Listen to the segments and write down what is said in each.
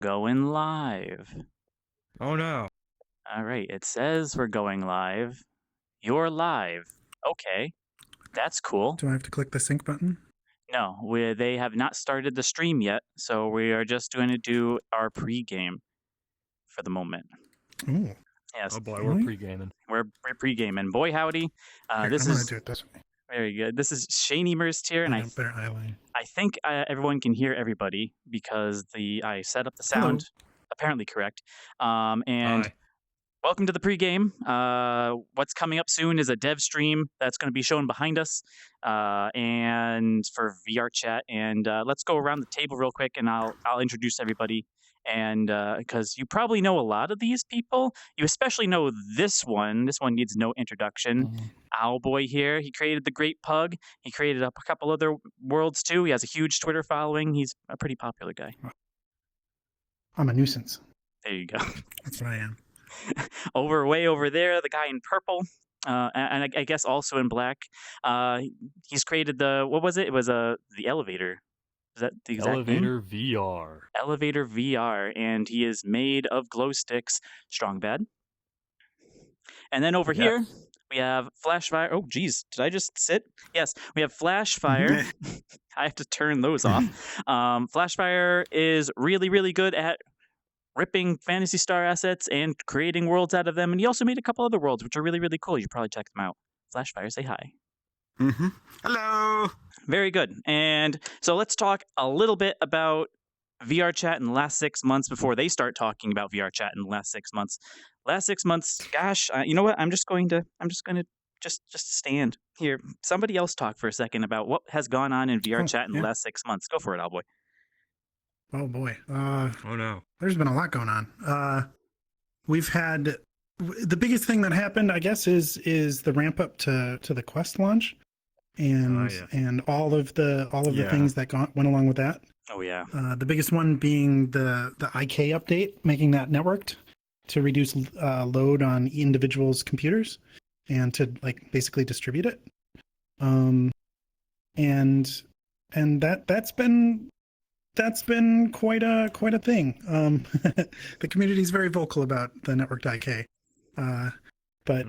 Going live. Oh no. All right, it says we're going live. You're live. Okay, that's cool. Do I have to click the sync button? No, they have not started the stream yet, so we are just going to do our pregame for the moment. Ooh. Yes. Oh boy, Really? we're pre-gaming. We're pre-gaming. Boy, howdy. This I'm is gonna do it this way. very good. This is Shane Emerst here, and Better eyeline. I think everyone can hear everybody because I set up the sound apparently correct. And Hi. welcome to the pregame. What's coming up soon is a dev stream that's going to be shown behind us, and for VRChat. And let's go around the table real quick, and I'll introduce everybody. And because you probably know a lot of these people, you especially know this one. This one needs no introduction. Owlboy here. He created the Great Pug. He created a couple other worlds too. He has a huge Twitter following. He's a pretty popular guy. I'm a nuisance. There you go. That's what I am. Way over there, the guy in purple, and I guess also in black. He's created what was it? It was the elevator. Is that the exact name? Elevator VR. Elevator VR, and he is made of glow sticks. Strong bad. And then over here we have Flashfire. Oh, geez, did I just sit? Yes, we have Flashfire. I have to turn those off. Flashfire is really, really good at ripping Phantasy Star assets and creating worlds out of them. And he also made a couple other worlds, which are really, really cool. You should probably check them out. Flashfire, say hi. Hello. Very good. And so let's talk a little bit about VRChat in the last 6 months before they start talking about VRChat in the last 6 months. Last 6 months, gosh, you know what? I'm just going to just stand here. Somebody else talk for a second about what has gone on in VRChat in the last 6 months. Go for it, Owlboy. Oh boy. Oh no. There's been a lot going on. We've had the biggest thing that happened, I guess, is the ramp up to the Quest launch, and all of the things that went along with that. Oh yeah. The biggest one being the IK update, making that networked to reduce load on individuals' computers and to basically distribute it. And that's been quite a thing. The community is very vocal about the networked IK, but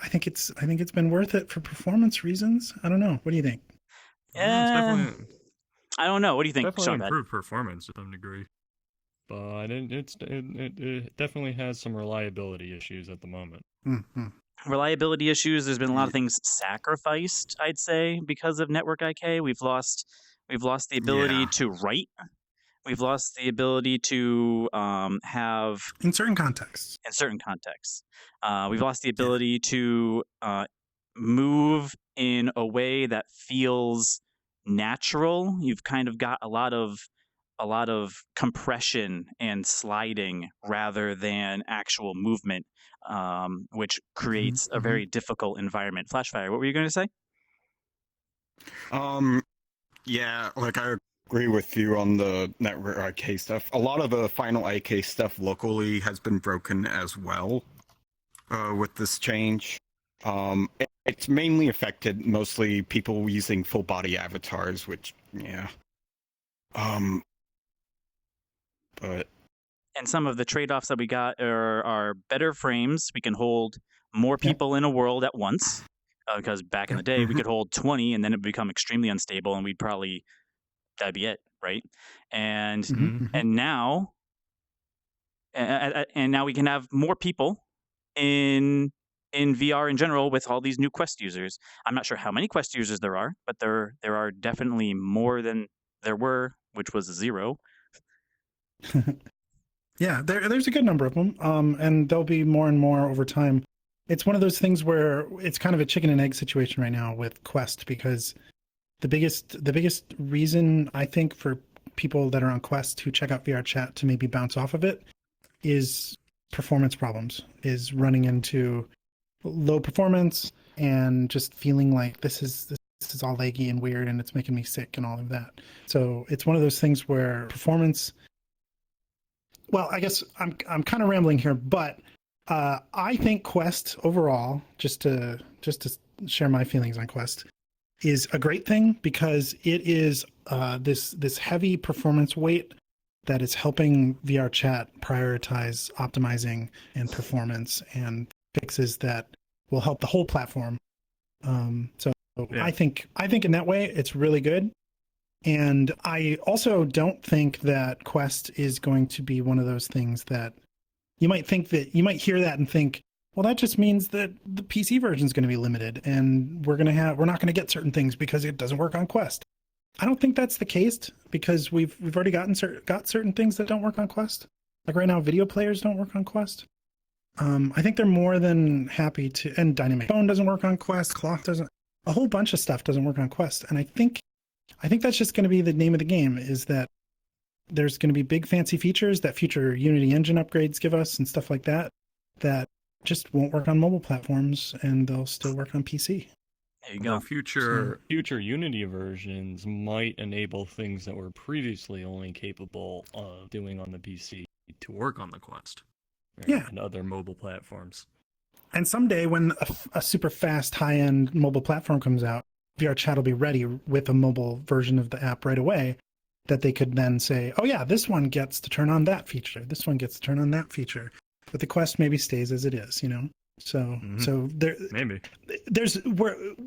I think it's been worth it for performance reasons. I don't know. What do you think? Yeah, I don't know. What do you think? Definitely improved performance to some degree, but it definitely has some reliability issues at the moment. Mm-hmm. Reliability issues. There's been a lot of things sacrificed, I'd say, because of network IK. We've lost the ability to write. We've lost the ability to have in certain contexts. We've lost the ability to move in a way that feels natural. You've kind of got a lot of compression and sliding rather than actual movement, which creates a very difficult environment. Flashfire, what were you going to say? Yeah, I agree with you on the network IK stuff. A lot of the final IK stuff locally has been broken as well with this change. It's mainly affected mostly people using full body avatars, which but and some of the trade-offs that we got are better frames. We can hold more people in a world at once. Because back in the day, we could hold 20 and then it would become extremely unstable and that'd be it, right? And and now we can have more people in VR in general with all these new Quest users. I'm not sure how many Quest users there are, but there are definitely more than there were, which was 0. Yeah, there's a good number of them, and there'll be more and more over time. It's one of those things where it's kind of a chicken and egg situation right now with Quest, because the biggest reason I think for people that are on Quest who check out VRChat to maybe bounce off of it is performance problems, is running into low performance and just feeling like this is all laggy and weird and it's making me sick and all of that. So it's one of those things where performance. Well, I guess I'm kind of rambling here, but I think Quest overall, just to share my feelings on Quest, is a great thing because it is this heavy performance weight that is helping VRChat prioritize optimizing and performance and fixes that will help the whole platform. So Yeah. I think in that way it's really good. And I also don't think that Quest is going to be one of those things that you might hear that and think, well, that just means that the PC version is going to be limited and we're not going to get certain things because it doesn't work on Quest. I don't think that's the case because we've already got certain things that don't work on Quest. Like right now, video players don't work on Quest. I think they're more than happy to, and Dynamic Phone doesn't work on Quest. Cloth doesn't. A whole bunch of stuff doesn't work on Quest, and I think that's just going to be the name of the game. Is that there's going to be big fancy features that future Unity engine upgrades give us and stuff like that just won't work on mobile platforms, and they'll still work on PC. There you go. Future Unity versions might enable things that were previously only capable of doing on the PC to work on the Quest. Right? Yeah. And other mobile platforms. And someday when a super fast high-end mobile platform comes out, VRChat will be ready with a mobile version of the app right away that they could then say, oh yeah, this one gets to turn on that feature. This one gets to turn on that feature. But the Quest maybe stays as it is, you know? So there maybe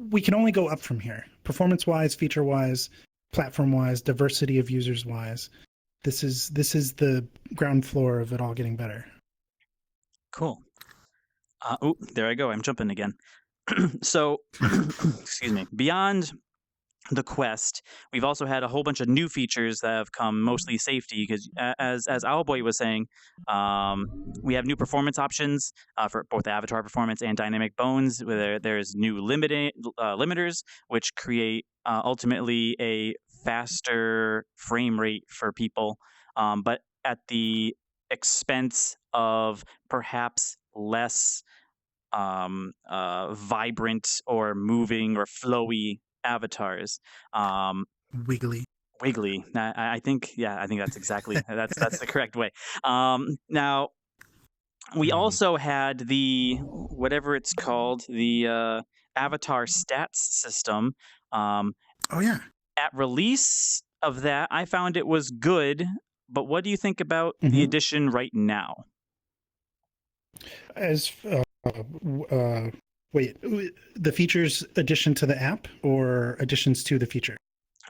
we can only go up from here. Performance-wise, feature-wise, platform-wise, diversity of users-wise. This is the ground floor of it all getting better. Cool. Oh, there I go. I'm jumping again. So, excuse me. Beyond the Quest, we've also had a whole bunch of new features that have come, mostly safety, because as Owlboy was saying, we have new performance options for both avatar performance and dynamic bones, where there's new limiters, which create ultimately a faster frame rate for people, but at the expense of perhaps less vibrant or moving or flowy avatars. Wiggly. I think that's exactly that's the correct way. Now we also had the whatever it's called, the avatar stats system. Oh yeah. At release of that, I found it was good, but what do you think about the addition right now? As wait, the features addition to the app or additions to the feature?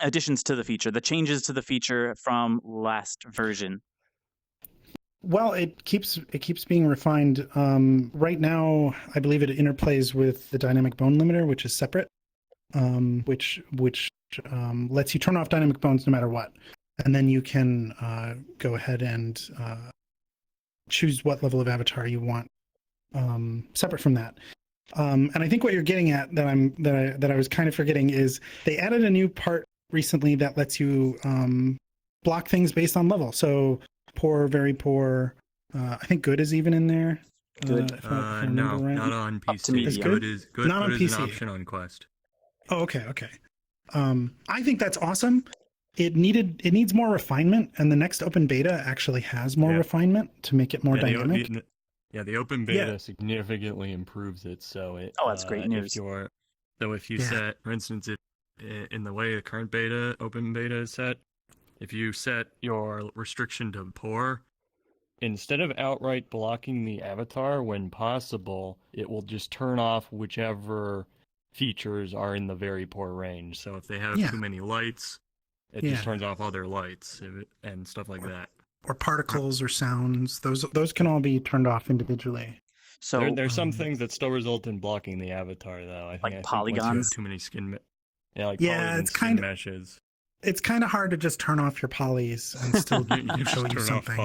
Additions to the feature, the changes to the feature from last version. Well, it keeps being refined. Right now, I believe it interplays with the dynamic bone limiter, which is separate, which lets you turn off dynamic bones no matter what, and then you can go ahead and choose what level of avatar you want separate from that. And I think what you're getting at that I was kind of forgetting is they added a new part recently that lets you block things based on level. So poor, very poor. I think good is even in there. Good. If I No, remember right. not on Up to me, PC. yeah. Good is Not on an PC. option on Quest. Oh, okay. I think that's awesome. It needs more refinement, and the next open beta actually has more refinement to make it more dynamic. The open beta significantly improves it. So it. Oh, that's great news. If you set, for instance, in the way the current beta, open beta is set, if you set your restriction to poor, instead of outright blocking the avatar when possible, it will just turn off whichever features are in the very poor range. So if they have too many lights, it just turns off all their lights and stuff like that. Or particles or sounds. Those can all be turned off individually. So there's some things that still result in blocking the avatar, though. I think polygons. once you have too many skin. It's kind of meshes. It's kind of hard to just turn off your polys and still show you something.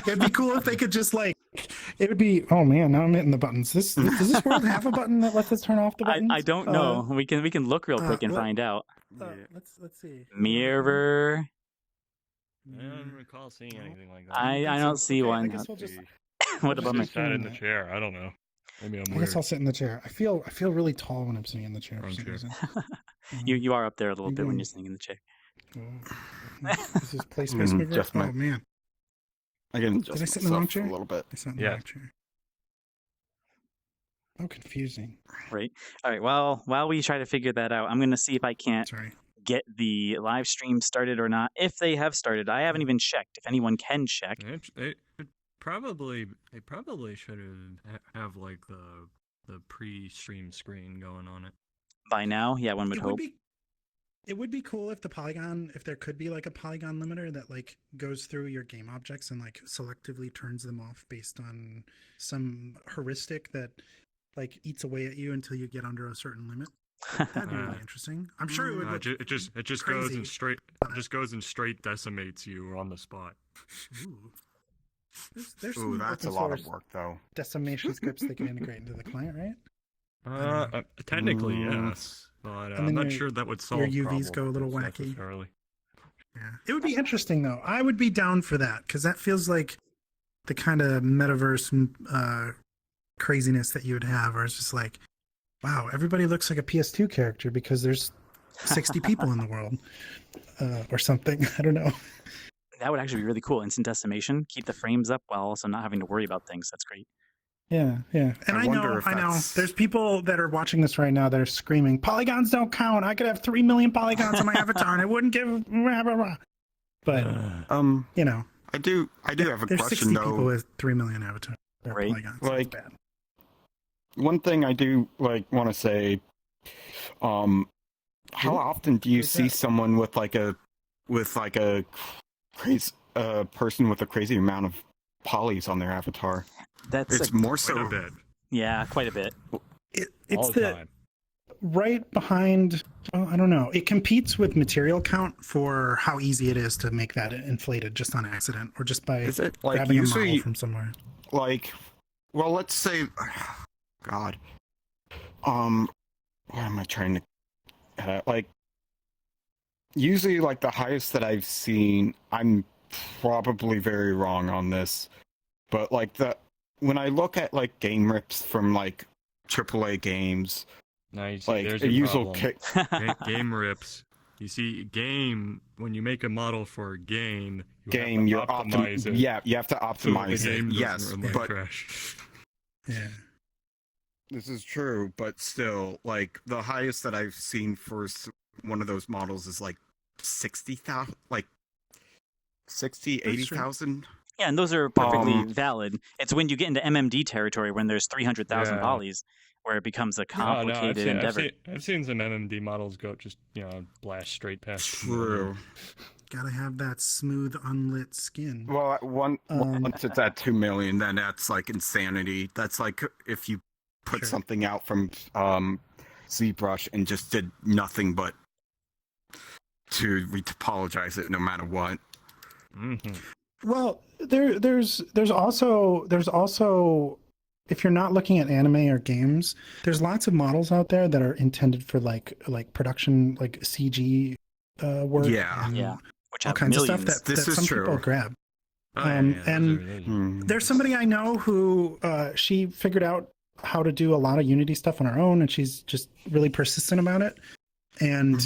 It'd be cool if they could just it would be. Oh man, now I'm hitting the buttons. Does this world have a button that lets us turn off the buttons? I don't know. We can look real quick and find out. Let's see. Mirror. I don't recall seeing anything like that. I don't see one. I guess we'll just. What about me? Sat in the chair. I don't know. Maybe I'm I weird. guess I'll sit in the chair. I feel really tall when I'm sitting in the chair for some reason. You are up there a little bit when you're sitting in the chair. This is play space mover. Just Oh man. I can Did I adjust sit in the wrong myself chair? a little bit. I sat in the wrong chair. Oh, confusing. Right. All right. Well, while we try to figure that out, I'm going to see if I can't Sorry. get the live stream started or not. If they have started, I haven't even checked. If anyone can check. They probably should have like the pre-stream screen going on it. By now, yeah, one would hope. It would be cool if if there could be like a Polygon limiter that like goes through your game objects and like selectively turns them off based on some heuristic that like eats away at you until you get under a certain limit. That'd be really interesting. I'm sure it would. It just goes and straight decimates you on the spot. Ooh. There's Ooh, some that's a open lot of source work, though. decimation scripts they can integrate into the client, right? Technically, yes, but And then I'm not sure that would solve your UVs go a little problems wacky. necessarily. Yeah, it would be interesting though. I would be down for that because that feels like the kind of metaverse craziness that you would have, where it's just like, wow, everybody looks like a PS2 character because there's 60 people in the world, or something. I don't know. That would actually be really cool. Instant decimation, keep the frames up while also not having to worry about things. That's great. Yeah. And I know. There's people that are watching this right now that are screaming, polygons don't count. I could have 3 million polygons on my avatar and it wouldn't give blah, blah, blah. But you know, I do have a there's question 60 though. people with 3 million avatars. Right. Polygons. Like, That's bad. one thing I do like want to say, how often do you see someone with like a crazy person with a crazy amount of polys on their avatar? It's more so Quite a bit. Yeah, quite a bit. It's All the time. right behind. Well, I don't know. It competes with material count for how easy it is to make that inflated just on accident or just by Is it like grabbing a usually model from somewhere. like, well, let's say, God, what am I trying to like? Usually, like the highest that I've seen, I'm probably very wrong on this, but like when I look at like game rips from like AAA games, Now you see, like there's a your usual problem. Game rips. You see, when you make a model for a game, you have to optimize it. Yeah, you have to So optimize the game it. Yes, doesn't run like but trash. Yeah. this is true. But still, like the highest that I've seen for one of those models is like 60,000, like 60, 80,000. Yeah, and those are perfectly valid. It's when you get into MMD territory when there's 300,000 Yeah. polys where it becomes a complicated endeavor. I've seen some MMD models go just blast straight past. True. Gotta have that smooth, unlit skin. Well, once it's at 2 million, then that's like insanity. That's like if you put Sure. something out from ZBrush and just did nothing but to retopologize it no matter what. Mm-hmm. Well, there's also if you're not looking at anime or games, there's lots of models out there that are intended for like production, like CG work. Yeah. and Yeah, which all have kinds millions. of stuff that This is some true. people grab. And There's somebody I know who she figured out how to do a lot of Unity stuff on her own, and she's just really persistent about it. And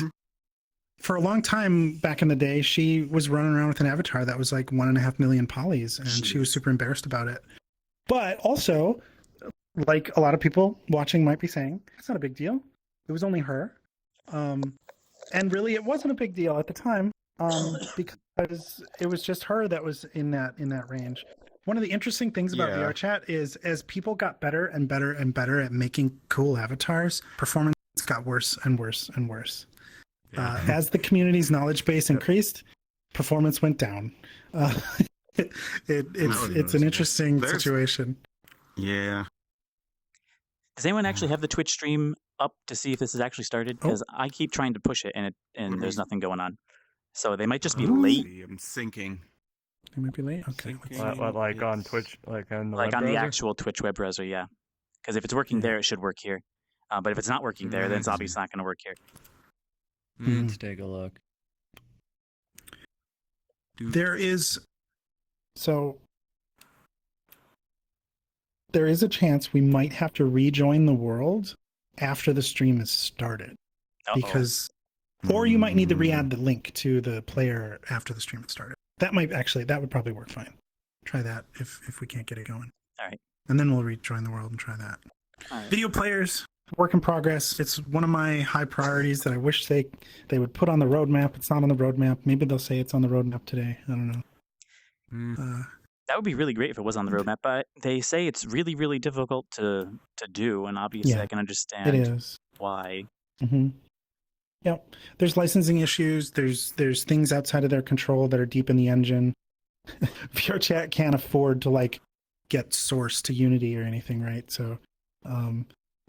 for a long time back in the day, she was running around with an avatar that was like 1.5 million polys, and she was super embarrassed about it. But also, like a lot of people watching might be saying, it's not a big deal. It was only her. And really, it wasn't a big deal at the time, because it was just her that was in that range. One of the interesting things about VRChat is as people got better and better and better at making cool avatars, performance got worse and worse and worse. As the community's knowledge base increased, performance went down. It's an interesting situation. Yeah. Does anyone actually have the Twitch stream up to see if this is actually started? Because I keep trying to push it and there's nothing going on. So they might just be late. I'm syncing. It might be late. Okay. what, like on Twitch, like on the Like web on the browser? actual Twitch web browser, yeah. Because if it's working there, it should work here. But if it's not working there, then it's obviously not going to work here. Let's take a look. There is a chance we might have to rejoin the world after the stream is started. Because or you might need to re-add the link to the player after the stream has started. That would probably work fine. Try that if we can't get it going. All right. And then we'll rejoin the world and try that. All right. Video players, Work in progress. It's one of my high priorities that I wish they would put on the roadmap. It's not on the roadmap. Maybe they'll say it's on the roadmap today. I don't know. That would be really great if it was on the roadmap, but they say it's really, really difficult to do, and obviously I can understand It is. why. Mm-hmm. Yep. There's licensing issues. There's things outside of their control that are deep in the engine. VRChat can't afford to like get source to Unity or anything, right? So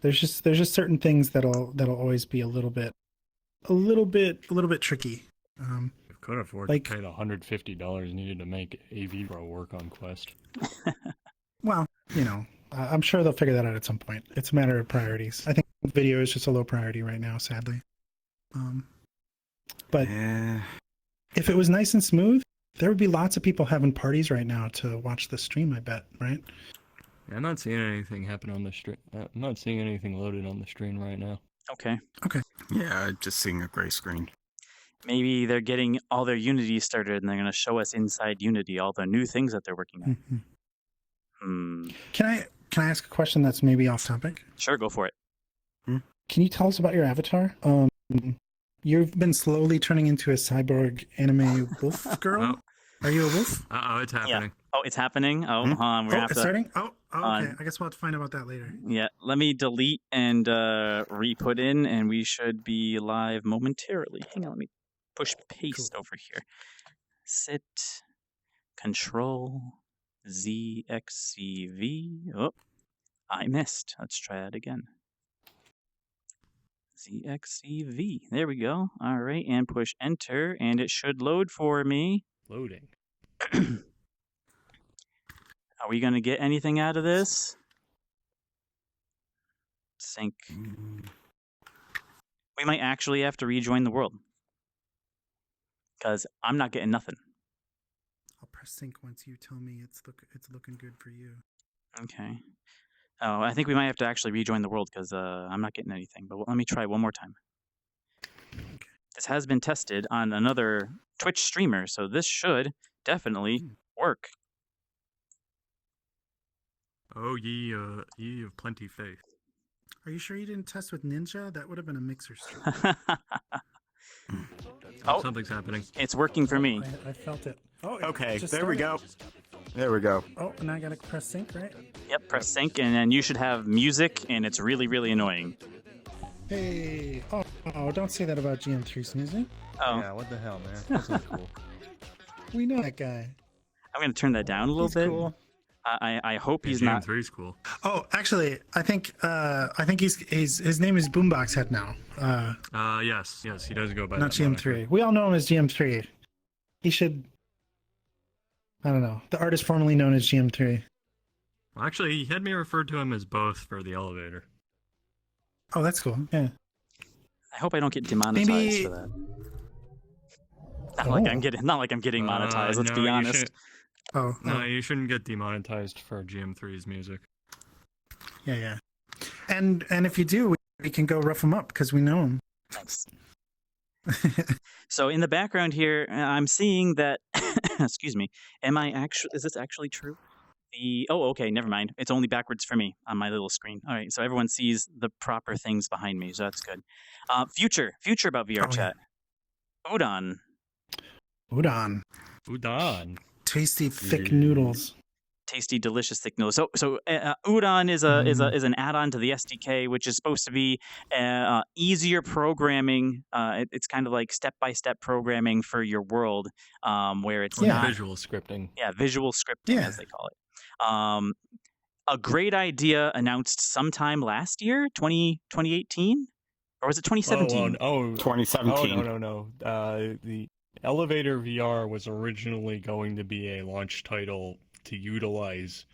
there's just certain things that'll always be a little bit tricky. Could afford like, to pay the $150 needed to make AV Pro work on Quest. Well, you know, I'm sure they'll figure that out at some point. It's a matter of priorities. I think video is just a low priority right now, sadly. But if it was nice and smooth, there would be lots of people having parties right now to watch the stream, I bet, right? Yeah, I'm not seeing anything happen on the stream. I'm not seeing anything loaded on the screen right now. Okay. Yeah, just seeing a gray screen. Maybe they're getting all their Unity started, and they're going to show us inside Unity all the new things that they're working on. Mm-hmm. Can I ask a question that's maybe off topic? Sure, go for it. Can you tell us about your avatar? You've been slowly turning into a cyborg anime wolf girl. Oh. Are you a wolf? It's happening. Yeah. Oh, it's happening? Oh, hold on. We're gonna have it's to... starting? Oh, okay. I guess we'll have to find out about that later. Yeah, let me delete and re-put in, and we should be live momentarily. Hang on, let me push paste over here. Sit, Control, ZXCV. Oh, I missed. Let's try that again. ZXCV. There we go. All right, and push enter, and it should load for me. Loading. Are we going to get anything out of this? Sync. We might actually have to rejoin the world. Because I'm not getting nothing. I'll press sync once you tell me it's looking good for you. Okay. Oh, I think we might have to actually rejoin the world because I'm not getting anything. But let me try one more time. Okay. This has been tested on another Twitch streamer, so this should definitely work. Oh, ye of plenty faith. Are you sure you didn't test with Ninja? That would have been a mixer stream. Oh, something's happening. It's working for me. I felt it. Oh, Okay, just there we started. go. There we go. Oh, and I gotta press sync, right? Yep, press sync, and then you should have music, and it's really, really annoying. Hey, oh, don't say that about GM3's music. Oh, Yeah, what the hell, man? That's not cool. We know that guy. I'm going to turn that down a little He's bit. cool. I hope he's not. GM3's cool. Oh, actually, I think his name is Boombox Head now. Yes, he does go by Not that moniker. GM3. We all know him as GM3. He should. I don't know. The artist formerly known as GM3. Well, actually, he had me referred to him as both for the elevator. Oh, that's cool. Yeah. I hope I don't get demonetized Maybe- for that. Not like I'm getting monetized. Let's no, be you honest. shouldn't- Oh, No, you shouldn't get demonetized for GM3's music. yeah. And if you do, we can go rough him up because we know him. Thanks. So in the background here, I'm seeing that. Excuse me. Is this actually true? Okay, never mind. It's only backwards for me on my little screen. All right, so everyone sees the proper things behind me, so that's good. Future about VRChat. Udon. Udon. Tasty thick noodles. Tasty, delicious, thick noodles. So Udon is an add-on to the SDK, which is supposed to be easier programming. It's kind of like step-by-step programming for your world, where it's not visual scripting. Yeah, visual scripting, as they call it. A great idea announced sometime last year, 2018, or was it 2017? 2017. Oh, no. The Elevator VR was originally going to be a launch title to utilize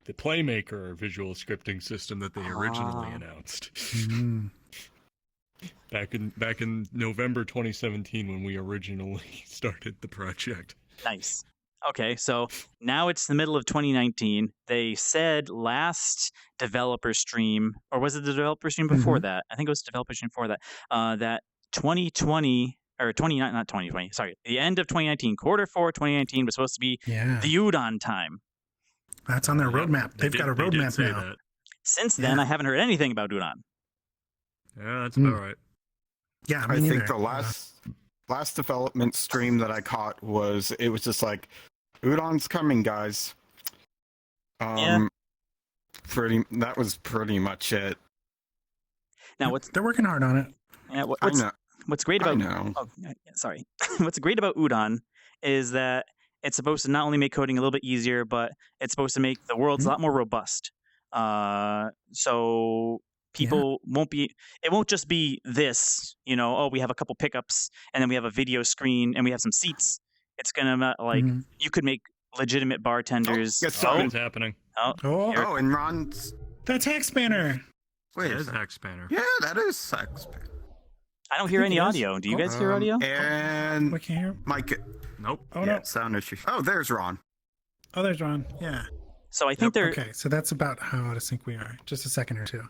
the Playmaker visual scripting system that they originally announced. Back in November 2017 when we originally started the project. Nice. Okay, so now it's the middle of 2019. They said last developer stream, or was it the developer stream before that? I think it was the developer stream before that. That 2020 or not 2020. Sorry, the end of 2019, quarter 4 2019 was supposed to be the Udon time. That's on their roadmap. They've got a roadmap now. That. Since then, I haven't heard anything about Udon. Yeah, that's about right. Yeah, me I think neither. the last development stream that I caught was just like, Udon's coming, guys. Yeah. That was pretty much it. Now, what's They're working hard on it. yeah, I know. what's great I about know. oh, yeah, sorry. What's great about Udon is that it's supposed to not only make coding a little bit easier, but it's supposed to make the worlds a lot more robust. So people won't be. It won't just be this. Oh, we have a couple pickups, and then we have a video screen, and we have some seats. It's gonna you could make legitimate bartenders. yes, sorry. Something's happening. Oh, and Ron's. That's Hack Spanner. Wait, That is Hack Spanner. yeah, that is Hack Spanner. I don't hear any It is. audio. Do you guys hear audio? And We can't hear. Mike. Nope. Oh yeah, no. sound issue. Oh, there's Ron. Oh, there's Ron. Yeah. So I think they're Okay, so that's about how out of sync we are. Just a second or two.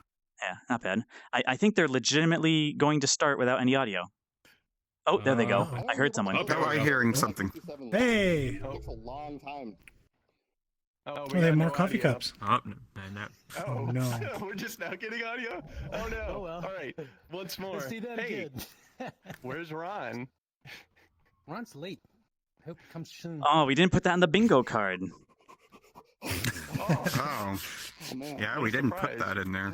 yeah, not bad. I think they're legitimately going to start without any audio. Oh, there they go. Oh. I heard someone. Oh, there we I'm go. hearing something. Hey. It takes a long time. Oh, they have more coffee cups. Oh, no, no. Oh, no. We're just now getting audio? Oh no. Oh, well. All right. Once more. Let's do that Hey, again. where's Ron? Ron's late. Hope he comes soon. Oh, we didn't put that on the bingo card. Oh, Oh, Oh man. yeah, What we a didn't put surprise. that in there.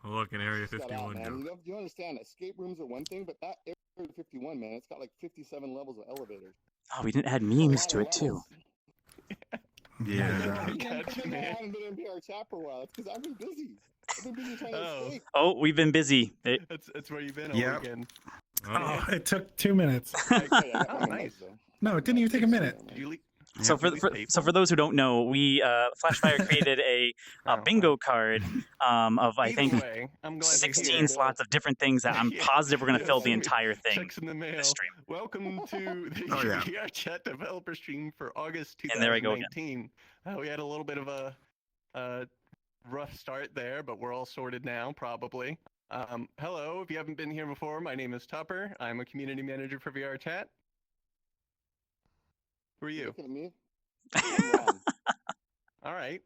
Oh, look, in Area Check that 51 out, man. now. You understand, escape rooms are one thing, but that Area 51, man, it's got like 57 levels of elevators. Oh, we didn't add That's a memes lot to of it too. levels. Yeah. I Gotcha, man. haven't been in VRChat for a while. It's because I've been busy. I've been busy trying to Oh. escape. Oh, we've been busy. That's where you've been all Yep. weekend. Oh, it took 2 minutes. Hey, I got Oh, my nice. meds, though. No, it didn't even take a minute. Did you leave? So Did you leave for those who don't know, we Flashfire created a Oh, bingo card of I Either think way, I'm glad you're 16 here. slots of different things that I'm Yeah. positive we're gonna fill the Yeah. entire thing Checks in the mail. this stream. Welcome to the Oh, yeah. VRChat developer stream for August And there I go again. 2019. We had a little bit of a rough start there, but we're all sorted now, probably. Hello, if you haven't been here before, my name is Tupper. I'm a community manager for VRChat. Who are you? Looking at me? I'm Ron. All right.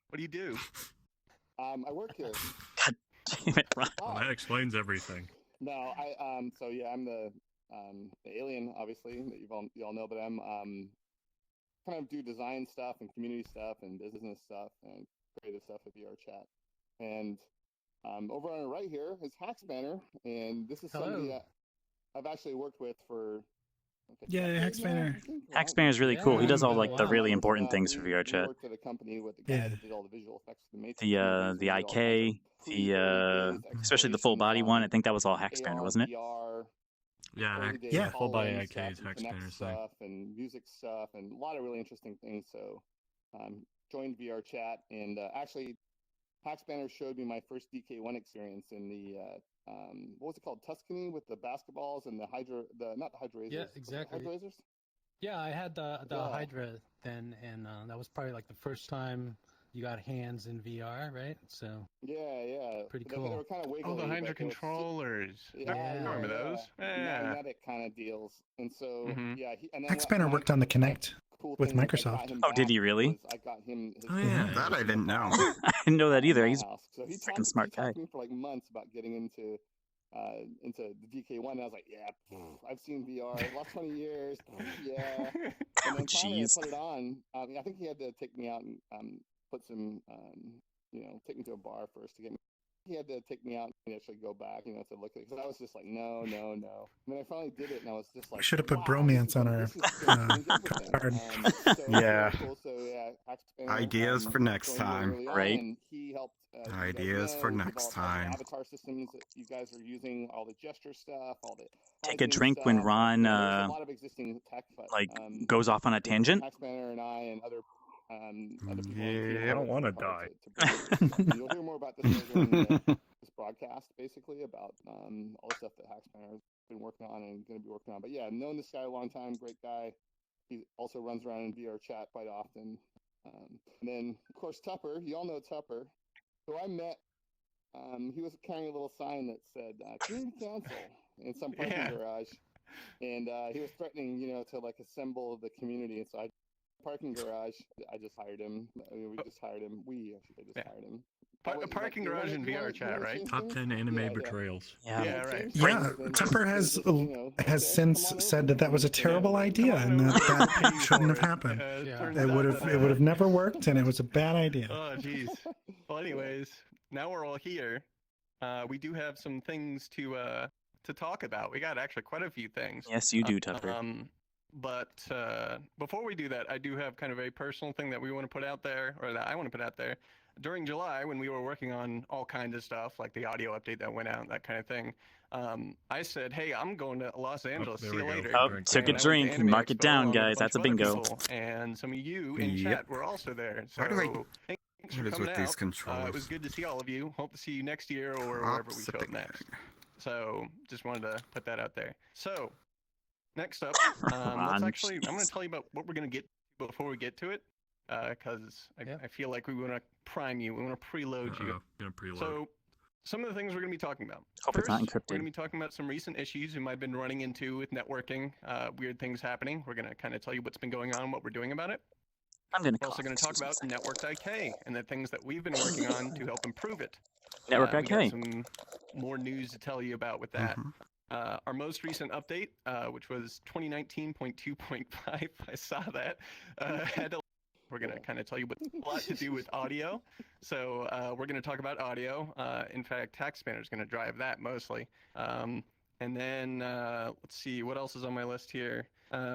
What do you do? I work here. Damn it, Ron. Well, that explains everything. No, so yeah, I'm the alien, obviously, that you all know, but I'm kind of do design stuff and community stuff and business stuff and creative stuff at VRChat. And over on the right here is Hack Spanner, and this is somebody Hello. that I've actually worked with for Yeah, decade Hack now, Spanner. I think, Hack right? Spanner is really cool. He Yeah, does all been a like the while. really Worked, important things for we VRChat. worked at a company with the guy Yeah. that did all the visual effects for the Matrix The movies. We did all kinds of IK, pre-early days especially the full body exploration one. I on think that was all Hack Spanner, AR, wasn't it? VR, Yeah, early days Yeah. Full body HoloLens IK stuff is and Hack Kinect Spanner's thing. stuff and music stuff and a lot of really interesting things. So joined VRChat and actually Hack Spanner showed me my first DK1 experience in the what was it called, Tuscany, with the basketballs and the not the Hydra razors. Yeah, was it exactly. Hydra razors? Yeah, I had the Yeah. Hydra then, and that was probably like the first time you got hands in VR, right? So Yeah. Pretty They cool. were kind of wiggly. Oh, the Hydra but they were controllers. Yeah, I remember those. Yeah. magnetic kind of deals. And so Mhm. yeah, and then Hack Spanner worked on the Kinect. cool with thing was I Microsoft. got him Oh, did back he really? was I got him his Oh, yeah. That I didn't know. I didn't know that either. my He's house. So he freaking talked, smart he talked guy. to me for like months about getting into the DK1. And I was like, yeah, I've seen VR the last 20 years. Yeah. And then finally I Jeez. put it on. I think he had to take me out and put some, take me to a bar first to get me. He had to take me out and actually go back, to look at it. Because I was just like, no. And then I finally did it, and I was just like, We should have put wow, bromance on our this is good. card. So Yeah. cool. So yeah, Hack Spanner, Ideas for next joined really time. early on, Right. and he helped. You guys Ideas for know, next develop all the time. Avatar systems that you guys are using, all the gesture stuff, all the Take a hygiene drink when stuff. Ron There's a lot of existing tech, but, goes off on a tangent. Hack Spanner and I and other people. on the Yeah, team I don't worked wanna hard die. to bring this. You'll hear more about this later in this broadcast, basically about all the stuff that Hack Spanner has been working on and going to be working on. But yeah, known this guy a long time, great guy. He also runs around in VRChat quite often. And then, of course, Tupper. You all know Tupper, who I met. He was carrying a little sign that said "Community Council" in some parking Yeah. garage, and he was threatening, to like assemble the community. And so I parking garage. I just hired him. I mean, we just hired him. I should say, just hired him. A parking garage in VRChat, right? Top 10 anime betrayals. Yeah, right. Yeah, Tupper has since said that was a terrible idea and that shouldn't have happened. It would have never worked, and it was a bad idea. Oh, jeez. Well, anyways, now we're all here. We do have some things to talk about. We got actually quite a few things. Yes, you do, Tupper. But before we do that, I do have kind of a personal thing that we want to put out there, or that I want to put out there. During July, when we were working on all kinds of stuff, like the audio update that went out, that kind of thing, I said, hey, I'm going to Los Angeles. See you later. Oh, took a drink. Mark it down, guys. That's a bingo. And some of you in chat were also there. So thanks for coming out. It was good to see all of you. Hope to see you next year or wherever we show up next. So just wanted to put that out there. So next up, I'm going to tell you about what we're going to get before we get to it. Because I feel like we want to prime you, we want to preload you. So, some of the things we're going to be talking about. Hope it's not encrypted. We're going to be talking about some recent issues you might have been running into with networking, weird things happening. We're going to kind of tell you what's been going on, what we're doing about it. We're also going to talk about networked IK and the things that we've been working on to help improve it. Network We IK. got some more news to tell you about with that. Our most recent update, which was 2019.2.5, I saw that, had a we're going to kind of tell you what's a lot to do with audio. So we're going to talk about audio. In fact, Tax Spanner is going to drive that mostly. And then let's see, what else is on my list here?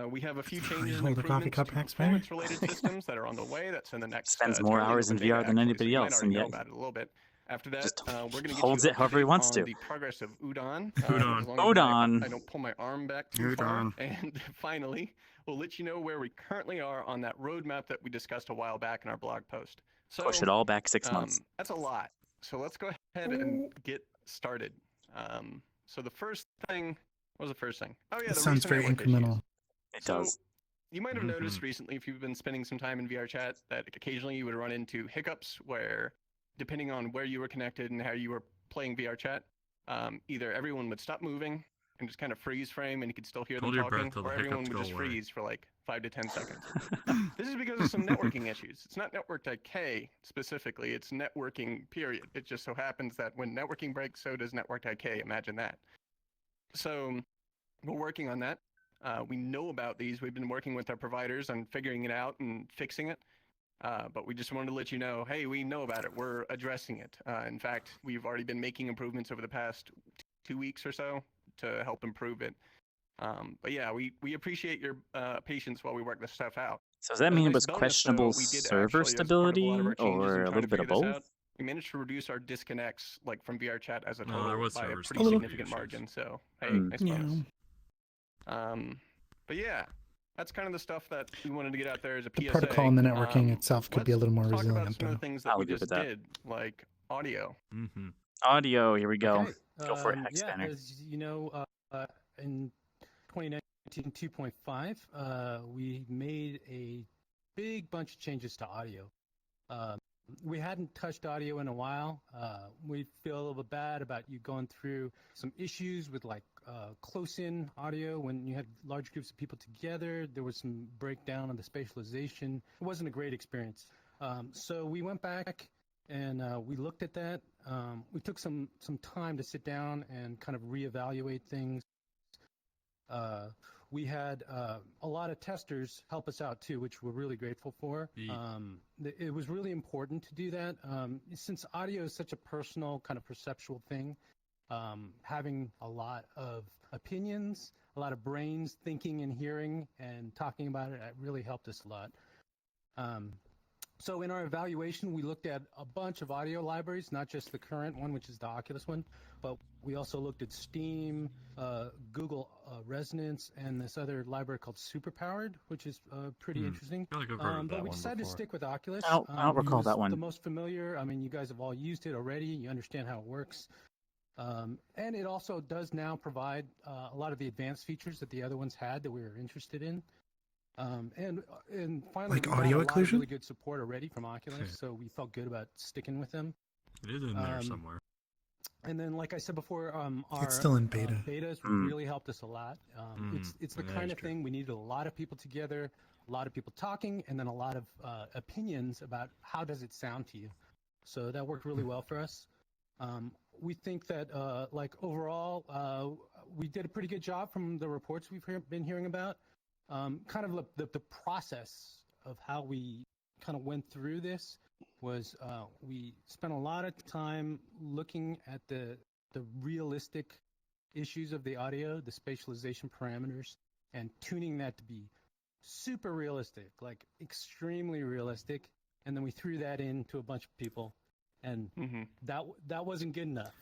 We have a few changes and improvements to performance-related systems that are on the way. That's in the next. Spends more hours in VR than anybody else, and yet about it a little bit. After that, we're going to get holds you it however he wants on to. the progress of Udon. Udon. I don't pull my arm back too far. And finally, we'll let you know where we currently are on that roadmap that we discussed a while back in our blog post. So push it all back 6 months. That's a lot. So let's go ahead and get started. So the first thing, what was the first thing? Oh yeah, it sounds very incremental. It does. You might have noticed recently, if you've been spending some time in VRChat, that occasionally you would run into hiccups where, depending on where you were connected and how you were playing VRChat, either everyone would stop moving and just kind of freeze frame and you could still hear them talking, or everyone would just freeze for like 5 to 10 seconds. This is because of some networking issues. It's not networked IK specifically, it's networking period. It just so happens that when networking breaks, so does networked IK. Imagine that. So we're working on that. We know about these. We've been working with our providers on figuring it out and fixing it. But we just wanted to let you know, hey, we know about it. We're addressing it. In fact, we've already been making improvements over the past 2 weeks or so to help improve it. But yeah, we appreciate your patience while we work this stuff out. So does that mean it was questionable server stability or a little bit of both? We managed to reduce our disconnects like from VRChat as a total by a pretty significant margin. So hey, nice bonus. But yeah, that's kind of the stuff that we wanted to get out there as a PSA. The protocol and the networking itself could be a little more resilient. Talk about some of the things that we just did, like audio. Audio, here we go. Go for it, Hex Yeah, Banner. as you know, in 2019 2.5, we made a big bunch of changes to audio. We hadn't touched audio in a while. We feel a little bit bad about you going through some issues with like close-in audio when you had large groups of people together. There was some breakdown on the spatialization. It wasn't a great experience. So we went back and we looked at that. We took some time to sit down and kind of reevaluate things. We had a lot of testers help us out too, which we're really grateful for. It was really important to do that. Since audio is such a personal, kind of perceptual thing, having a lot of opinions, a lot of brains thinking and hearing and talking about it really helped us a lot. So in our evaluation, we looked at a bunch of audio libraries, not just the current one, which is the Oculus one, but we also looked at Steam, Google Resonance, and this other library called Superpowered, which is pretty interesting. But we decided to stick with Oculus. I don't recall that one. The most familiar. I mean, you guys have all used it already. You understand how it works. And it also does now provide a lot of the advanced features that the other ones had that we were interested in. And finally, like we audio got a lot occlusion? of really good support already from Oculus, so we felt good about sticking with them. It is in there somewhere. And then, like I said before, our it's still in beta. Betas really helped us a lot. It's the kind of thing we needed a lot of people together, a lot of people talking, and then a lot of opinions about how does it sound to you. So that worked really well for us. We think that, like overall, we did a pretty good job from the reports we've been hearing about. Kind of the process of how we kind of went through this was we spent a lot of time looking at the realistic issues of the audio, the spatialization parameters, and tuning that to be super realistic, like extremely realistic. And then we threw that into a bunch of people, and that wasn't good enough.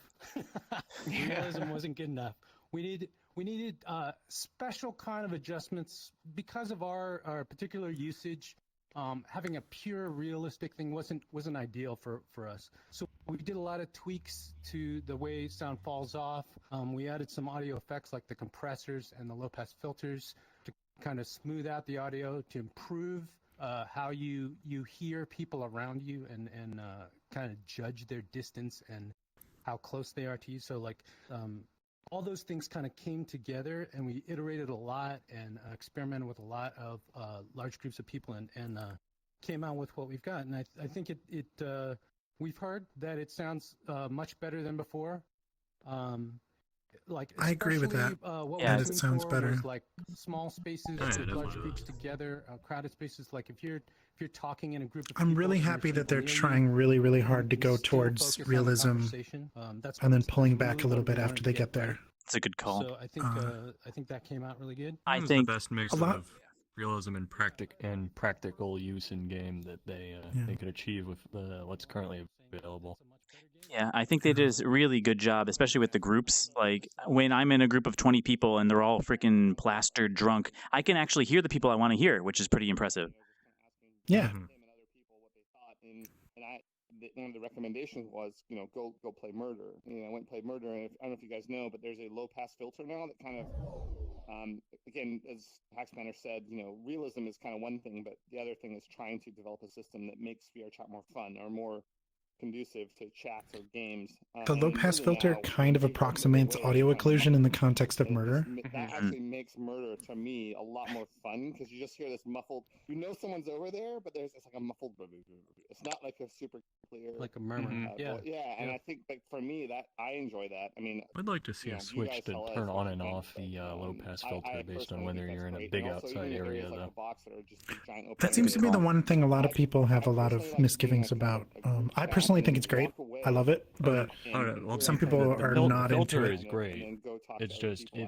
Realism wasn't good enough. We needed special kind of adjustments because of our particular usage. Having a pure realistic thing wasn't ideal for us. So we did a lot of tweaks to the way sound falls off. We added some audio effects like the compressors and the low pass filters to kind of smooth out the audio, to improve how you hear people around you, and kind of judge their distance and how close they are to you. So like all those things kind of came together, and we iterated a lot and experimented with a lot of large groups of people, and came out with what we've got. And I think we've heard that it sounds much better than before. Like I agree with that. What Yeah, we're it aiming sounds for better. was like small spaces, Yeah, with definitely. large groups together, crowded spaces. Like if you're talking in a group of I'm people, really and there's happy that people they're near you, trying really, really hard to you go still towards focus on the realism conversation. That's and then that's pulling back really a little what we bit after wanted they to get right. there. It's a good call. So I think that came out really good. I It was think the best mix a lot- of realism and practical use in game that they could achieve with what's currently available. Yeah, I think they did a really good job, especially with the groups. Like when I'm in a group of 20 people and they're all freaking plastered drunk, I can actually hear the people I want to hear, which is pretty impressive. Yeah. Him and other people what they thought, and one of the recommendations was, go play Murder. I went and played Murder, and I don't know if you guys know, but there's a low pass filter now that kind of, again, as Hackspanner said, realism is kind of one thing, but the other thing is trying to develop a system that makes VRChat more fun or more conducive to chats or games. The low pass filter kind of approximates audio occlusion in the context of Murder. That actually makes Murder, to me, a lot more fun, because you just hear this muffled, someone's over there, but it's like a muffled, it's not like a super clear, Like a murmur. and I think, like, for me, that I enjoy that. I mean, I'd like to see a switch to turn on and off the low pass filter based on whether you're in a big outside area, though. That seems to be the one thing a lot of people have a lot of misgivings about. I personally think it's great. I love it, but some people are not into filter it. is great. It's just I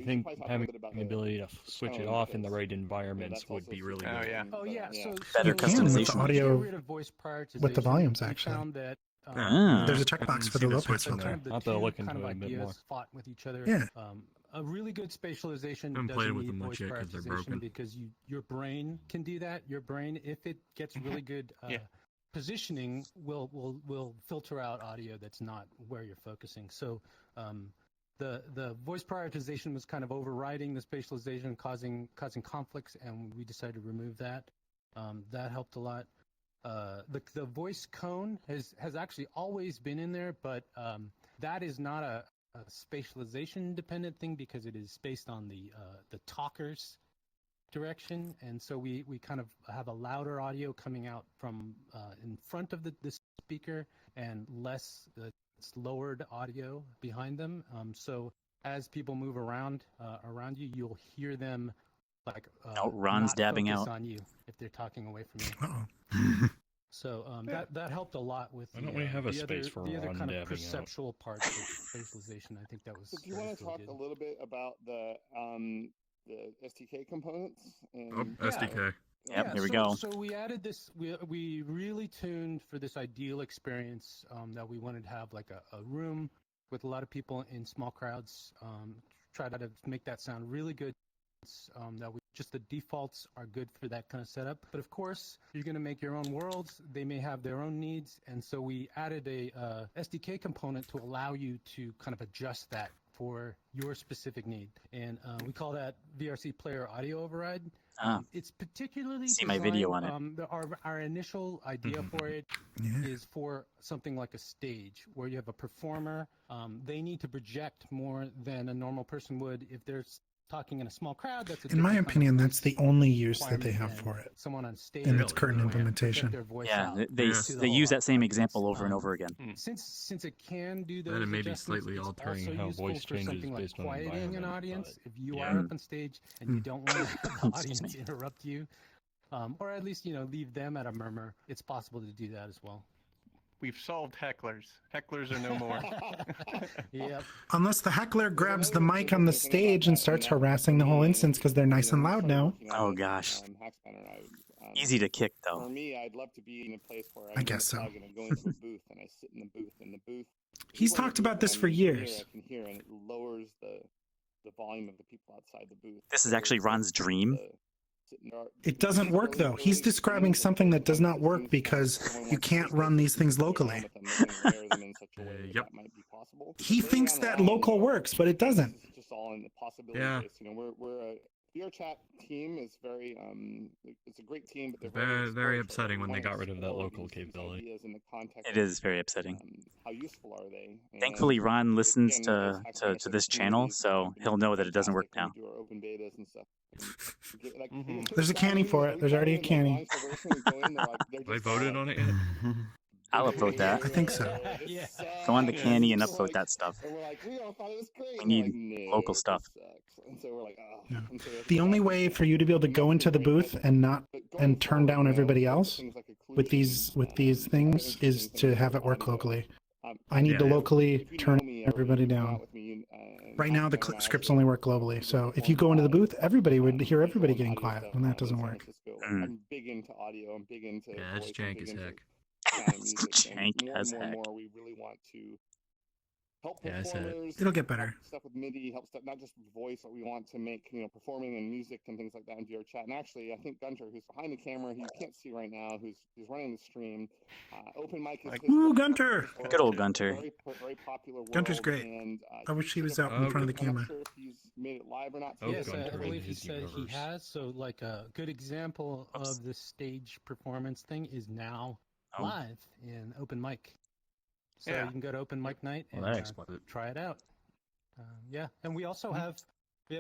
think having the ability to switch it off in the right environments would be really good. Oh yeah, so Better You can with the customization. audio get rid of voice with the prioritization. volumes, We actually. found that, Ah. There's a I checkbox didn't for see the the low pass switch in filter. there. the I'll have to two look into kind of it a bit more. ideas fought with each other. Yeah. A really good spatialization Haven't played doesn't with need them voice much yet 'cause they're prioritization broken. because your brain can do that. Your brain, if it gets really good positioning, will filter out audio that's not where you're focusing. So the voice prioritization was kind of overriding the spatialization, causing conflicts, and we decided to remove that. That helped a lot. The voice cone has actually always been in there, but that is not a spatialization dependent thing because it is based on the talker's direction, and so we kind of have a louder audio coming out from in front of the speaker and less it's lowered audio behind them. So as people move around you, you'll hear them like Ron's not dabbing focus out. on you if they're talking away from you. Uh-oh. So that helped a lot with Why don't we have a the space other, for the other Ron kind of dabbing out? perceptual parts of spatialization. I think that was. So do you want to talk a little bit about the SDK components? SDK. Yep, here we so, go. So we added this. We really tuned for this ideal experience that we wanted to have, like a room with a lot of people in small crowds. Try to make that sound really good. That we just the defaults are good for that kind of setup. But of course, you're going to make your own worlds. They may have their own needs, and so we added a SDK component to allow you to kind of adjust that for your specific need. And we call that VRC Player Audio Override. It's particularly See my video on it. Our initial idea for it is for something like a stage where you have a performer. They need to project more than a normal person would if they're talking in a small crowd, that's a In my different kind of opinion, that's the voice only use that they requirement have than for it someone on stage in its Really? current Oh, yeah. implementation. their voice Yeah, out they Yeah. to the they whole use that same audience. example over and over again. Since it can do those And it may be adjustments, slightly it's altering also how useful voice for changes something like based on quieting an environment, audience. but If you yeah. are up on stage and you don't want the Excuse audience me. to interrupt you, or at least leave them at a murmur, it's possible to do that as well. We've solved hecklers. Hecklers are no more. Yep. Unless the heckler grabs the another mic on the interesting thing about stage and that, starts that harassing the for whole me, instance because they're nice and when we loud started now. working on Oh this, gosh, Hackspanner and I, easy to kick For though. me, I'd love to be in a place where I I'm guess so. and I go into a booth and I sit in the booth. And the booth. He's people in the talked booth about that this I'm for near, years. I can hear, and it lowers the volume of the people outside the booth. This is So actually it's Ron's dream. sitting there. It doesn't work though. He's describing something that does not work because you can't run these things locally. Yep. He thinks that local works, but it doesn't. It's just all in the possibility Yeah. base. We're a VRChat team is very it's a great team, but they're Very exploratory. upsetting We when they wanna got rid of that explore local these capability. ideas in the context It is very upsetting. how useful are they? Thankfully, Ron listens again, as to Hackspace to as this a channel, community, so it's he'll know that it doesn't work fantastic now. when we do our open betas and stuff. There's a canny for it. There's already a canny. I voted on it yet? I'll upvote that. I think so. Yeah. Go on the canny and upvote that stuff. And we're like, we all thought it was great. We And they're need like, local "No, stuff." this sucks." And so we're like, oh. Yeah. And so we have to The go only back way and for you to be able to and go that's into the the great booth thing. and not But going and turn forward, down everybody with else things like with occlusion, these other things interesting is things to like have it work audio. locally. I need Yeah. to locally If you know turn me, or everybody you've hung down. out with me, Right now, the Hackspace and I scripts actually only work globally. So if you go into the booth, everybody would hear everybody getting quiet, and that doesn't work. I'm big into audio. I'm big into Yeah, that's voice. I'm jank big as into heck. sound and It's music. And jank more as and more heck. and more, we really want to help Yeah, I said it. performers. It'll get help better. stuff with MIDI, help stuff, not just voice, but we want to make, performing and music and things like that in VRChat. And actually, I think Gunter, who's behind the camera, who you can't see right now, who's running the stream, open mic is his Ooh, world, Gunter! world, Good old Gunter. very popular world. Gunter's great. And, I wish he he's was been out in front of the I'm camera. not sure if he's made it live or not. Oh, Yes, I Gunter in believe he his said he universe. has. So, like a good example Oops. of the stage performance thing is now Oh. live in open mic. So Yeah. you can go to open mic night and Well, that explains it. try it out. Yeah, and we also have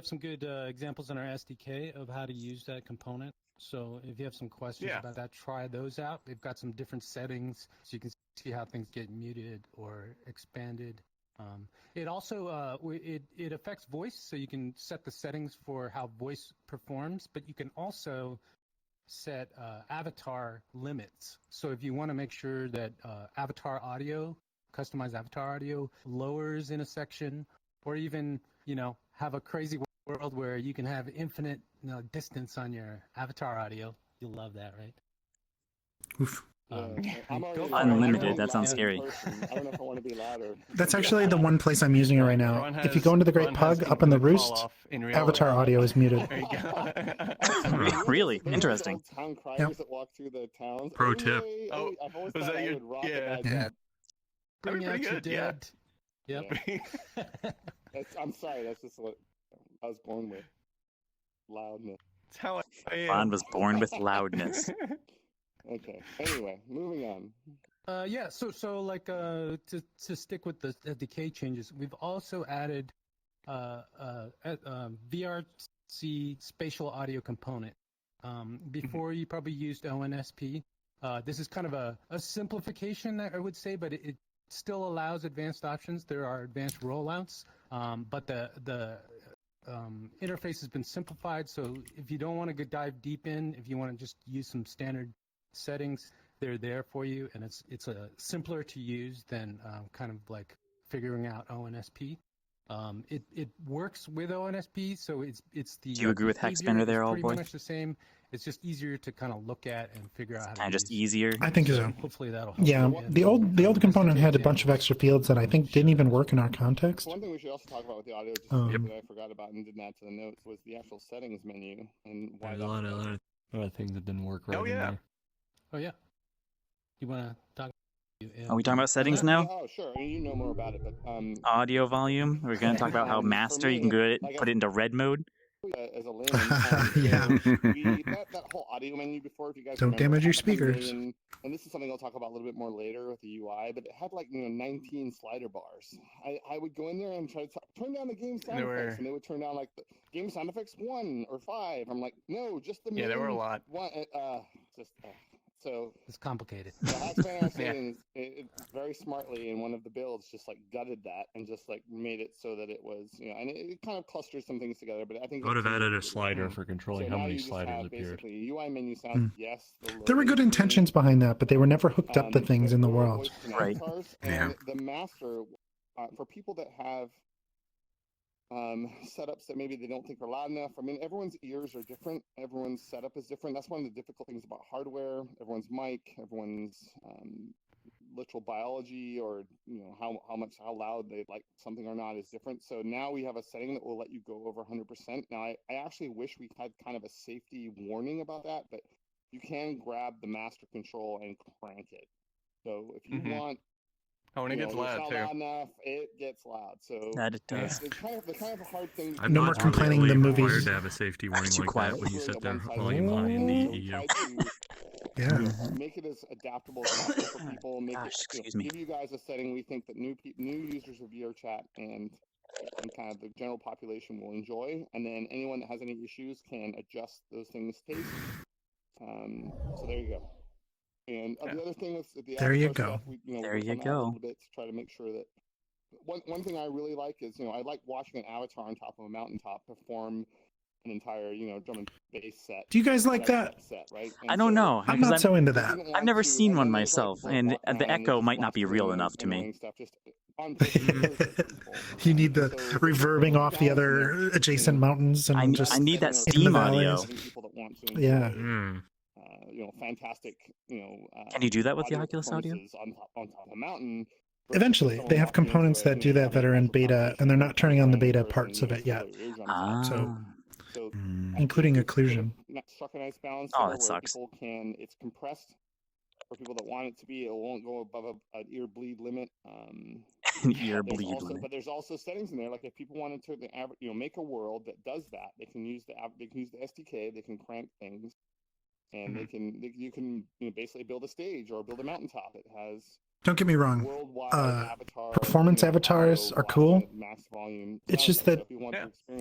some good examples in our SDK of how to use that component. So if you have some questions Yeah. about that, try those out. We've got some different settings so you can see how things get muted or expanded. It also it affects voice, so you can set the settings for how voice performs, but you can also set avatar limits. So if you want to make sure that avatar audio, customized avatar audio, lowers in a section, or even have a crazy world where you can have infinite distance on your avatar audio, you'll love that, right? Oof. I'm already Go for it. Unlimited, that sounds loud scary. person. I don't know if I want to be louder. That's actually the one place I'm using it right now. Ron If you go into the Great Ron has Pug up in the infinite roost, fall-off in reality. avatar audio is muted. There you go. Really Those interesting. old town criers Yep. that walk through the towns. Pro tip. Hey, Oh, I've always was thought that I your- would rock yeah. a bad Yeah. job. Bring That'd out be your pretty good, yeah. dead. Yep. I'm sorry. That's just what I was born with. Loudness. That's how I am. Ron was born with loudness. Okay. Anyway, moving on. Yeah, so like to stick with the decay changes, we've also added VRC spatial audio component. Before you probably used ONSP. This is kind of a simplification, I would say, but it still allows advanced options. There are advanced rollouts, but the interface has been simplified. So if you don't want to dive deep in, if you want to just use some standard settings, they're there for you, and it's simpler to use than kind of like figuring out ONSP. It works with ONSP, so it's the. Do you agree with behavior Hackspanner is there, old pretty boy? much the same. It's just easier to kind of look at and figure out how to Kind of just use. easier. I think so. Hopefully that'll help. Yeah, you. the old component had a bunch of extra fields that I think didn't even work in our context. One thing we should also talk about with the audio, just Yep. that I forgot about and didn't add to the notes, was the actual settings menu and why There's that a lot was better. of things that didn't work right Oh, in yeah. there. Oh yeah. You want to talk? Are we talking about settings now? Oh, sure. I mean, you know more about it, but Audio volume. We're going to talk about how For master, you me, can go like put it into red mode. as a layman, Yeah. that whole audio menu before, if you guys Don't remember, damage your had like a speakers. million and this is something I'll talk about a little bit more later with the UI, but it had like 19 slider bars. I would go in there and try to turn down the game sound effects, and they would turn down like the game sound effects 1 or 5. I'm like, no, just the main. Yeah, there were a lot. One, so It's complicated. the Hackspanner actually it very smartly in one of the builds just like gutted that and just like made it so that it was, and it kind of clusters some things together. But I think I would have added a slider for controlling so how now many you just sliders have appeared. basically UI menu sounds. Yes, There were good intentions behind that, but they were never hooked up to things in the world. Right. And the master, for people that have setups that maybe they don't think are loud enough. I mean, everyone's ears are different. Everyone's setup is different. That's one of the difficult things about hardware. Everyone's mic, everyone's literal biology, or how loud they like something or not is different. So now we have a setting that will let you go over 100%. Now I actually wish we had kind of a safety warning about that, but you can grab the master control and crank it. So if you want. Oh, and it gets loud too. Loud enough, it gets loud. So that it does. It's kind of a hard thing. No more complaining the movies. Required to have a safety warning like that when you set their volume high in the EU. Yeah. Make it as adaptable as possible for people. Give you guys a setting we think that new users of VRChat and kind of the general population will enjoy, and then anyone that has any issues can adjust those things to taste. So there you go. And the other thing with the there you avatar go. stuff, there you a go. little bit to try to make sure that one thing I really like is I like watching an avatar on top of a mountaintop perform an entire drum and bass set. Do you guys like that? Set, right? And I don't know. I'm not so into that. I've never seen one myself, and the echo might not be real enough to me. You need the reverbing off the other adjacent mountains, and I need that steam audio. Yeah. Fantastic. Can you do that with the Oculus audio? On top of a mountain. Eventually, they have components that do that are in beta, and they're not turning on the beta parts of it yet. So, including occlusion. Struck a nice balance. Oh, that sucks. It's compressed for people that want it to be. It won't go above an ear bleed limit. An ear bleed limit. But there's also settings in there. Like if people want to make a world that does that, they can use the SDK. They can crank things. And you can basically build a stage or build a mountaintop. It has. Don't get me wrong. Performance avatars are cool. It's just that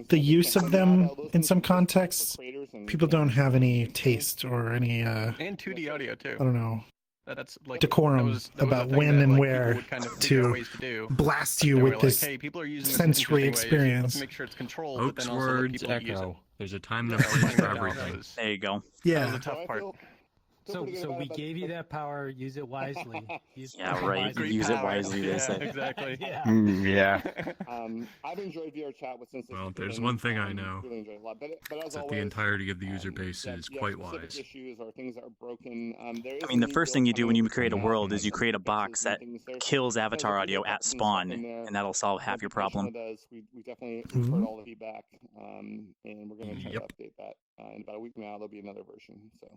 the use of them in some contexts, people don't have any taste or any. And 2D audio too. I don't know. That's like decorum about when and where to blast you with this sensory experience. Let's make sure it's controlled. Hopes, words, echo. There's a time and a place for everything. There you go. Yeah. That was the tough part. So we gave you that power. Use it wisely. Yeah, right. Use it wisely. They say. Exactly. Yeah. I've enjoyed VRChat since. Well, there's one thing I know. Really enjoyed a lot, but as that always, the entirety of the user base is quite wise. Issues or things that are broken. I mean, the first thing you do when you create a world is you create a box that kills avatar audio at spawn, and that'll solve half your problem. We definitely heard all the feedback, and we're going to try to update that. In about a week now, there'll be another version. So.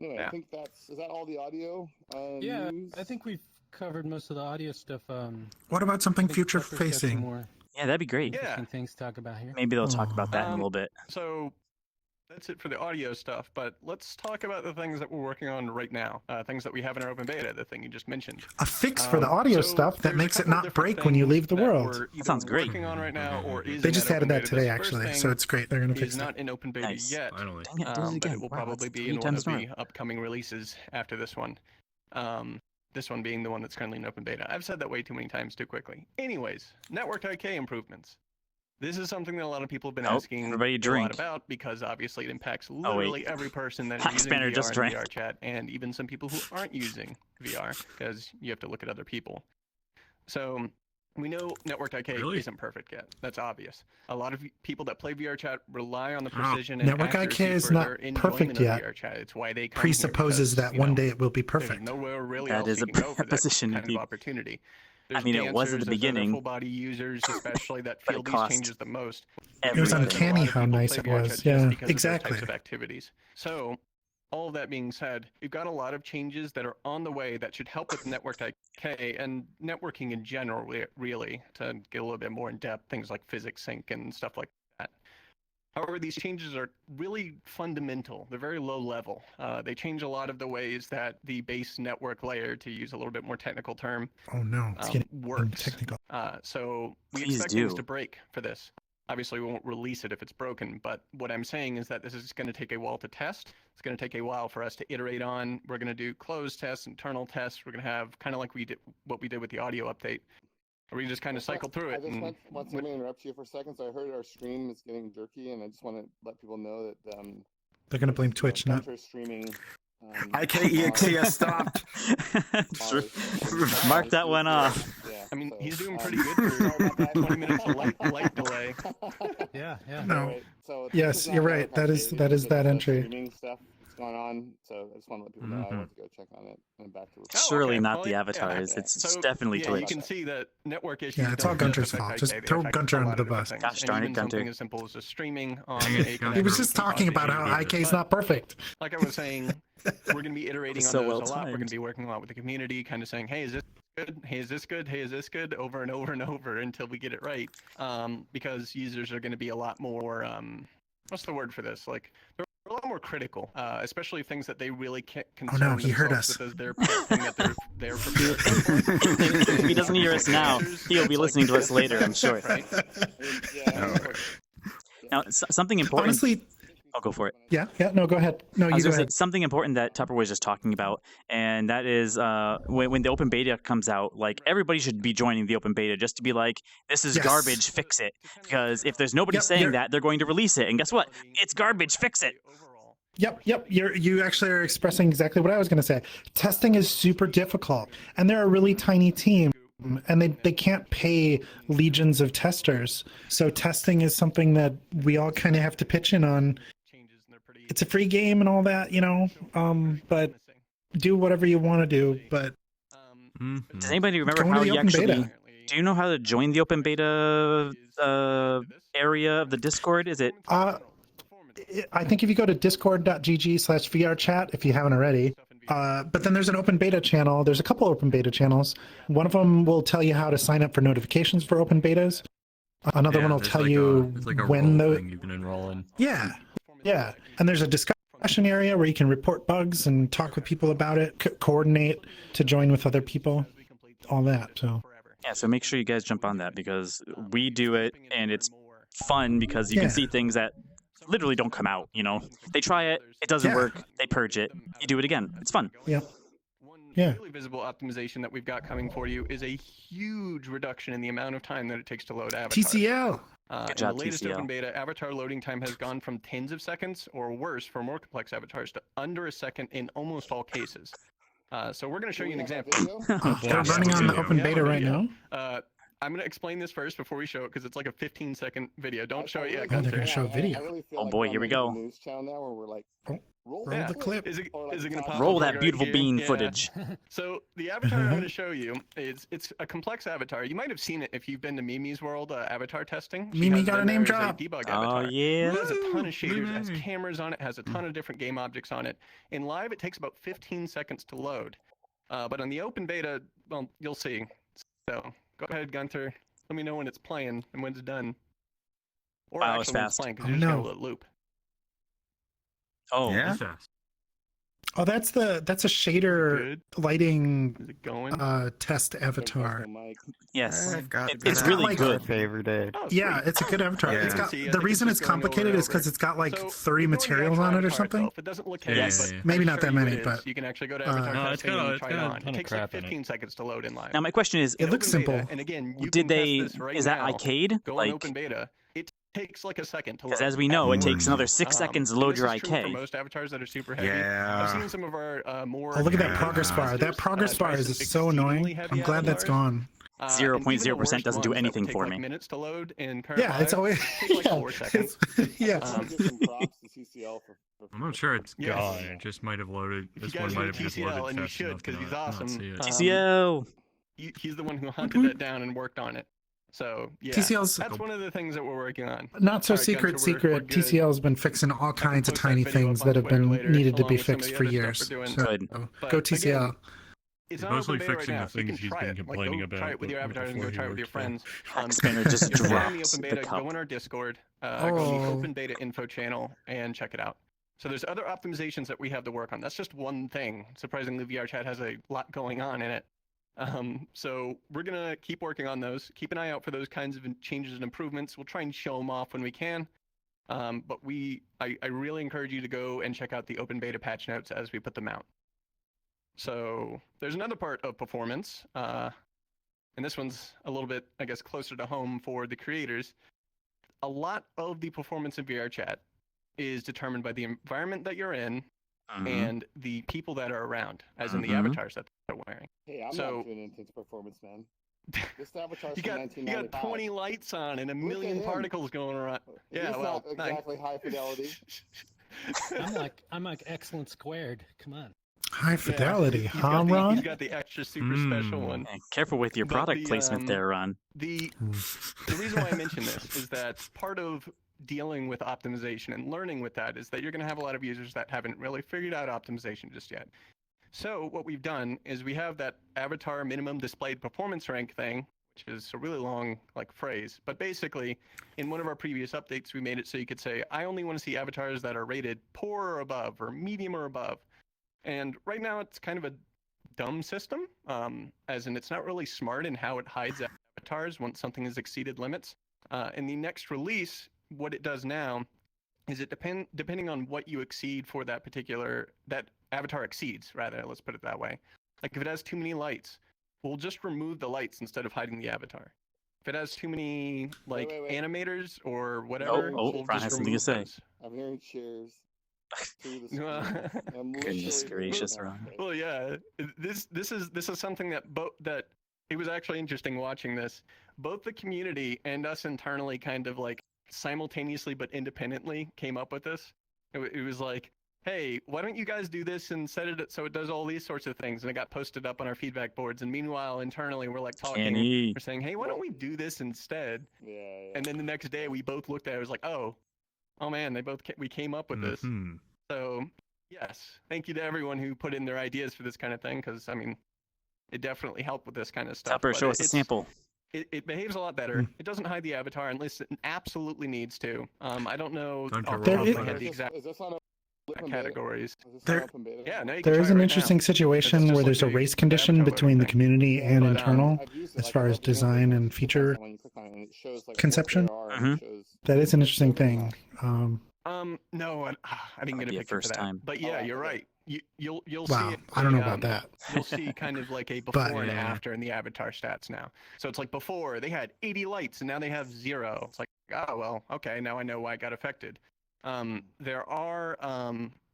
Anyway, I think is that all the audio? News? I think we've covered most of the audio stuff. What about something future facing? Yeah, that'd be great. Interesting things to talk about here. Maybe they'll talk about that in a little bit. So that's it for the audio stuff, but let's talk about the things that we're working on right now. Things that we have in our open beta, the thing you just mentioned. A fix for the audio stuff that makes it not break when you leave the world. That sounds great. Working on right now, or is they just added that today, actually, so it's great. They're going to fix it. It's not in open beta yet, Dang it, but it will probably be in one of the upcoming releases after this one. This one being the one that's currently in open beta. I've said that way too many times too quickly. Anyways, network IK improvements. This is something that a lot of people have been asking a lot about because obviously it impacts literally every person that is using VR and VRChat, and even some people who aren't using VR because you have to look at other people. So we know network IK isn't perfect yet. That's obvious. A lot of people that play VRChat rely on the precision and network IK is not perfect yet. It's why they come presupposes that one day it will be perfect. Nowhere really that is a preposition kind of opportunity. There's I mean, it was at the beginning. Full body users, especially that feel these changes the most. It was uncanny how nice it was. Yeah, exactly. Of activities. So, all of that being said, we've got a lot of changes that are on the way that should help with network IK and networking in general, really, to get a little bit more in depth, things like physics sync and stuff like that. However, these changes are really fundamental. They're very low level. They change a lot of the ways that the base network layer, to use a little bit more technical term, Oh no, it's getting works. technical. So we Please expect do. things to break for this. Obviously, we won't release it if it's broken, but what I'm saying is that this is going to take a while to test. It's going to take a while for us to iterate on. We're going to do closed tests, internal tests. We're going to have kind of like what we did with the audio update. We just kind of cycle through it. Once let me interrupt you for a second. So I heard our stream is getting jerky, and I just want to let people know that They're gonna blame Twitch, not. Gunter streaming. IKEXE has stopped. Mark that one off. Yeah, I mean, so, he's doing pretty good for 20 minutes of light delay. Yeah, yeah. No. Right, so Yes, this is you're not right. Power That is- Pack that is Daily, that it's entry. Streaming stuff that's going on. So I just want to let people know I want to go check on it and back to. Oh, Surely okay. not Well, the yeah. avatars. Yeah. It's So, definitely yeah, Twitch. you can see that network issues. Yeah, it's all don't Gunter's affect fault. IK, Just they throw affect Gunter a lot under of the different bus. things. Gosh And darn it, even Gunter. something as simple as just streaming on Dang a it, Gunter. He was connector just can talking cause about how issues. IK is But not perfect. like I was saying, we're going to be iterating on So those well a lot. We're going timed. to be working a lot with the community, kind of saying, hey, is this good? Hey, is this good? Hey, is this good? Over and over and over until we get it right. Because users are going to be a lot more, what's the word for this? Like, they're a lot more critical, especially things that they really can't concern no, he heard themselves us. with as their thing that they're prepared for. If he doesn't hear us now, he'll be listening to us later, I'm sure. Right? Yeah. Now, something important. Honestly, I'll go for it. yeah, no, go ahead. No, I you was go going to say ahead. something important that Tupper was just talking about, and that is when the open beta comes out, like everybody should be joining the open beta just to be like, this is Yes. garbage, fix it. Because if there's nobody Yep, saying you're- that, they're going to release it, and guess what? It's garbage, fix it. Yep. You actually are expressing exactly what I was going to say. Testing is super difficult, and they're a really tiny team, and they can't pay legions of testers. So testing is something that we all kind of have to pitch in on. It's a free game and all that, you know. But do whatever you want to do. But Mhm. Does anybody remember Go into how the you open actually... beta. Do you know how to join the open beta area of the Discord? Is it... I think if you go to discord.gg/VRChat, if you haven't already, but then there's an open beta channel. There's a couple open beta channels. One of them will tell you how to sign up for notifications for open betas. Another one will there's tell like you there's like a when role the thing you can enroll in. yeah. And there's a discussion area where you can report bugs and talk with people about it, coordinate to join with other people, all that. So Yeah, so make sure you guys jump on that because we do it, and it's fun because you can Yeah. see things that literally don't come out, you know? They try it, it doesn't Yeah. work, they purge it, you do it again. It's fun. yeah. One Yeah. really visible optimization that we've got coming for you is a huge reduction in the amount of time that it takes to load avatars. TCL. Good In job, the latest TCL. open beta, avatar loading time has gone from tens of seconds or worse for more complex avatars to under a second in almost all cases. So we're going to show you an example. Oh, they're boy. running on the Yeah, open yeah, beta right video. now. I'm going to explain this first before we show it because it's like a 15-second video. Don't show it yet, Oh, they're Gunter. gonna show video. I really feel Oh like boy, we're here we on the go. News channel now where we're like, Oh, roll roll the clip. Is it Or like going to top- pop Roll up that right beautiful here? bean Yeah. footage. So the avatar I'm going to show you is it's a complex avatar. You might have seen it if you've been to Mimi's world avatar testing. She Mimi has got them a name there as drop. debug Oh, avatar. yeah. It has a ton of shaders, it has Mimi. cameras on it, has a ton of different game objects on it. In live, it takes about 15 seconds to load. But on the open beta, well, you'll see. So go ahead, Gunter. Let me know when it's playing and when it's done. Or Wow, it's actually when it's fast. playing, because Oh, you're just no. going to let it loop. Oh, Yeah. It's fast. Oh, that's a shader Good. lighting Is it going? test avatar. yes. I've got It's really like- good. favorite day. Oh, Yeah, sweet. it's a good avatar. Yeah. It's got See, I the think reason just it's going over complicated and is because over. it's got like So, 3 if you go to the materials actual on it or avatar something. itself, it doesn't look heavy, Yes. but Maybe I not that assure you many, it is. but, You can actually go to avatar No, it's testing got a- and it's try got it a on. ton It of takes like crap in it. 15 seconds to load in live. Now my question is, It In looks open beta, simple. and again, you did can they... test this right Is that now. arcade? Go Like, on open beta. It takes like a second to load. because as we know, it at takes worst. another 6 seconds to load this your is true for IK. most avatars that are super heavy. Yeah. I've seen some of our more. Oh, look at that Yeah. progress bar. That progress bar is so annoying. I'm glad that's gone. 0.0% doesn't do anything for me. Minutes to load in current Yeah, it's live, always take like yeah. 4 seconds. yeah. Give some props to TCL for I'm not sure it's Yes. gone. It just might have loaded. If This you one guys might know have just TCL, loaded and you fast should, enough 'cause to he's not awesome. see it. TCO. He's the one who hunted that down and worked on it. So yeah, TCL's that's one of the things that we're working on. not so All right, secret. Gunter, we're Secret. good. TCL's been fixing all kinds of post that tiny video things up on that have Twitter been later, needed to along be with some of fixed the for other stuff years. we're doing. So Good. But go again, TCL. It's He's not mostly open beta right fixing now, the so you can things he's try been it. Like, complaining go about. try it with your avatars and go before he try it with your worked there. friends. Hackspanner just If you're in the dropped open the beta, cup. go in our Discord, go to the Oh. open beta info channel and check it out. So there's other optimizations that we have to work on. That's just one thing. Surprisingly, VRChat has a lot going on in it. So we're gonna keep working on those. Keep an eye out for those kinds of changes and improvements. We'll try and show them off when we can. But I really encourage you to go and check out the open beta patch notes as we put them out. So there's another part of performance, and this one's a little bit, I guess, closer to home for the creators. A lot of the performance in VRChat is determined by the environment that you're in and the people that are around, as in the avatars that they're wearing. Hey, I'm So- not doing anything to performance, man. This avatar's You from got 1995. 20 lights on and a Look million at him. particles going around. Yeah, He's well, not exactly high fidelity. I'm like excellent squared. Come on. High fidelity, He's huh, got the- Ron? He's got the extra super special one. Hey, careful with your But product the, placement there, Ron. The reason why I mention this is that part of dealing with optimization and learning with that is that you're going to have a lot of users that haven't really figured out optimization just yet. So what we've done is we have that avatar minimum displayed performance rank thing, which is a really long phrase. But basically, in one of our previous updates, we made it so you could say, I only want to see avatars that are rated poor or above or medium or above. And right now it's kind of a dumb system, as in it's not really smart in how it hides avatars once something has exceeded limits. In the next release, what it does now is it depending on what you exceed for that avatar exceeds, rather, let's put it that way. Like if it has too many lights, we'll just remove the lights instead of hiding the avatar. If it has too many Wait. animators or whatever, Oh, we'll Ron just has something to remove say. those. I'm hearing cheers. To the Well, screen. I'm Goodness literally- gracious, no, Ron. okay. Well, yeah, this is something that it was actually interesting watching this. Both the community and us internally kind of simultaneously but independently came up with this. It was like, hey, why don't you guys do this and set it so it does all these sorts of things? And it got posted up on our feedback boards. And meanwhile, internally, we're talking, Canny. we're saying, hey, why don't we do this instead? Yeah. And then the next day, we both looked at it. It was like, oh man, we came up with this. So yes, thank you to everyone who put in their ideas for this kind of thing, because I mean, it definitely helped with this kind of stuff. Tupper, but show us a sample. It behaves a lot better. It doesn't hide the avatar unless it absolutely needs to. I don't know Don't off you the roll top There of my is- head the exact Is this on open beta? categories. Is this There- on open beta? Yeah, no, you can There try is it an right interesting now. situation just where like there's a the race condition avatar between the thing. community and But, internal I've used it, as like, far I've as opened it up design and and feature when you click on it, and it shows what conception. there are, and it shows That is an interesting what's going thing. No, I didn't Might get a be a picture for first that. time. But yeah, Alright, you're okay. right. You'll see Wow, it. I don't know play, about that. You'll see kind of like a But- before and Yeah. after in the avatar stats now. So it's like before they had 80 lights and now they have 0. It's like, oh well, okay, now I know why it got affected. There are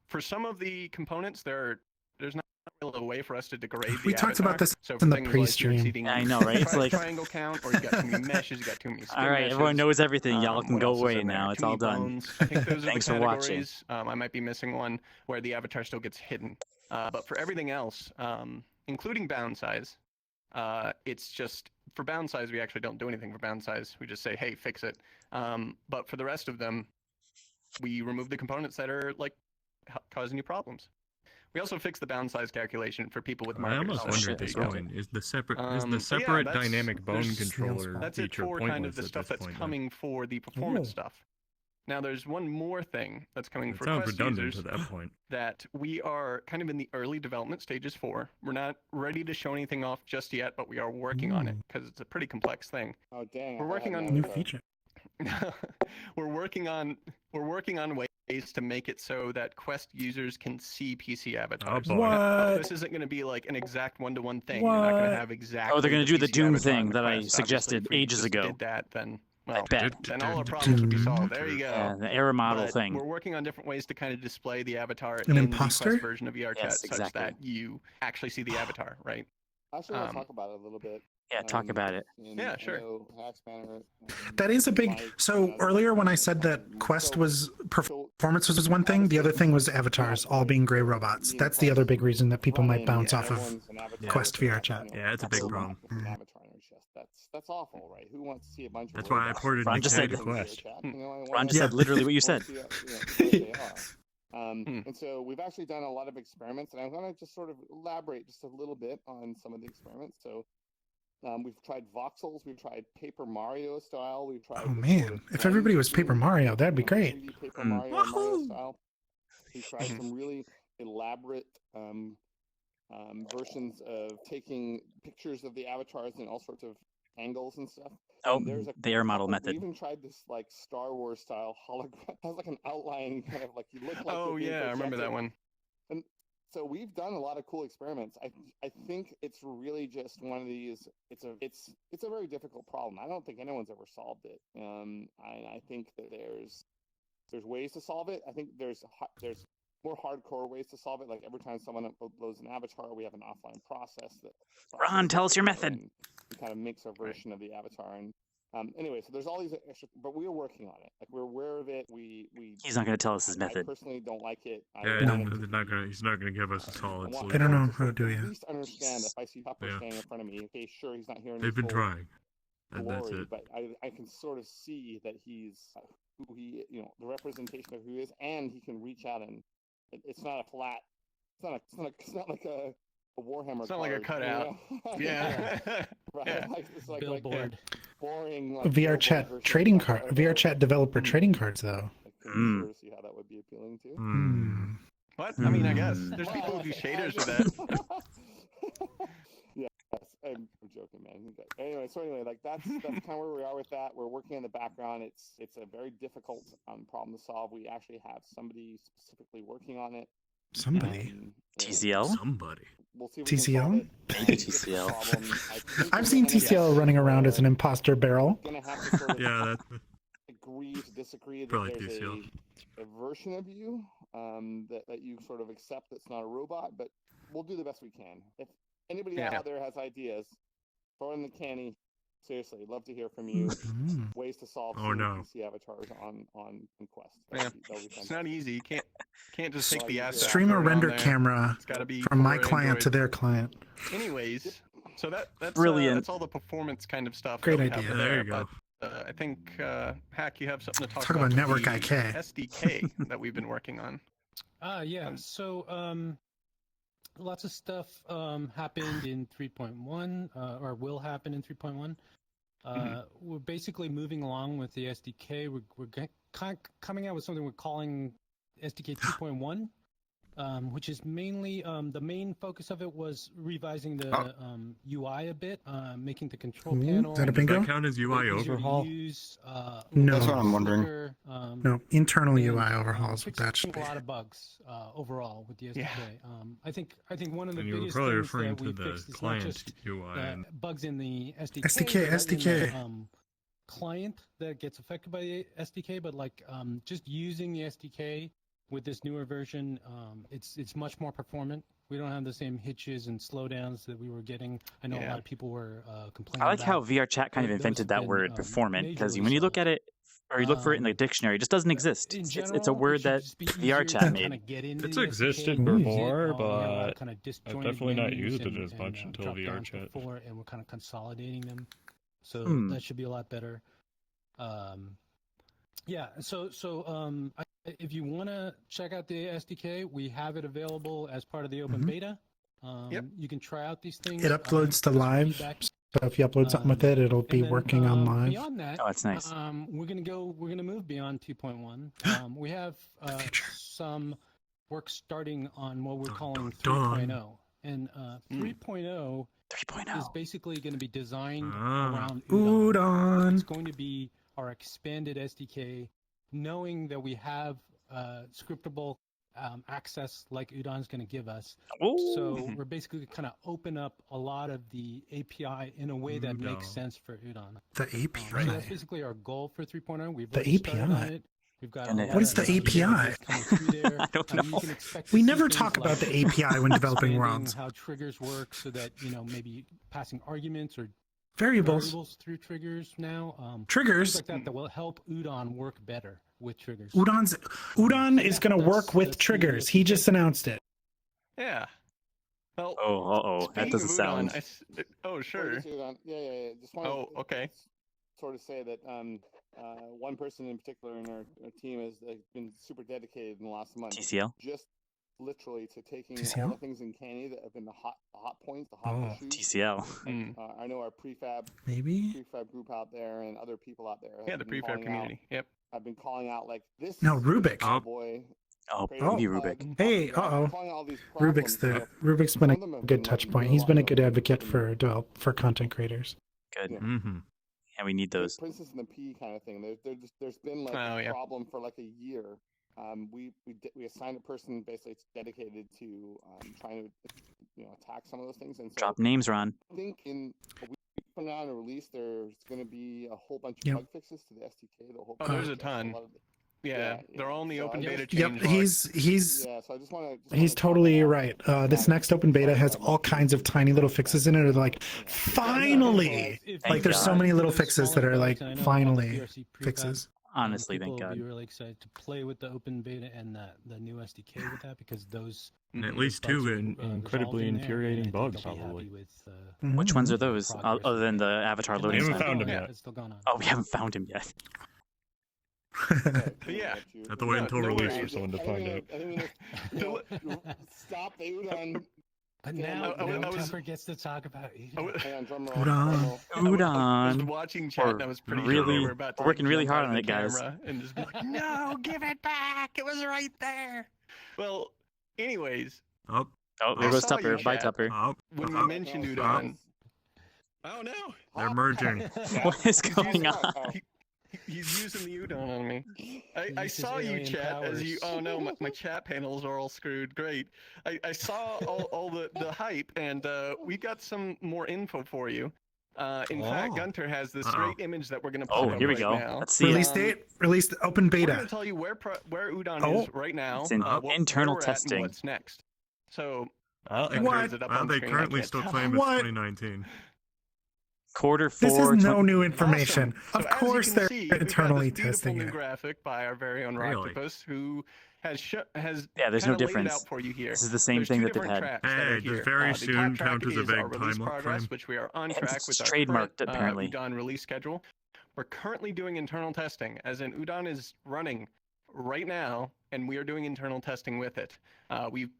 for some of the components there's not really a way for us to degrade the We talked about avatar. this So in for the things pre-stream. Like you exceeding I know, right? It's like- triangle count, or you got too many meshes, you got too many skin All right, meshes. everyone knows everything. Y'all can What go else is away in there? now. It's Too all many done. bones. I think those are Thanks the for watching. categories. I might be missing one where the avatar still gets hidden. But for everything else, including bound size, it's just for bound size we actually don't do anything for bound size. We just say, hey, fix it. But for the rest of them, we remove the components that are causing you problems. We also fix the bound size calculation for people with I markers. almost Oh, wonder shit, at this that's right. point, is the separate but yeah, separate that's- dynamic bone there's- controller That's it feature for pointless kind of the at stuff this that's point? coming for the performance Ooh. stuff. Now, there's one more thing that's coming It for sounds Quest redundant users to that point. that we are kind of in the early development stages for. We're not ready to show anything off just yet, but we are working on it because it's a pretty complex thing. Oh dang! We're I working had on no New idea. feature. we're working on ways to make it so that Quest users can see PC avatars. boy. What? This isn't going to be like an exact one-to-one thing. You're not going What? to have exactly. Oh, they're gonna do the PC Doom avatar thing in that I Quest. suggested Obviously, if we ages just ago. Did that, then well, bet. then all our problems would be solved. There you go. Yeah, the error model But thing. We're working on different ways to kind of display the avatar An in imposter? the Quest version of VRChat Yes, such exactly. that you actually see the avatar, right? I actually want Um, to talk about it a little bit. Yeah, talk about it. And Yeah, I sure. know Hacks Banner, That is a big. Mike, So and earlier others- when I said that Quest So- was so performance was one thing, the other thing was avatars all being gray robots. That's the other big reason that people might bounce off of. everyone's an avatar Quest with, VRChat. Yeah, it's a big everyone problem. with an avatar in their chest. That's awful, right? Who wants to see a bunch of That's why I robots ported Ron my just cat said- to Quest. VRChat? You know, I Ron wanna- just said literally what you said. wanna see, what they are. And so we've actually done a lot of experiments, and I'm going to just sort of elaborate just a little bit on some of the experiments. So we've tried voxels, we've tried Paper Mario style, we've tried. Oh man, if everybody was Paper Mario, that'd be great. 3D Paper Mario and Mario style. We've tried some really elaborate versions of taking pictures of the avatars in all sorts of angles and stuff. Oh, And there's the air model we method. even tried this like Star Wars style hologram. It has like an outline, kind of like you look like. Oh yeah, I remember that one. And so we've done a lot of cool experiments. I think it's really just one of these. It's a very difficult problem. I don't think anyone's ever solved it. I think that there's ways to solve it. I think there's more hardcore ways to solve it. Like every time someone uploads an avatar, we have an offline process that. Ron, tell us your method. It kind of makes a version of the avatar. And anyway, so there's all these extra, but we are working on it. Like we're aware of it. He's not going to tell us his I method. personally don't like it. He's not gonna give us a solid I want They don't know to how to do it. At least understand if I see Tupper standing in front of me. Okay, sure, he's not here in They've been full trying, and that's glory, it. but I can sort of see that he's who he, the representation of who he is, and he can reach out and it's not a flat. It's not like a Warhammer. It's not like a cutout. Yeah. Right. Yeah. It's like Billboard. boring. Like, VRChat trading card, VRChat developer trading cards, though. I can sort of see how that would be appealing to. What? I mean, I guess there's people who do shaders with that. Yeah, I'm joking, man. Anyway, like that's kind of where we are with that. We're working in the background. It's a very difficult problem to solve. We actually have somebody specifically working on it. Somebody. TCL? Somebody. We'll see if TCL? we can solve it. TCL. I've seen TCL running around as an imposter barrel. Gonna have to sort of Yeah, that's agree to disagree that probably there's TCL. a version of you that you sort of accept that's not a robot, but we'll do the best we can. If anybody out there has ideas, throw in the canny. Seriously, love to hear from you. Ways to solve PC avatars on Quest. Yeah. It's not easy. You can't just take the asset. Stream a render camera It's gotta be from my for client Android. to their client. Anyways, so that's Brilliant. That's all the performance kind of stuff. Great that we have idea. there, There you go. But, I think Hack, you have something to talk about with Network the IK. SDK that we've been working on. Yeah. So lots of stuff happened in 3.1 or will happen in 3.1. We're basically moving along with the SDK. We're coming out with something we're calling SDK 2.1, which is mainly the main focus of it was revising the UI a bit, making the control panel. Is that a Does bingo? that count as UI overhaul? No. That's what I'm wondering. No, internal And, UI overhauls with that. fixing a lot of bugs overall with the SDK. I think one of the And you were biggest probably things referring that we to the fixed is not client just UI. And bugs in the SDK, SDK. but in the, client that gets affected by the SDK, but like just using the SDK with this newer version, it's much more performant. We don't have the same hitches and slowdowns that we were getting. I know a lot of people were complaining. I like how about. VRChat kind of Those invented have that been, word performant, because majorly when you look so. at it or you look for it in the dictionary, it just doesn't exist. In It's general, a word that VRChat made. It's existed before, but I've definitely not used it as much until VRChat. And we're kind of consolidating them, so that should be a lot better. Yeah. So if you want to check out the SDK, we have it available as part of the open beta. You can try out these things. It uploads to live, so if you upload something with it, it'll be then, working on live. Beyond that, Oh, that's nice. we're gonna move beyond 2.1. We have some work starting on what we're calling 3.0, and 3.0 is basically going to be designed around Udon. Udon. It's going to be our expanded SDK, knowing that we have scriptable access like Udon's going to give us. So we're basically kind of open up a lot of the API in a way that makes sense for Udon. The API. So that's basically our goal for 3.0. We've The already started on API. it. We've got What is the API? I don't know. We never talk about the API when developing ROMs. How triggers work, so that maybe passing arguments or Variables. through triggers now. Triggers. Things like that will help Udon work better with triggers. Udon is going to work with triggers. He just announced it. Yeah. Well. That doesn't sound. Oh, sure. Yeah. Just wanted okay. sort of say that one person in particular in our team has been super dedicated in the last month. TCL. Just literally to taking TCL? all the things in Canny that have been the hot points, the hot issues. TCL. I know our prefab group out there and other people out there. Yeah, the prefab community. Yep. I've been calling out like this. No, Rubik. Oh boy. Oh, Crazy maybe Pug. Rubik. Hey, I'm calling out all these Rubik's problems. Rubik's been Some of them a have good been, touch like, point. doing He's a been a lot good of advocate work for content creators. Good. Yeah. Mm-hmm. And we need those. Princess and the Pea kind of thing. There's been like a problem for like a year. We assigned a person basically dedicated to trying to attack some of those things. And so Drop names, Ron. I think in a week from now on a release, there's going to be a whole bunch of Yep. bug fixes to the SDK. Oh, there's a ton. Yeah, they're all in the so open I beta guess- change. Yep, he's Yeah, so I just want to. he's totally right. This next open beta has all kinds of tiny little fixes in it. Like, finally, like there's so God. many little fixes that are like finally fixes. Honestly, people thank God. will be really excited to play with the open beta and the new SDK with that because those And at least bugs two are, incredibly resolved in there, infuriating and I think bugs, they'll be happy probably. with, Which ones are the those? progress Other than they've the made. avatar And loading it's haven't still sign? found him going on. yet. It's still going on. Oh, we haven't found him yet. But yeah. I have to wait until no release worries. for someone to find out. Stop the Udon. But Yeah, now, I was- Temper gets to talk about Udon. Hang on, drum roll. Udon. I was Udon. watching chat and I was pretty sure Really- they were about to we're working really jump hard out on of it, the guys. camera and just be like, no, give it back. It was right there. Well, anyways, Up, Oh, there I goes saw Tupper. you, Bye, chat. Tupper. up. when you up. mentioned Oh, Udon, oh no, They're merging. What is going on? he's using the Udon on me. I He uses saw you, alien chat, as you. powers. Oh no, my chat panels are all screwed. Great. I saw all the hype, and we got some more info for you. In fact, Oh. Gunter has this Uh-oh. great image that we're gonna put Oh, up here we right go. now. Let's see Release it. date, release open We're beta. gonna tell you where Udon Oh. is right now. It's in where internal we're at and testing. what's next? So Well, Gunter, is it up on they screen? I currently can't still tell. claim it's What? 2019. Quarter This four. is no new information. Awesome. Of So as you course, can they're see, we've got internally this beautiful testing new it. graphic by our very own Really? Rocktopus, who has Yeah, there's no kinda laid it difference. out for you here. This is the same There's thing two that they've different had. tracks that are Hey, does here. very The soon top track count as a is our vague release time progress, frame? which we are on It's track with our trademarked, current, apparently. Udon release schedule. We're currently doing internal testing, as in Udon is running right now, and we are doing internal testing with it.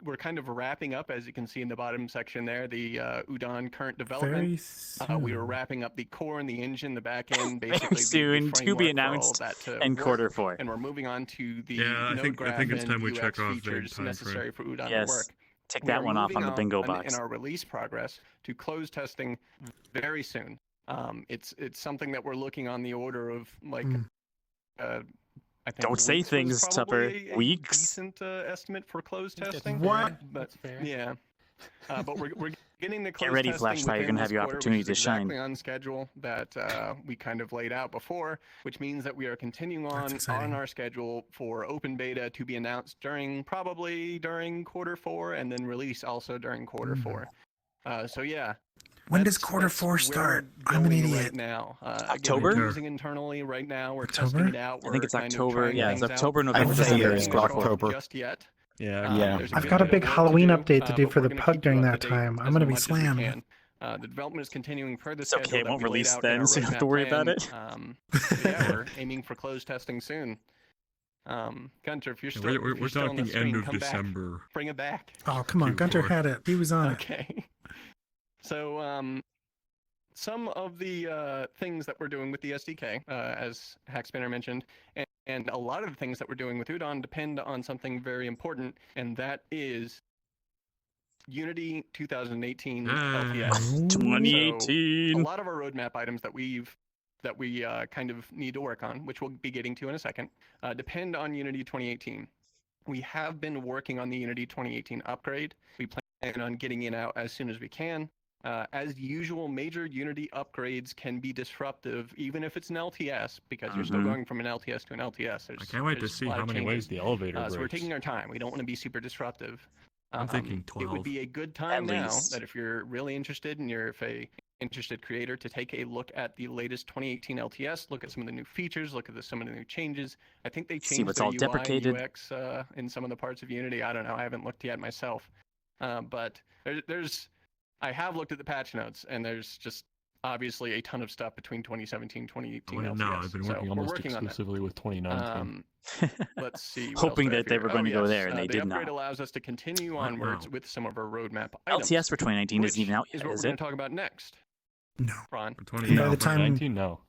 We're kind of wrapping up, as you can see in the bottom section there, the Udon current development. Very soon. We were wrapping up the core and the engine, the back end, Very basically soon, the to be framework for all announced of that to in work. quarter four. And we're moving on to the Yeah, I node think graph it's and time we UX check off vague features time frame. necessary for Udon to Yes. work. Take We that are one off on moving the bingo in box. our release progress to close testing very soon. It's something that we're looking on the order of like. I think Don't say weeks was things, Tupper. probably a Weeks? Decent estimate for closed That's testing. fair. What? But That's fair. yeah. But we're getting the Get closed ready, testing Flashfire, you're within gonna have this your quarter, opportunity which is to shine. exactly on schedule that we kind of laid out before, which means that we are continuing That's on exciting. our schedule for open beta to be announced probably during quarter four, and then release also during quarter four. So yeah. When does that's- quarter that's four where start? we're I'm an going idiot. Right now, October? Again, we're using internally right now. We're testing October? it out. I think it's We're kind of October. trying Yeah, it's things out. October, I'd November, say December. it's Nothing official October. Just yet. Yeah. There's I've good got a bit of big work to Halloween do, update to do but for we're the gonna pug keep you during up that to date time. I'm as gonna be much as we slammed. can. The development is continuing per the It's schedule okay, it that won't we laid release out then, in our so you don't have roadmap to worry about plan. it. Yeah, we're aiming for closed testing soon. Gunter, if you're still, if We're you're still on the talking stream, end of come back. December. Bring it back. Oh, come on. Q4. Gunter had it. He was on it. Okay. So, some of the things that we're doing with the SDK, as Hackspinner mentioned, and a lot of the things that we're doing with Udon depend on something very important, and that is Unity 2018 LTS. 2018. A lot of our roadmap items that we kind of need to work on, which we'll be getting to in a second, depend on Unity 2018. We have been working on the Unity 2018 upgrade. We plan on getting it out as soon as we can. As usual, major Unity upgrades can be disruptive, even if it's an LTS, because you're still going from an LTS to an LTS. I can't wait to there's see a lot how of many ways changes. the elevator breaks. So we're taking our time. We don't want to be super disruptive. I'm thinking It 12. would be a good time At now least. that if you're really interested and you're a interested creator to take a look at the latest 2018 LTS, look at some of the new features, look at some of the new changes. I think they See changed what's their all UI deprecated. and UX in some of the parts of Unity. I don't know. I haven't looked yet myself. But I have looked at the patch notes, and there's just obviously a ton of stuff between 2017, 2018. Well, LTS. no, I've been So working we're almost working on that. exclusively with 2019. Let's see. What Hoping else do I that they have were here? going to go yes, there, and they the did upgrade not. allows us to continue Oh, onwards wow. with some of our roadmap items. LTS for 2019 which isn't even out is yet, what we're is going it? to talk about next. No. Ron, For By 20, the time- 2019, no.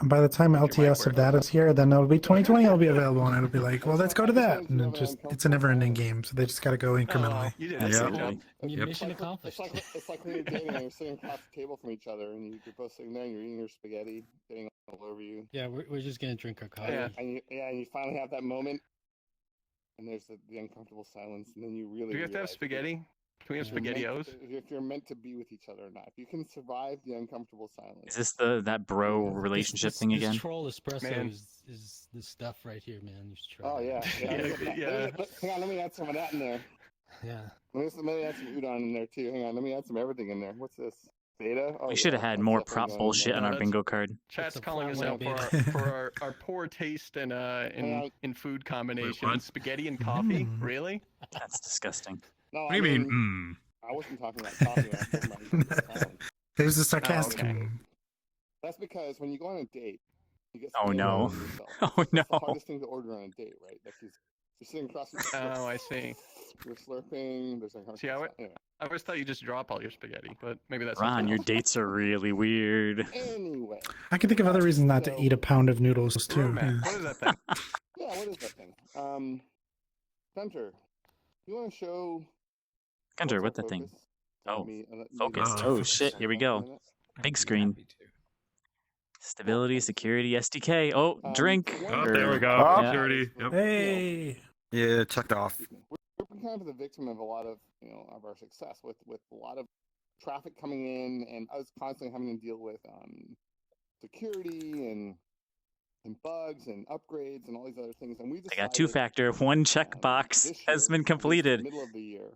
By the time Your mic LTS of that work. is here, then it'll be 2020. It'll be available, and it'll be like, well, let's go to I just that. wanted And to it know just how it's a never-ending uncomfortable game, so they just got to go Oh, incrementally. well, you did it. Yeah. Good job. Absolutely. Mission It's accomplished. it's like when you're dating and you're sitting across the table from each other, and you're both sitting there and you're eating your spaghetti, getting all over you. Yeah, we're just gonna drink our coffee. Yeah. And you finally have that moment, and there's the uncomfortable silence, and then you really. Do we have to have realize spaghetti? Can we have if you're meant SpaghettiOs? if you're meant to be with each other or not. If you can survive the uncomfortable silence. Is this that bro relationship thing again? This troll espresso Man. is the stuff right here, man. You should try. Oh it. yeah. Yeah. Hang on, let me add some of that in there. Yeah. Let me add some udon in there too. Hang on, let me add some everything in there. What's this? Beta? Oh, We should have yeah, had that's more definitely prop going in bullshit there. on our that's- bingo card. Chat's a calling us flat out white for our poor taste in on. food combinations. what? Spaghetti and coffee? Mm. Really? That's disgusting. No, What do you mean? I wasn't talking about coffee. I was talking about uncomfortable silence. There's a sarcastic. okay. one. That's because when you go on a date, you get Oh, spaghetti no. all over yourself. Oh That's no. the hardest thing to order on a date, right? Like you're sitting across the Oh, I see. You're slurping. There's uncomfortable See, anyway. I always thought you just drop all your spaghetti, but maybe that's Ron, something your else. dates are really weird. Anyway. I can think of other reasons not to eat a pound of noodles too. Roadmap. Yeah. What is that thing? Yeah, what is that thing? Gunter, you want to show Gunter, what's what our the thing? focus? Oh, Me- me- focus. Oh, Oh focus. shit, here we go. Big screen. Happy to. Stability, security, SDK. Oh, drink. one Oh, there we go. Yeah. Security. Yep. Hey. Yeah, checked off. We're kind of the victim of a lot of of our success with a lot of traffic coming in, and us constantly having to deal with security and bugs and upgrades and all these other things. And we I decided, got two-factor. One checkbox this has year, been completed. middle of the year,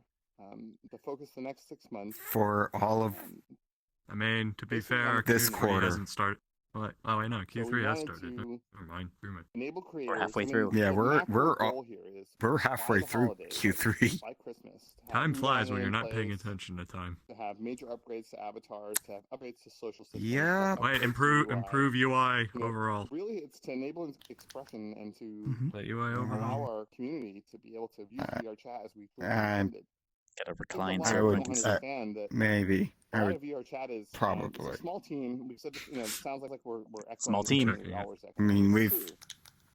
to focus the next 6 months. For all of I mean, to be This is fair, on this Q3 quarter. hasn't started. Well, oh, I know. So we Q3 has wanted started. to Never mind. Never mind. enable creators. halfway I mean, through. Yeah, the we're- macro we're goal here is we're by halfway the through holidays, Q3. by Christmas, to have Time Udon flies when in you're not paying place, attention to time. To have major upgrades to avatars, to have upgrades to social systems. Yeah. to have Wait, upgrades to improve UI. UI You know, overall. Really, it's to enable expression and to Mhm. That UI allow overall. our community to be able to use VRChat as we and intended. Gotta There's a recline lot so of everyone people can don't see. understand that Maybe. a I lot would of VRChat is it's probably. a small team. We've said this, it sounds like we're echoing Small something team. that we Yeah. always echo. I mean, It's we've- true.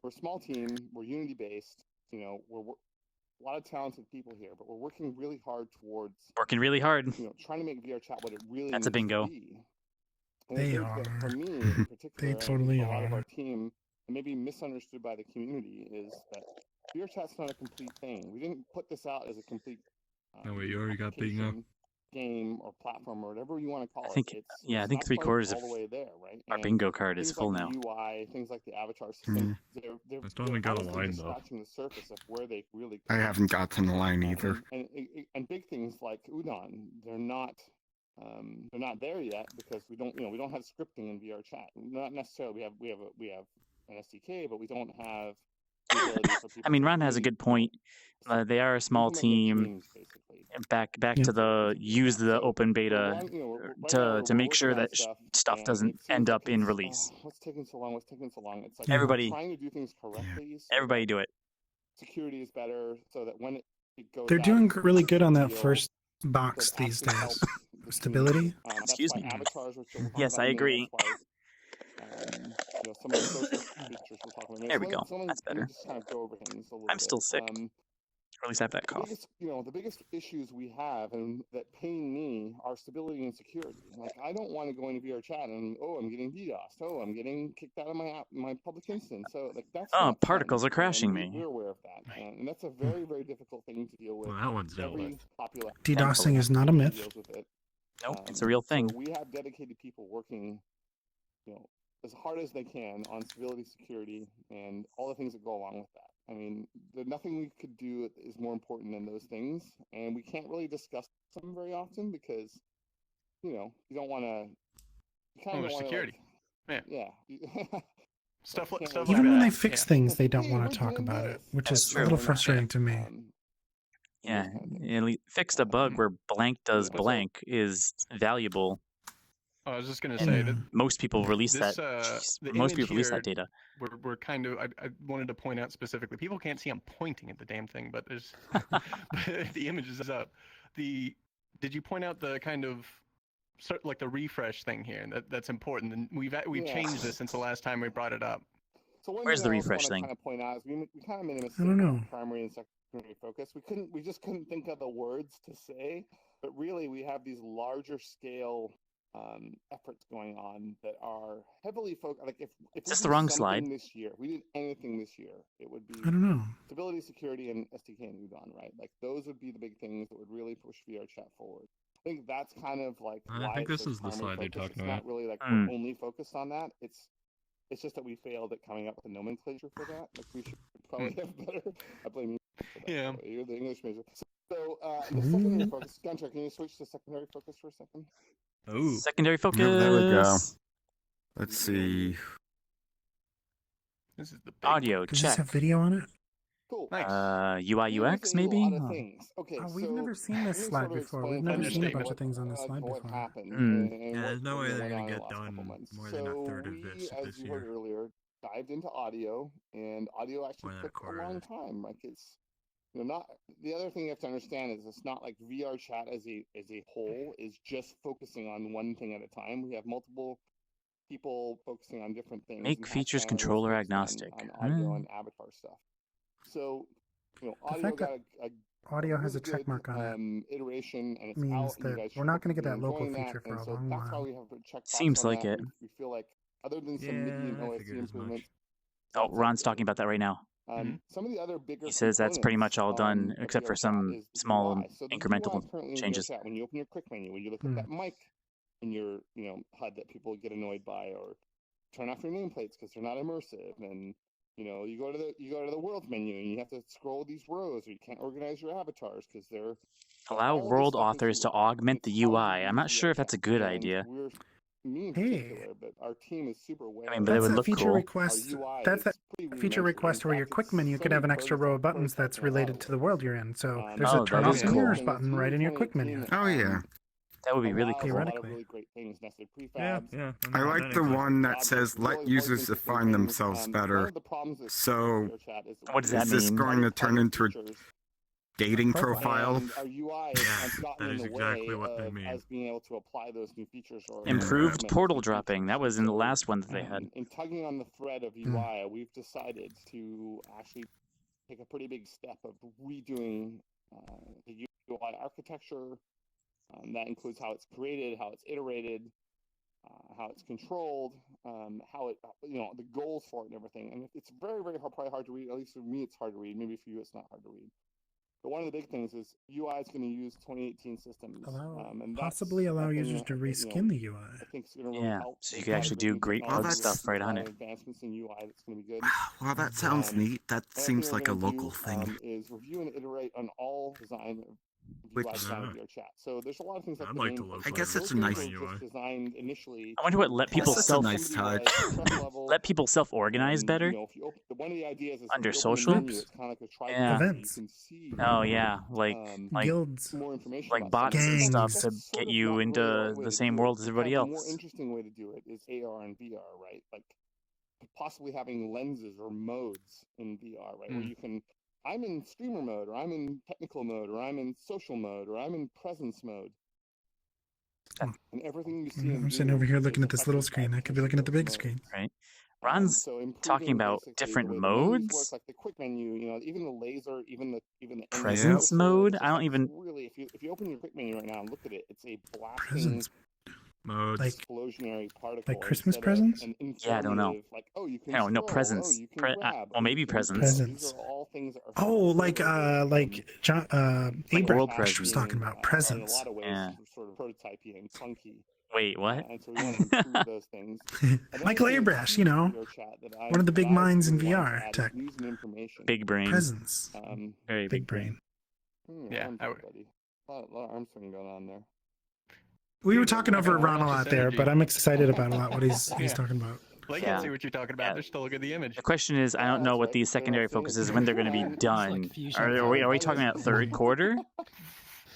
We're a small team. We're Unity based. We're a lot of talented people here, but we're working really hard towards Working really hard. trying to make VRChat what it really That's a needs bingo. to be. And They I think that are. for me in particular, They and I think totally for a lot of are. our team, and maybe misunderstood by the community, is that VRChat's not a complete thing. We didn't put this out as a complete No, wait, you already got big up. application, game or platform or whatever you want to call I think- it. It's, yeah, I it's think not quite 3/4 all of the way there, right? Our And bingo card is things full like now. the UI, things like the avatar system, they're I still haven't got a honestly line, just though. scratching the surface of where they really I could. haven't gotten the line either. And big things like Udon, they're not there yet because we don't have scripting in VRChat. Not necessarily we have an SDK, but we don't have the ability for people I mean, to Ron has a really, good point. They are a small implement their team. teams, basically. Back Yeah. to the use the So, open we're beta right now to we're make working sure on that stuff and doesn't it seems end like up in it's, release. what's taking so long? What's taking so long? It's like Everybody- we're trying to do things correctly. So Everybody that do it. security is better, so that when it goes They're out, doing it's really good on that feel first that box it these actually days. helps the Stability. community. That's Excuse why me. avatars, which we'll talk Yes, about I in a minute, agree. that's why, some of the social features we'll talk about in a minute. There we So go. let me That's better. just kind of go over things a little I'm bit. still sick. Or at least I have that cough. The biggest issues we have and that pain me are stability and security. Like, I don't want to go into VRChat and I'm getting DDoSed. I'm getting kicked out of my public instance. So like that's Oh, not particles fun, are crashing and me. We're aware of that, and that's a very very difficult thing to deal with. Well, that one's dealt Every with. popular DDoSing is not a myth. deals with it. Nope, it's a real thing. So we have dedicated people working, as hard as they can on stability, security, and all the things that go along with that. I mean, nothing we could do is more important than those things, and we can't really discuss them very often because, you don't want to. You kind of security. Yeah. Stuff like Even when that. they fix things, they don't want to talk about it, which is a little frustrating to me. Yeah, at least fixed a bug where blank does blank is valuable. I was just gonna And say that most people release this, that. Jeez, the most image people release here, that data. we're kind of. I wanted to point out specifically. People can't see I'm pointing at the damn thing, but there's but the image is up. Did you point out the kind of like the refresh thing here? That's important. And we've changed this since the last time we brought it up. So one Where's thing the I also refresh want to thing? kind of point out is we kind of made a mistake I don't know. on primary and secondary focus. We just couldn't think of the words to say, but really we have these larger scale efforts going on that are heavily focused. Like if we this did the wrong something slide? this year, we did anything this year, it would be I don't know. stability, security, and SDK and Udon, right? Like those would be the big things that would really push VRChat forward. I think that's kind of like I why think it's this so is the primary slide you're focus. talking It's about. not really like Hmm. we're only focused on that. It's just that we failed at coming up with a nomenclature for that. Like we should probably have better. I blame you for that. Yeah. You're the English major. So the secondary focus. Gunter, can you switch to secondary focus for a second? Oh, Secondary focus. Yeah, there we go. Let's see. This is the big Audio Does check. this have video on it? Cool. Nice. UI Video UX is a maybe. lot of things. Okay, Oh, we've so never seen this let me slide sort of before. explain We've kind never of seen a Understatement. bunch of things on this slide what before. happened. Hmm. And yeah. There's no what way they're went gonna on in the get last couple done months. more than a So third of we, this as this you heard year. earlier, dived into audio, and audio actually More than a took a quarter. long time. Like it's not the other thing you have to understand is it's not like VRChat as a whole is just focusing on one thing at a time. We have multiple people focusing on different things. Make and Hack features Channel is controller focused agnostic. on audio and avatar stuff. So The audio fact got that a audio has really a check good, mark on it iteration, and it's means out, and you that guys we're should not going to hopefully get that be local enjoying that. feature for And a so long that's why while. we have a checkbox Seems on like that. it. We feel like other than some MIDI and Yeah, I OSD figured as much. improvements. Oh, that's Ron's okay. talking about that right now. Some of the other bigger He says that's pretty much all done, of except for VRChat some is the small UI. So the UI incremental is currently in changes. VRChat. When you open your quick menu, when you look at that mic in your HUD that people get annoyed by, or turn off your nameplates because they're not immersive, and you go to the world menu and you have to scroll these rows, or you can't organize your avatars because they're Allow all this world stuff is authors to UI. augment the It's how you UI. I'm use not sure if that's a good VRChat, idea. and me in Hey. particular, but our team is super aware. I mean, but it That's would a look feature cool. request. UI That's is a pretty feature rudimentary. request In where your fact, quick it's menu could have an extra row of buttons that's prototyping related to the world you're in. So there's Oh, a turn that off is the cool. mirrors button right in your quick menu. Oh yeah. That would be really allows a cool. lot of Theoretically. really great things, nested Yeah, prefabs. yeah. I like the one that says let users define themselves One better. of the problems that So VRChat is What does that is this mean? going to turn into a dating profile? And our UI Yeah, has gotten that in is the exactly way what they of mean. us being able to apply those new features or Improved implement portal those new dropping. That features. was in the So, last one that they had. in tugging on the thread of UI, we've decided to actually take a pretty big step of redoing the UI architecture. That includes how it's created, how it's iterated, how it's controlled, how it, the goals for it and everything. And it's very, very hard, probably hard to read. At least for me, it's hard to read. Maybe for you, it's not hard to read. But one of the big things is UI is going to use 2018 systems. And Possibly that's allow something users to that, reskin the UI. I think it's going to really Yeah, help. so you There's could a lot actually of do new great technology bug with stuff right a on lot it. of advancements in UI that's going to be good. Well, that sounds neat. That Another seems thing we're like a gonna local do, thing. Is review and iterate on all design of Which- UI design of VRChat. So there's a lot of things like I'd the like to nameplate. local I guess it's a Those nice- things were just designed initially. I wonder what let people That's a self nice touch. let people self-organize better If you open, one of the ideas is under if you open the social. menu, it's kind of like a tripod. Yeah. Events. You can see Oh yeah, like Guilds. more information like about bots and something. stuff Gangs. to That's sort get of you not really into the right way the to same do it. world as In everybody fact, the else. more interesting way to do it is AR and VR, right? Like possibly having lenses or modes in VR, right? Where you can, I'm in streamer mode, or I'm in technical mode, or I'm in social mode, or I'm in presence mode. And everything you see. I'm sitting over here looking at this little screen. I could be looking at the big screen. Right. Ron's talking about different modes. Like the quick menu, even the laser, even the end Presence cursor, mode? it's I don't just even. really. If you open your quick menu right now and look at it, it's a blasting Presents. Modes. Like explosionary particle. like Christmas instead of presents? an Yeah, I don't know. informative, Like, oh, you can I don't know. scroll, Presents. Oh, you can grab, Well, maybe you can presents. Presents. These are all things that are Oh, like John Like world Abrash was talking about in a presents. lot of ways, Yeah. sort of prototypey and clunky. Wait, what? And so we want to improve those things. Michael Abrash, one of the big minds in VR tech. News and information. Big brain. Presents. Very Big brain. Yeah, A lot of arm swinging going on there. We were talking I over got Ron a lots of lot there, synergy. but I'm excited about a lot what he's Yeah. talking about. Well, I Yeah. can't see what you're talking about. Yeah. They're still looking at the image. The question is, I don't know what these secondary focuses when they're going to be done. fusion Are we talking about third quarter?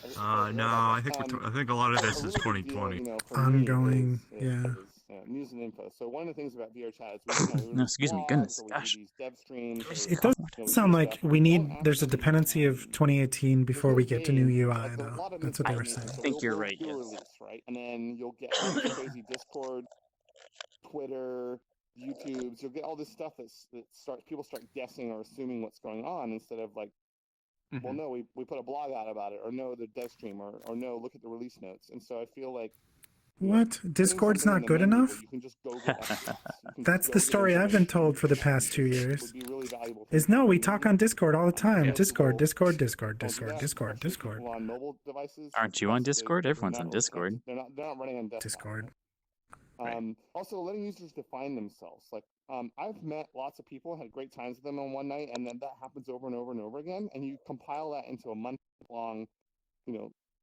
No, I think I think a lot of this a is really big deal, 2020. for me Ongoing, yeah. is news and info. So one of the things about VRChat is we No, release excuse me, blogs, goodness, or we gosh. do these dev streams. Just It calm does down. we sound do like stuff, we but we don't need. There's a actually, dependency of 2018 there's before no we get to new game, UI. like a Though lot of that's what they were miscellaneous. saying. So think you're right, do a yes. release, right? And then you'll get all this crazy Discord, Twitter, YouTubes. You'll get all this stuff that starts people start guessing or assuming what's going on instead of like, well, no, we put a blog out about it, or no, the dev stream, or no, look at the release notes. And so I feel like What? Discord's not good enough? you can just go get updates. You can That's go the get story I've been information told for the past 2 would years. be really valuable to Is the no, we community. talk on Discord all the time. Yeah. Discord, Discord, People Discord, don't do Discord, that, Discord, especially Discord, people on mobile devices. Aren't you on Discord? Everyone's on Discord. They're not running on desktop. Discord. Right. Also, letting users define themselves. Like, I've met lots of people, had great times with them on one night, and then that happens over and over and over again. And you compile that into a month-long,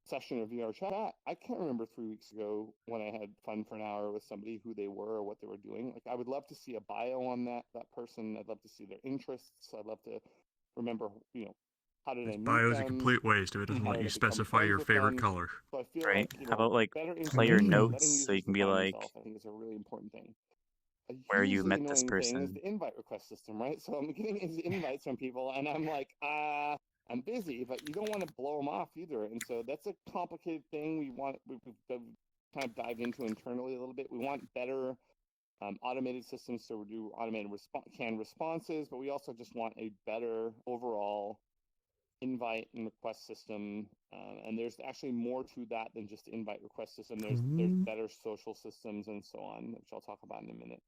session of VRChat. I can't remember 3 weeks ago when I had fun for an hour with somebody who they were or what they were doing. Like, I would love to see a bio on that person. I'd love to see their interests. I'd love to remember, how did I meet Bio is a them? complete waste if it doesn't How let did you I become specify friends your with favorite them? color. So I feel Right. like, How about like better player information, letting notes users so you can be define like themselves, I think is a really important thing. A where you hugely met this annoying thing is person. the invite request system, right? So I'm getting these invites from people, and I'm like, I'm busy, but you don't want to blow them off either. And so that's a complicated thing. We've kind of dived into internally a little bit. We want better automated systems, so we do automated canned responses, but we also just want a better overall invite and request system. And there's actually more to that than just the invite request system. There's better social systems and so on, which I'll talk about in a minute.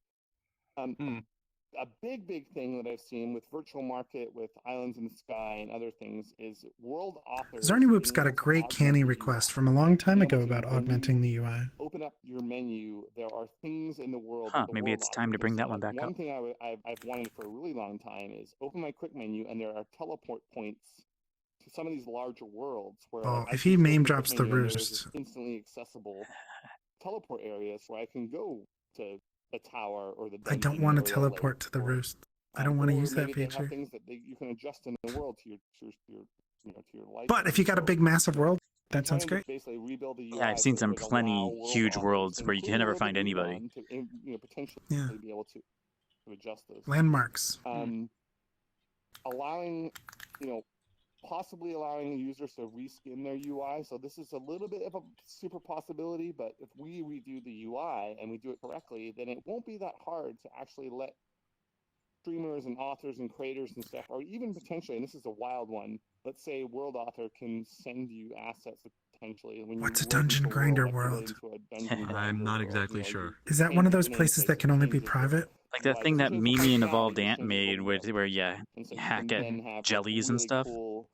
A big thing that I've seen with virtual market, with Islands in the Sky and other things is world authors. Zarny Whoop's being got a able to great augment canny the request UI. from a long time Being ago able to, about when augmenting you the UI. open up your menu, there are things in the world Huh, that the maybe world it's author time to can bring see. that one Like, back up. one thing I've wanted for a really long time is open my quick menu, and there are teleport points to some of these larger worlds where, Oh, like, I if can he just name open the drops quick the menu and there's roost. this instantly accessible teleport areas where I can go to the tower or the I don't dungeon want or to the teleport lake, to the or roost. I don't want to or use that maybe they have feature. things that you can adjust in the world to your liking. But if you got a So big, massive world, that sounds trying great. to basically rebuild the UI. Yeah, I've seen so some it would allow plenty world huge authors, worlds where you can including never Lord of find anybody. Udon, to potentially Yeah. be able to adjust those. Landmarks. Allowing, possibly allowing users to reskin their UI. So this is a little bit of a super possibility, but if we redo the UI and we do it correctly, then it won't be that hard to actually let streamers and authors and creators and stuff, or even potentially, and this is a wild one, let's say world author can send you assets potentially. When What's a you load into dungeon grinder like you load world? into a dungeon I'm grinder not world, exactly sure. Is that one of those places that can only be private? Like that UI thing that decisions and Mimi and functionality Evolved that Ant changes made what with we do. where you And so you hack can at then have jellies and really stuff. cool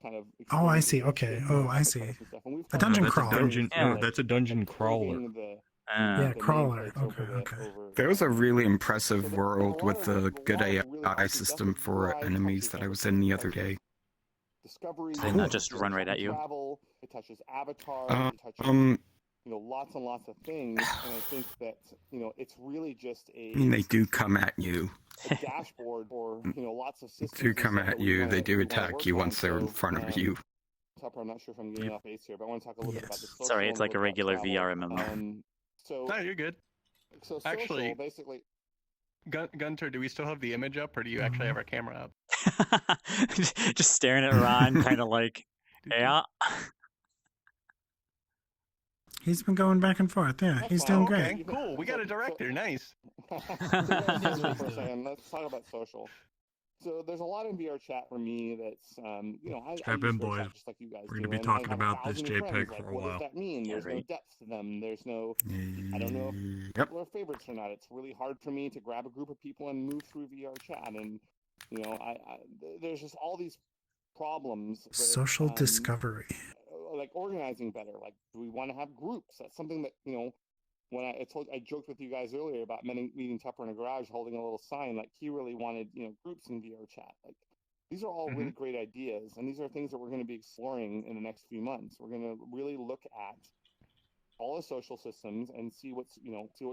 kind of Oh, I experiences see. with Okay. skins Oh, and I see. avatars and stuff. And we've A talked dungeon about That's a crawler. dungeon. Yeah. No, that's a dungeon crawler. improving the Yeah, crawler. nameplates Okay, okay. There was a really so impressive there's a world lot with of the good really AI awesome stuff system with for UI. enemies that I was in the other day. Discovery, Did it not just run right at you? travel, it touches avatar, Uh, it touches lots and lots of things, and I think that it's really just I mean, they do come at you. a dashboard for lots of systems. They do come and stuff at that we you. wanna- They do we wanna attack work you on. once they're in So, front of you. Tupper, I'm not sure if I'm getting off base here, but I want to talk a little bit about the Yes. social. Sorry, and it's like a about regular travel. VR MMO. So No, you're good. so social, Actually- basically. Gunter, do we still have the image up, or do you actually have our camera up? Just staring at Ron, kind of like, yeah. He's been going back and forth. Yeah, That's he's fine. doing Okay, great. cool. We got a director. Nice. So social for a second. Let's talk about social. So there's a lot in VRChat for me that's, I Strap use in, VRChat boys. just like you guys We're do. gonna be and talking I have about this 1,000 JPEG friends. for Like, a what while. does that mean? Yeah, There's no right. depth to them. There's no, I don't know if Yep. people are favorites or not. It's really hard for me to grab a group of people and move through VRChat. And, there's just all these problems. With, Social discovery. like organizing better. Like, do we want to have groups? That's something that, when I joked with you guys earlier about meeting Tupper in a garage holding a little sign, like he really wanted, groups in VRChat. Like, these are all really great ideas, and these are things that we're going to be exploring in the next few months. We're going to really look at all the social systems and see what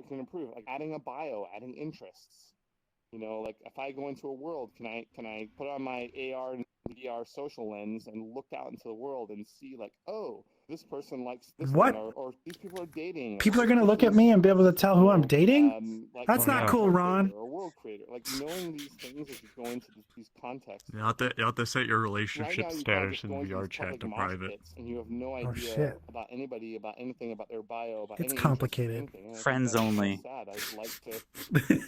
can improve. Like adding a bio, adding interests. Like if I go into a world, can I put on my AR and VR social lens and look out into the world and see like, oh, this person likes this What? one, or these people are dating. or People are this going to look person at is, me and be able to tell who I'm know, dating? like That's Oh, not yeah. cool, content Ron. creator or world creator. Like knowing these things as you go into these contexts. You have to set your Right relationship now, you kind of status just in go into VR these chat public to mosh private. pits, and you have no Oh, idea shit. about anybody, about anything, about their bio, about It's any interest in complicated. anything. And I think Friends that's only. sad. I'd like to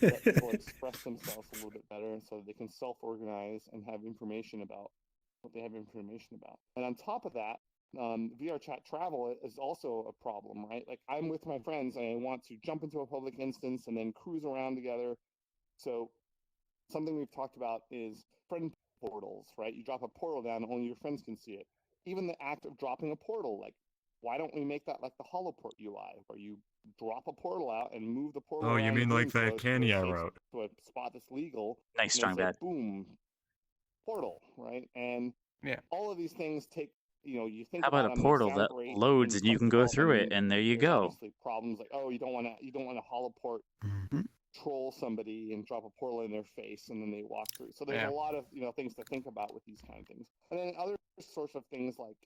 let people express themselves a little bit better, so that they can self-organize and have information about what they have information about. And on top of that, VRChat travel is also a problem, right? Like I'm with my friends and I want to jump into a public instance and then cruise around together. So something we've talked about is friend portals, right? You drop a portal down, only your friends can see it. Even the act of dropping a portal, like why don't we make that like the HoloPort UI, where you drop a portal out and move the portal Oh, around you the mean like room that canny I wrote? to a spot that's legal, Nice, and then strong say, bet. boom, portal, right? And Yeah. all of these things take, you think How about about a them, portal they sound that great. loads When and you come can to go develop through it, them, and there you there's go. obviously problems like, oh, you don't want to HoloPort Mhm. troll somebody and drop a portal in their face and then they walk through. So there's Yeah. a lot of things to think about with these kind of things. And then other sorts of things like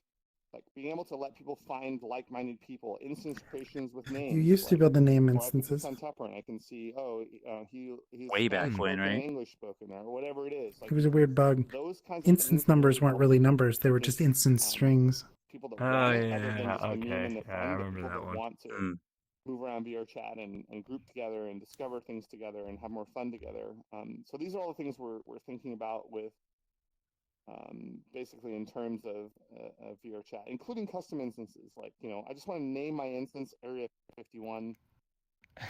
being able to let people find like-minded people, instance creations with names. You used to like, be able to name or I can instances. click on Tupper and I can see, he's Way back Spanish when, spoken right? and English spoken, or whatever it is. Like It was a weird bug. those kinds of Instance things numbers weren't help really numbers. They were give, just instance strings. people that Oh, want it, other than yeah, just the meme okay. and the Yeah, I fun, but remember people that that one. want to Mm. move around VRChat and group together and discover things together and have more fun together. So these are all the things we're thinking about with basically in terms of VRChat, including custom instances. Like, I just want to name my instance Area 51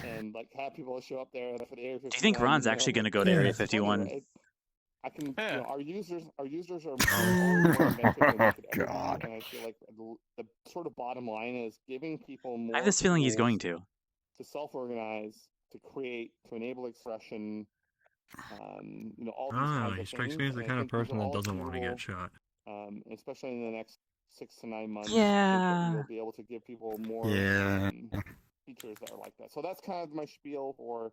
and like have people show up there for the Area 51. Do you think Ron's actually going to go to Yeah. Area It's funny, 51? right? I can, Yeah. our users are always more inventive than they could ever God. be, and I feel like the sort of bottom line is giving people more I have this feeling he's tools going to. self-organize, to create, to enable expression, all these Oh, kinds he of strikes things. me as the And I kind of think these person are that all doesn't want to get achievable, shot. especially in the next 6 to 9 months. I Yeah. think that we'll be able to give people more Yeah. features that are like that. So that's kind of my spiel for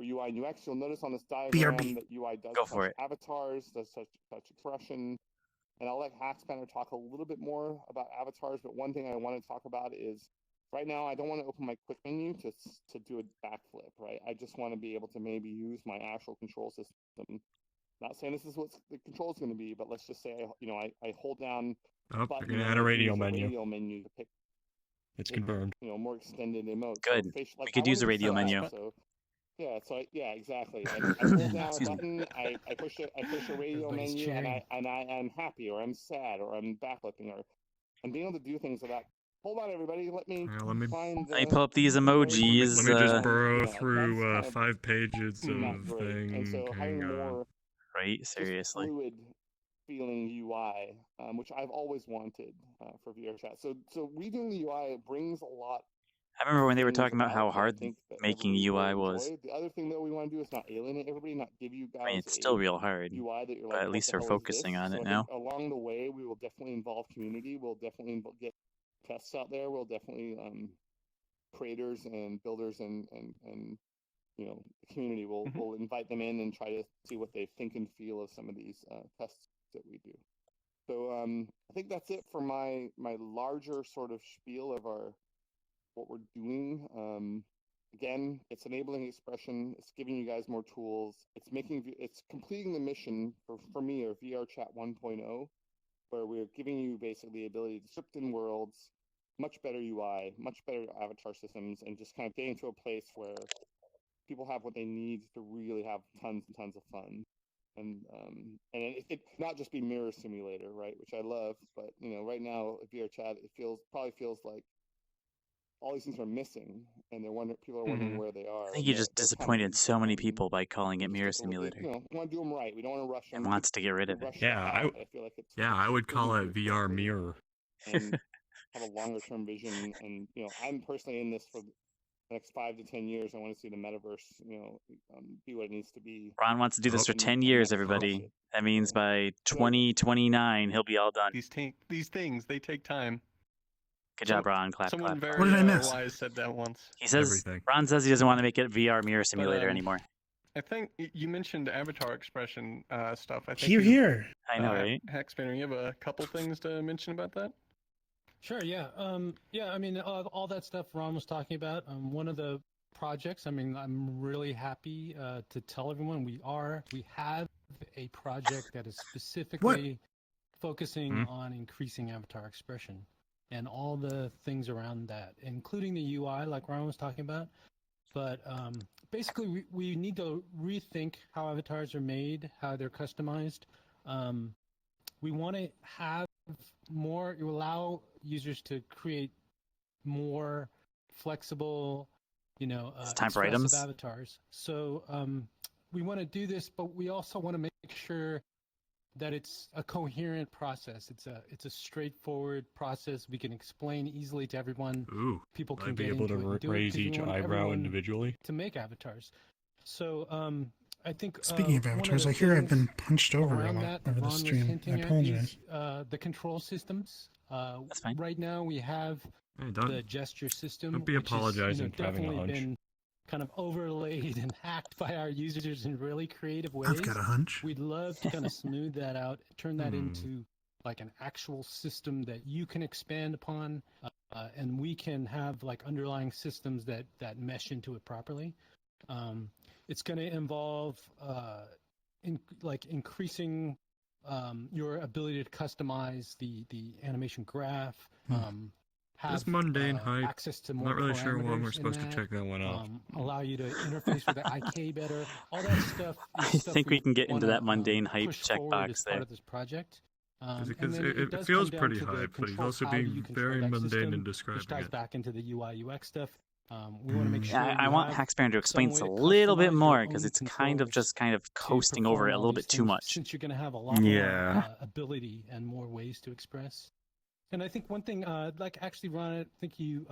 UI and UX. You'll notice on this diagram BRB. that UI does Go for touch it. avatars, does touch expression. And I'll let Hackspanner talk a little bit more about avatars, but one thing I want to talk about is right now I don't want to open my quick menu to do a backflip, right? I just want to be able to maybe use my actual control system. Not saying this is what the control is going to be, but let's just say I hold down Oh, button you're gonna and add a I radio use menu. radio menu to pick It's confirmed. more extended emotes. Good. So facial, We could use a radio menu. So yeah, exactly. I hold down a Excuse me. button, I push a radio Everybody's menu, cheering. and I am happy, or I'm sad, or I'm backflipping, or I'm being able to do things without. Hold on, everybody. Let me Yeah, let me find. Let me pull up these the emojis. let me just Um, burrow that's through kind of 5 pages not of great. And thing. so Hang having on. more Right? just Seriously. fluid feeling UI, which I've always wanted for VRChat. So redoing the UI brings a lot. I remember when they were things talking about how that I hard think that making everybody will UI was. enjoy. The other thing that we want to do is not alienate everybody, not give you guys I mean, it's still real hard, UI that you're but like, at what least the they're hell is focusing this? on So it I now. think along the way, we will definitely involve community. We'll definitely get tests out there. We'll definitely creators and builders and the community will invite them in and try to see what they think and feel of some of these tests that we do. So I think that's it for my larger sort of spiel of what we're doing. Again, it's enabling expression. It's giving you guys more tools. It's completing the mission for me, or VRChat 1.0, where we're giving you basically the ability to script in worlds, much better UI, much better avatar systems, and just kind of getting to a place where people have what they need to really have tons and tons of fun. And it not just be mirror simulator, right? Which I love, but right now VRChat probably feels like all these things are missing, and people are wondering where they are. I think you just They're disappointed coming. so many people by calling it Just Mirror take a look at, Simulator. we want to do them right. We don't want to rush them. And wants to get rid We of it. rush Yeah, stuff out, but I feel like it's I would call it shouldn't be VR correctly. mirror. And have a longer term vision. And I'm personally in this for the next 5 to 10 years. I want to see the metaverse, be what it needs to be. Ron wants to do this for And 10 I'm years, not against everybody. it. That means by 2029, he'll be all done. These things, they take time. Good job, Ron. Clap, Someone clap. very What did I miss? wise said that once. He says, Everything. Ron says he doesn't want to make it VR Mirror Simulator anymore. I think you mentioned avatar expression stuff. I think Here, here. I know, right? Hackspanner, you have a couple things to mention about that? Sure, yeah. Yeah, I mean, all that stuff Ron was talking about, one of the projects, I mean, I'm really happy to tell everyone we have a project that is specifically focusing on increasing avatar expression and all the things around that, including the UI, like Ron was talking about. But basically, we need to rethink how avatars are made, how they're customized. We want to have more, you allow users to create more flexible, It's time for expressive items. avatars. So we want to do this, but we also want to make sure that it's a coherent process. It's a straightforward process we can explain easily to everyone. Ooh, People can I'd be get able into to it and do it raise 'cause we each want eyebrow everyone individually. to make avatars. So I think Speaking of one avatars, the I hear I've things been punched over a around lot that over Ron the was stream. I hinting at apologize. is the control systems. That's fine. Right now we have Hey, the gesture system, don't be which is, apologizing for having a definitely hunch. been kind of overlaid and hacked by our users in really creative ways. I've got a hunch. We'd love to kind of smooth that out, turn that into like an actual system that you can expand upon, and we can have like underlying systems that mesh into it properly. It's going to involve increasing your ability to customize the animation graph. Have This mundane hype. access to I'm more not really sure when we're parameters in supposed to that, check that one out. allow you to interface with the IK better. All that stuff. I Is stuff think we can get into wanna, that mundane hype push forward as checkbox part there. of this project. Because And then it does feels come down pretty to the hype, but he's control, also how do you being control very that mundane system, in which describing ties it. back into the UI UX stuff. We want to make sure I you want have Hackspanner to explain this a some way to little bit customize your more because own it's kind of controls just kind of to coasting over perform it a all little these bit too things, much. since you're going to have a lot Yeah. more ability and more ways to express. And I think one thing, like actually, Ron, I think you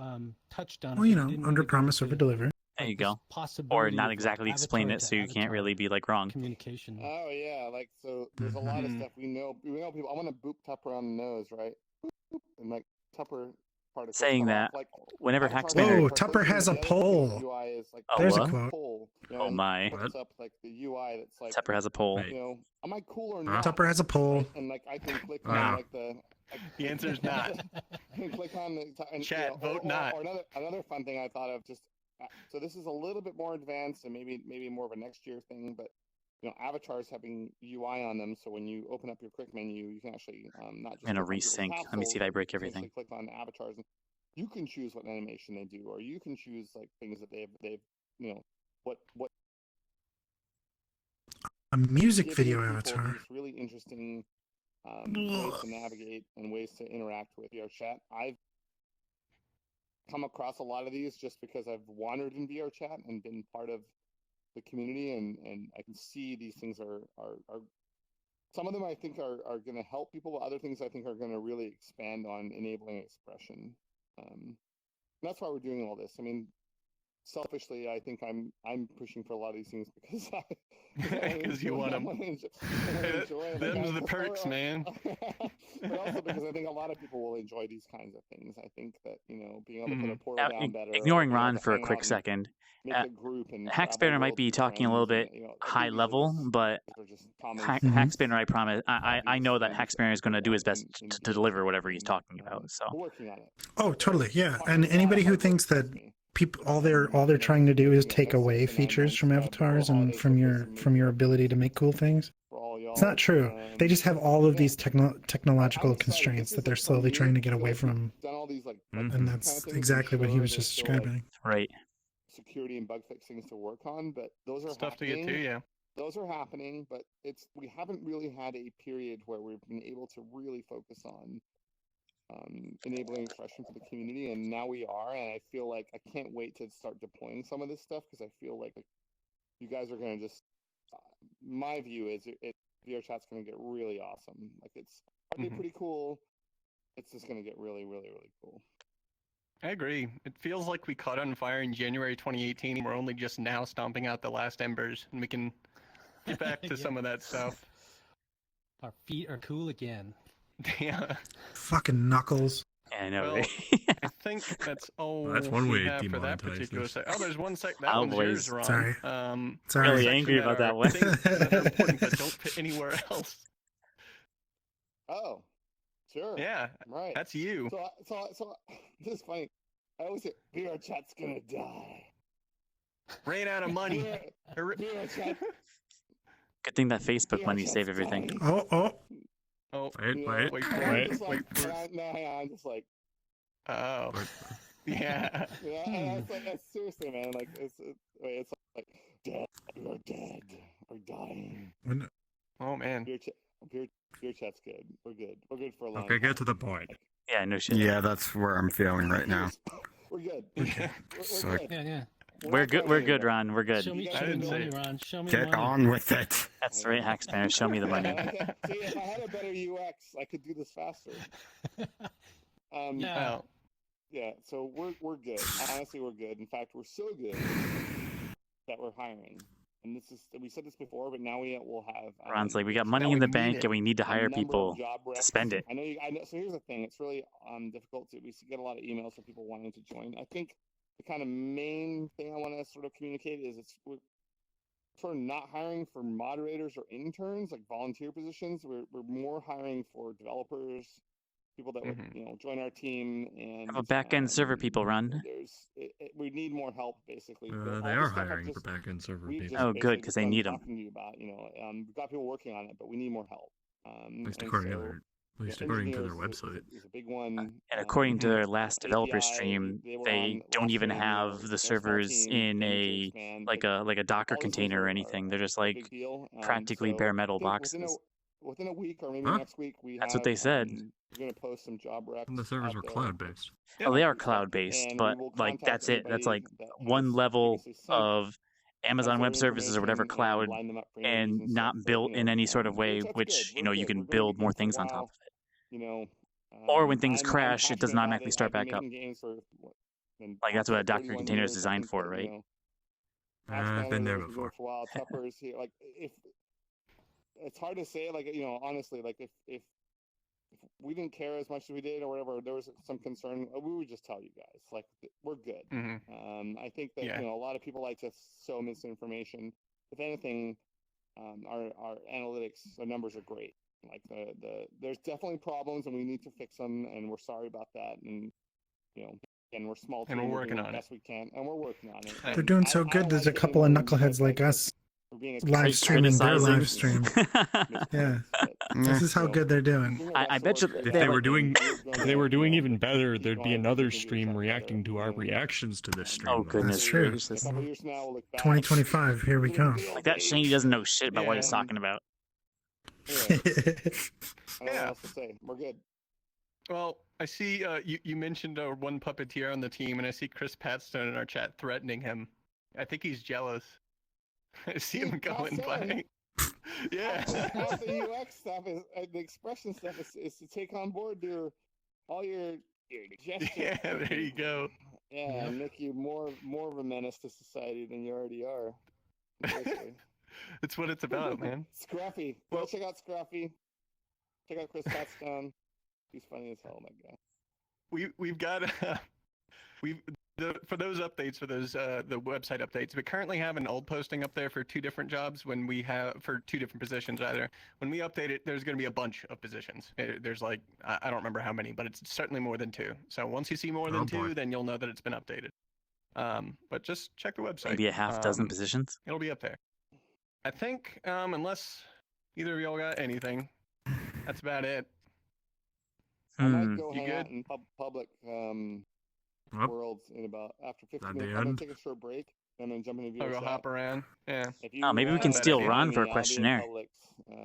touched on it. Well, you but know, didn't under really go promise, into, over deliver. There you this go. Or possibility not of, exactly like, explain avatar it to so you can't avatar really be like wrong. communication. Oh yeah, like so. There's a lot of Mhm. stuff we know. We know people. I want to boop Tupper on the nose, right? Boop, boop, and like Tupper particles Saying come that, off. Like whenever avatars Hackspanner. Whoa, are Tupper glitching, has and a the other thing with poll. UI is like Oh, There's a what? quote. poll. You know, Oh and my. puts up like the UI that's like, Tupper has a poll. Wait. you know, am I cool or Huh? not? Tupper has a poll. Right? And like I can click Wow. on like the. The answer is not. I can click on the and, Chat, vote not. Or another fun thing I thought of just. So this is a little bit more advanced and maybe more of a next year thing, but avatars having UI on them, so when you open up your quick menu, you can actually not just I'm gonna click on people's resync. Let me capsules, see if I but break you can actually everything. click on avatars, and you can choose what animation they do, or you can choose like things that they've what A music giving video people avatar. these really interesting ways to navigate and ways to interact with VRChat. I've come across a lot of these just because I've wandered in VRChat and been part of the community, and I can see these things are some of them I think are going to help people, but other things I think are going to really expand on enabling expression. That's why we're doing all this. I mean, selfishly, I think I'm pushing for a lot of these things because Because you want them. Them's the perks, man. But also because I think a lot of people will enjoy these kinds of things. I think that being able to put a portal Now, down better. ignoring or being able Ron to for a hang quick out and second, make a group and Hackspanner travel might be worlds with talking a little friends bit and, I high think these are level, just- but these are just common Hackspanner, I promise, I obvious know that things Hackspanner is going to do his best in to deliver VRChat, whatever he's and, talking about. So we're working on it. Oh, totally. Yeah. It's And a lot of anybody who hard work, thinks that trust me. people all they're trying to do is take next away 6 to 9 features months, from before avatars and holidays, from we'll your put some from your major ability to updates make cool things. for all y'all. It's not true. They just have all of yeah. these technological I'm excited. constraints This that is they're for slowly me, trying to get I feel away like from. we've done all these like Mhm. And kind that's of things. exactly what he Sure, was there's just still, like, describing. right. security and bug fixings to work on, but those are Stuff to happening. get to, yeah. Those are happening, but we haven't really had a period where we've been able to really focus on enabling expression for the community, and now we are, and I feel like I can't wait to start deploying some of this stuff because I feel like you guys are going to just my view is VRChat's going to get really awesome. Like it's already pretty cool. It's just going to get really, really, really cool. I agree. It feels like we caught on fire in January 2018. We're only just now stomping out the last embers, and we can get back to Yeah. some of that stuff. Our feet are cool again. Yeah. Fucking knuckles. I know, Well, right? I think that's all That's one we way to have for that demonetize particular this. sec. Oh, there's one sec. That Oh, one's yours, boys. Ron. Sorry. The Sorry. Really section angry about that one. Things that are important but don't fit anywhere else. Oh, sure. Yeah, Right. that's you. So this is funny. I always say VRChat's gonna die. Ran out of money. VRChat. Good thing that Facebook money VRChat's saved everything. dying. Oh, Oh, Wait, wait, wait, And I'm wait. just like, wait. no, hang on, I'm just like, Oh, yeah. yeah, and it's like, seriously, man, like, it's like, dead, we're dead, we're dying. when, Oh man. VRChat's good. We're good for a long Okay, time. get to the point. Yeah, no shit. Yeah, that's where I'm feeling right now. We're good. Yeah. We're So- good. Yeah. We're not good. going We're good, anywhere. Ron. We're good. Show me I the didn't money, say- Ron. Show me Get the money. on with it. That's right, Hackspanner. Show me the money. See, if I had a better UX, I could do this faster. Yeah. Oh, Yeah, so we're good. Honestly, we're good. In fact, we're so good that we're hiring. And we said this before, but now we will have. Ron's like, we got money Now in we the need bank it. and we need to a hire number of people job to recs. spend it. I know. So here's the thing. It's really difficult to. We get a lot of emails from people wanting to join. I think the kind of main thing I want to sort of communicate is we're sort of not hiring for moderators or interns, like volunteer positions. We're more hiring for developers, people that would join our team and Have a back-end server people run. We need more help basically. They All the are stuff I've hiring for just- back-end server we've people. just Oh, good, basically 'cause they done need 'em. talking to you about, we've got people working on it, but we need more help. At least and according to so, their, at least yeah, according to their engineers website. is a big one. And according to um, their last developer API, stream, they were they on don't last even stream, have they're the a small servers team, in they need to a expand, like but a Docker all these things container or are anything. They're just a like big deal. practically So bare I metal think boxes. within a week or maybe Huh? next week, we That's have. what they said. We're gonna post some job recs. And the servers out were there. cloud-based. Oh, they are and stuff, cloud-based, and but we will like contact that's it. That's anybody like that one has level previously sent of Amazon Web sensitive Services or whatever information and cloud, line them up for interviews and and stuff. not So, built in any sort of way, that's which good. you We're can good. We're gonna be build more good for a things on top while. of it. You know, Or when things I'm crash, it does not passionate about automatically it. start I've been back up. making games for been Like that's on what a for Docker 31 container is years. I designed think for, that, right? I've been there Hackspanner has before. for a while. Tupper's here. Like if it's hard to say, like honestly, like if we didn't care as much as we did or whatever, there was some concern, we would just tell you guys, like we're good. I think that Yeah. a lot of people like to sow misinformation. If anything, our analytics, the numbers are great. Like there's definitely problems and we need to fix them, and we're sorry about that. And and we're small And team, we're we're working doing on the it. best we can, and we're working on it. They're they're And doing I so don't good. There's a like couple of anyone knuckleheads like us for being live streaming their Criticizing. live stream. Yeah, this is how good they're doing. I bet you If they they have, were like- doing, if they were doing even better, keep there'd be going, another keep stream doing reacting to our better. reactions to this stream. Oh though. goodness That's true. gracious! In a couple years from now, we'll look back. 2025, here we come. Like that Shane doesn't know shit about what he's Yeah. talking about. Anyway, I don't know what Yeah. else to say. We're good. Well, I see you mentioned one puppeteer on the team, and I see Chris Patstone in our chat threatening him. I think he's jealous. I see him Dude, going Patstone. by. Yeah. Half the UX stuff is the expression stuff is to take on board all your gestures. Yeah, there you go. Yeah, and make you more of a menace to society than you already are. Seriously. That's what it's about, man. Scruffy. Go check out Scruffy. Check out Chris Patstone. He's funny as hell, that guy. We've got for those updates, for those the website updates, we currently have an old posting up there for 2 different jobs. When we have for 2 different positions, either when we update it, there's going to be a bunch of positions. There's like I don't remember how many, but it's certainly more than 2. So once you see more than 2, then you'll know that it's been updated. But just check the website. Maybe a half dozen positions. It'll be up there. I think unless either of y'all got anything, that's about it. I might go You hang out good? in public Well, worlds in about after 15 At the minutes. I'm gonna end. take a short break. I'm gonna jump into I'll go VRChat. hop around. Yeah. If you Oh, maybe we want can to steal meet Ron me, for a I'll be in questionnaire. Publix,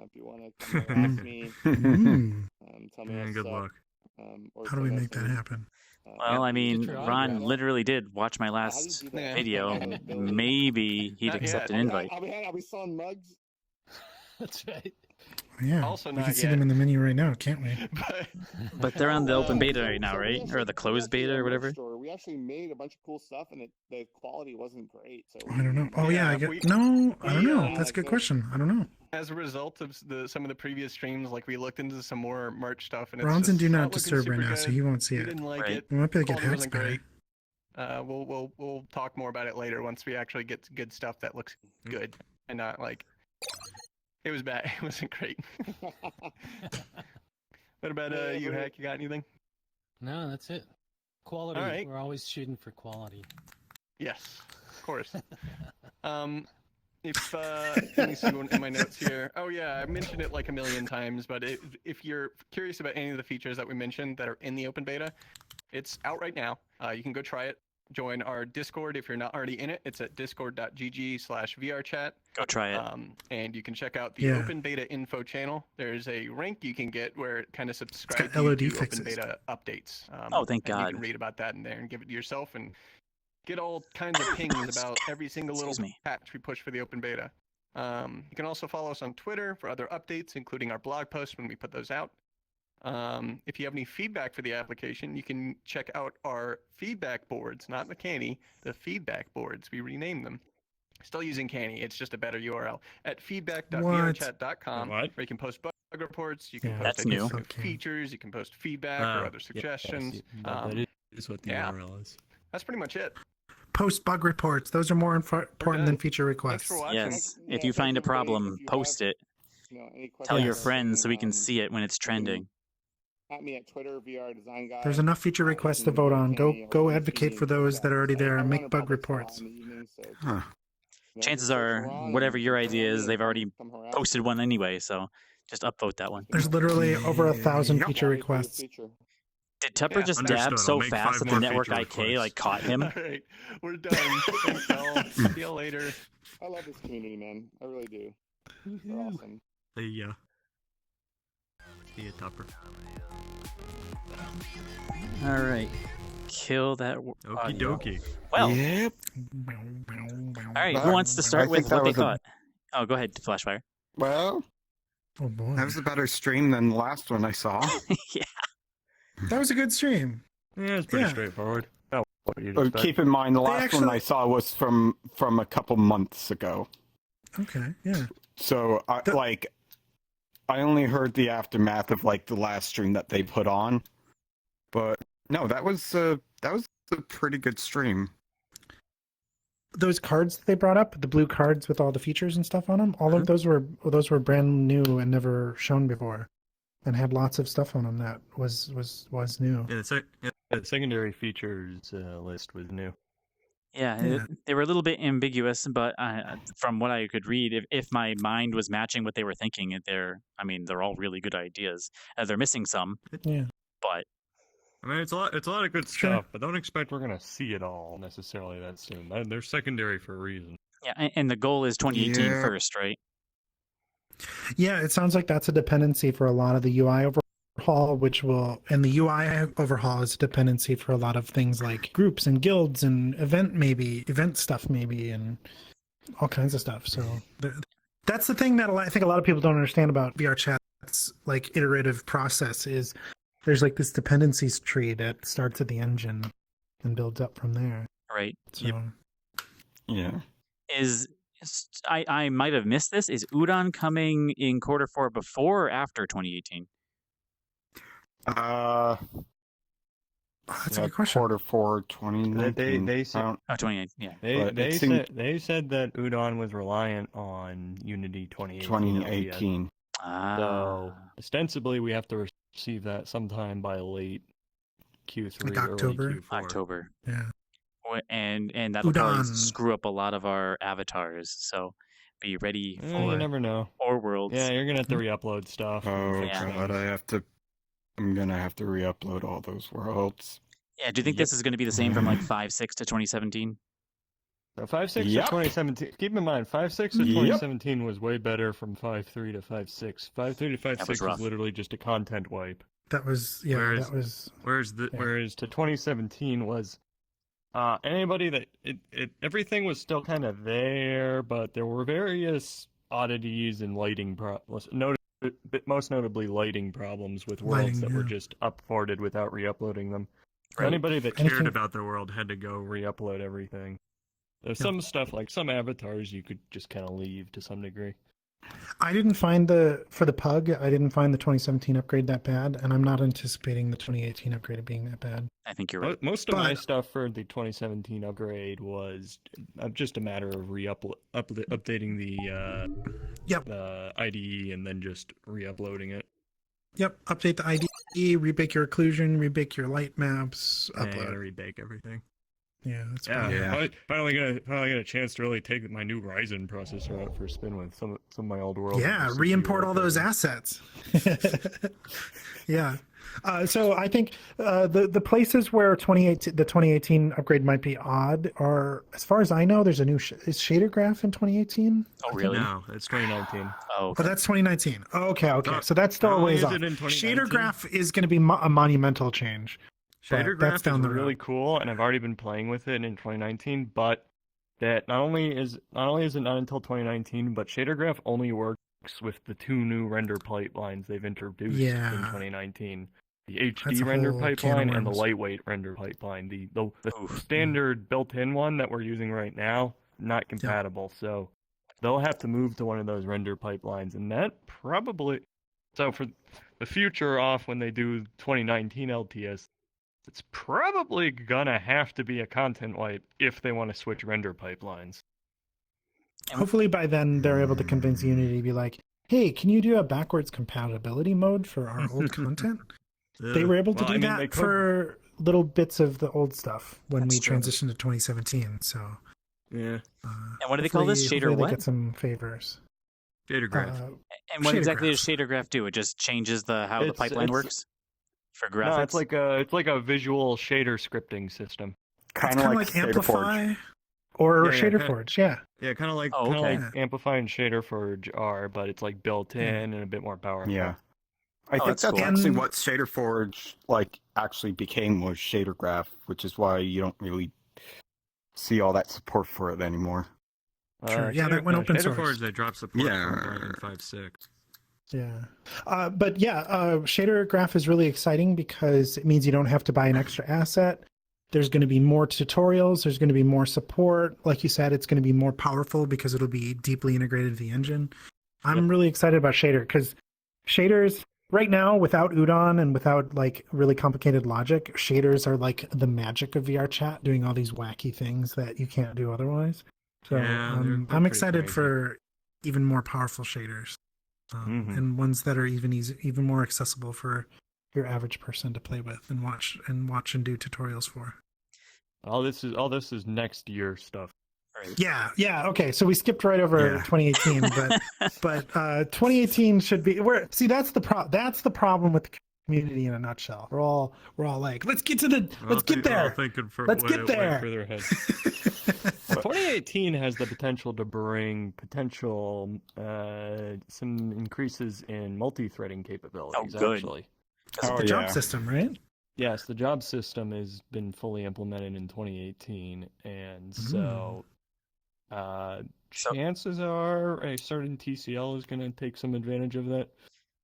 if you want to come harass me, Mm. tell me yeah, I good suck, luck. or How say do we nice make that things. happen? Well, I mean, your Ron autograph. literally did watch my How do you last do that? Yeah. video. I have an ability. Maybe he'd Not accept yet. an invite. I'll be selling mugs. That's right. Yeah, Also we not can see yet. them in the menu right now, can't we? But they're on the open beta right now, we right? actually- Or the we closed actually beta or our merch whatever. store, we actually made a bunch of cool stuff, and the quality wasn't great. So I don't know. Oh yeah, I Yeah, get we- no. I don't we, know. um, That's a good question. I don't know. As a result of some of the previous streams, like we looked into some more merch stuff, and it's Ron's in just Do not Not looking Disturb right super now, so good. he won't see We it. didn't like Right. it. We might be able to get Quality hacks wasn't better. great. We'll talk more about it later once we actually get good stuff that looks good and not like it was bad. It wasn't great. What about Yeah, you, but- Hack? You got anything? No, that's it. Quality. All right. We're always shooting for quality. Yes, of course. If let me see in my notes here. Oh yeah, I mentioned it like a million times, but if you're curious about any of the features that we mentioned that are in the open beta, it's out right now. You can go try it. Join our Discord if you're not already in it. It's at discord.gg/VRChat. Go try it. And you can check out the Yeah. open beta info channel. There's a link you can get where it kind of subscribes got you LOD to fixes. open beta updates. Oh, thank and God. You can read about that in there and give it to yourself and get all kinds of pings about every single little Excuse me. patch we push for the open beta. You can also follow us on Twitter for other updates, including our blog posts when we put those out. If you have any feedback for the application, you can check out our feedback boards, not the canny, the feedback boards. We renamed them. Still using canny, it's just a better URL at feedback.vrchat.com, What? where you can post bug reports, you can Yeah, post That's ideas new. for new Okay. features, you can post feedback or other suggestions. That is what the yeah. URL is. That's pretty much it. Post bug reports. Those are more important than feature Thanks requests. for watching. Yes. Yeah, If you thanks, find a everybody. problem, If you post have, it. any Tell your questions or friends so we can anything, see it when it's trending. at me at Twitter, VR Design Guy. There's enough feature requests to vote on. Go advocate for those that are already there and make bug reports. Huh. Chances are, whatever your idea is, they've already posted one anyway, so just upvote that one. There's literally over 1,000 Yep. feature requests. Did Tepper Yeah, just understood. dab I'll so make fast 5 that the more network feature IK requests. like caught him? All right, we're done. Thanks, y'all. See you later. I love this community, man. I really do. They're awesome. See ya, Topper. All right, kill that. Okie audio. dokie. Well, Yep. all right. Who wants to start I with think that what they was a- thought? Oh, go ahead, Flashfire. Well, Oh boy. that was a better stream than the last one I saw. Yeah. That was a good stream. Yeah, it's pretty Yeah. straightforward. Oh, what you'd But expect. keep in mind, the They last one actually- I saw was from a couple months ago. Okay, yeah. So The- I only heard the aftermath of like the last stream that they put on. But no, that was a pretty good stream. Those cards that they brought up, the blue cards with all the features and stuff on them, all of those were brand new and never shown before, and had lots of stuff on them that was new. Yeah, the secondary features list was new. Yeah, Yeah. they were a little bit ambiguous, but from what I could read, if my mind was matching what they were thinking, they're all really good ideas. They're missing some, Yeah. but I mean, it's a lot of good Sure. stuff, but don't expect we're gonna see it all necessarily that soon. They're secondary for a reason. yeah, and the goal is 2018 Yeah. first, right? Yeah, it sounds like that's a dependency for a lot of the UI overhaul, and the UI overhaul is a dependency for a lot of things like groups and guilds and event stuff maybe, and all kinds of stuff. So that's the thing that I think a lot of people don't understand about VRChat's like iterative process is there's like this dependencies tree that starts at the engine and builds up from there. Right. So Yep. Yeah. I might have missed this. Is Udon coming in Q4 before or after 2018? that's a good question. Q4 2019. They said- I don't- Oh, 2018. Yeah. But it seemed- They said that Udon was reliant on Unity 2018. 2018. So Ah, ostensibly, we have to receive that sometime by late Q3, Like October? early Q4. October. Yeah. And that'll probably Udon. screw up a lot of our avatars. So be ready You for never know. or worlds. Yeah, you're gonna have to re-upload stuff. and Oh fix Yeah. god, things. I'm gonna have to re-upload all those worlds. Yeah, do you think this is going to be the same from like 5.6 to 2017? So 5.6 Yep. to 2017. Keep in mind, 5.6 to Yep. 2017 was way better from 5.3 to 5.6. 5.3 to 5.6 rough. was literally just a content wipe. That was Whereas- that was Yeah. Whereas to 2017 was anybody that everything was still kind of there, but there were various oddities and lighting problems. most notably lighting problems with worlds that were just upported without re-uploading them. So anybody that cared about their world had to go re-upload everything. There's some stuff like some avatars you could just kind of leave to some degree. I didn't find for the pug, I didn't find the 2017 upgrade that bad, and I'm not anticipating the 2018 upgrade being that bad. I think you're right. Most of my stuff for the 2017 upgrade was just a matter of updating the IDE and then just re-uploading it. Yep, update the IDE, rebake your occlusion, rebake your light maps, upload. Rebake everything. Yeah, that's finally get a chance to really take my new Ryzen processor out for a spin with some of my old worlds. Yeah, re-import all those assets. Yeah. So I think the places where the 2018 upgrade might be odd are, as far as I know, there's a new is shader graph in 2018. Oh, really? No, it's 2019. Oh, okay. Oh, that's 2019. Okay. So that's still a ways off. Shader graph is going to be a monumental change. Shader graph is really cool, and I've already been playing with it in 2019. But that not only is it not until 2019, but shader graph only works with the 2 new render pipelines they've introduced in 2019: the HD render pipeline and the lightweight render pipeline. The standard built-in one that we're using right now, not compatible. So they'll have to move to one of those render pipelines, and that probably for the future off when they do 2019 LTS. It's probably gonna have to be a content wipe if they want to switch render pipelines. Hopefully by then they're able to convince Unity to be like, hey, can you do a backwards compatibility mode for our old content? They were able to do that for little bits of the old stuff when we transitioned to 2017. So yeah. And what do they call this? Shader what? They get some favors. Shader graph. And what exactly does shader graph do? It just changes how the pipeline works? For graphics? No, it's like a visual shader scripting system. Kind of like Amplify or Shader Forge, yeah. Yeah, kind of like Amplify and Shader Forge are, but it's like built in and a bit more powerful. Yeah. I think that's actually what Shader Forge actually became was Shader Graph, which is why you don't really see all that support for it anymore. Sure. That went open source. Shader Forge, they dropped support for 5.6. Yeah. But shader graph is really exciting because it means you don't have to buy an extra asset. There's going to be more tutorials. There's going to be more support. Like you said, it's going to be more powerful because it'll be deeply integrated to the engine. I'm really excited about shader because shaders right now, without Udon and without like really complicated logic, shaders are like the magic of VRChat, doing all these wacky things that you can't do otherwise. So I'm excited for even more powerful shaders. And ones that are even more accessible for your average person to play with and watch and do tutorials for. All this is next year stuff. Right. Yeah. Okay, so we skipped right over 2018, but 2018 should be. That's the problem with the community in a nutshell. We're all like, let's get there. Let's get there. 2018 has the potential to bring some increases in multi-threading capabilities. Actually, the job system, right? Yes, the job system has been fully implemented in 2018, and so chances are a certain TCL is going to take some advantage of that.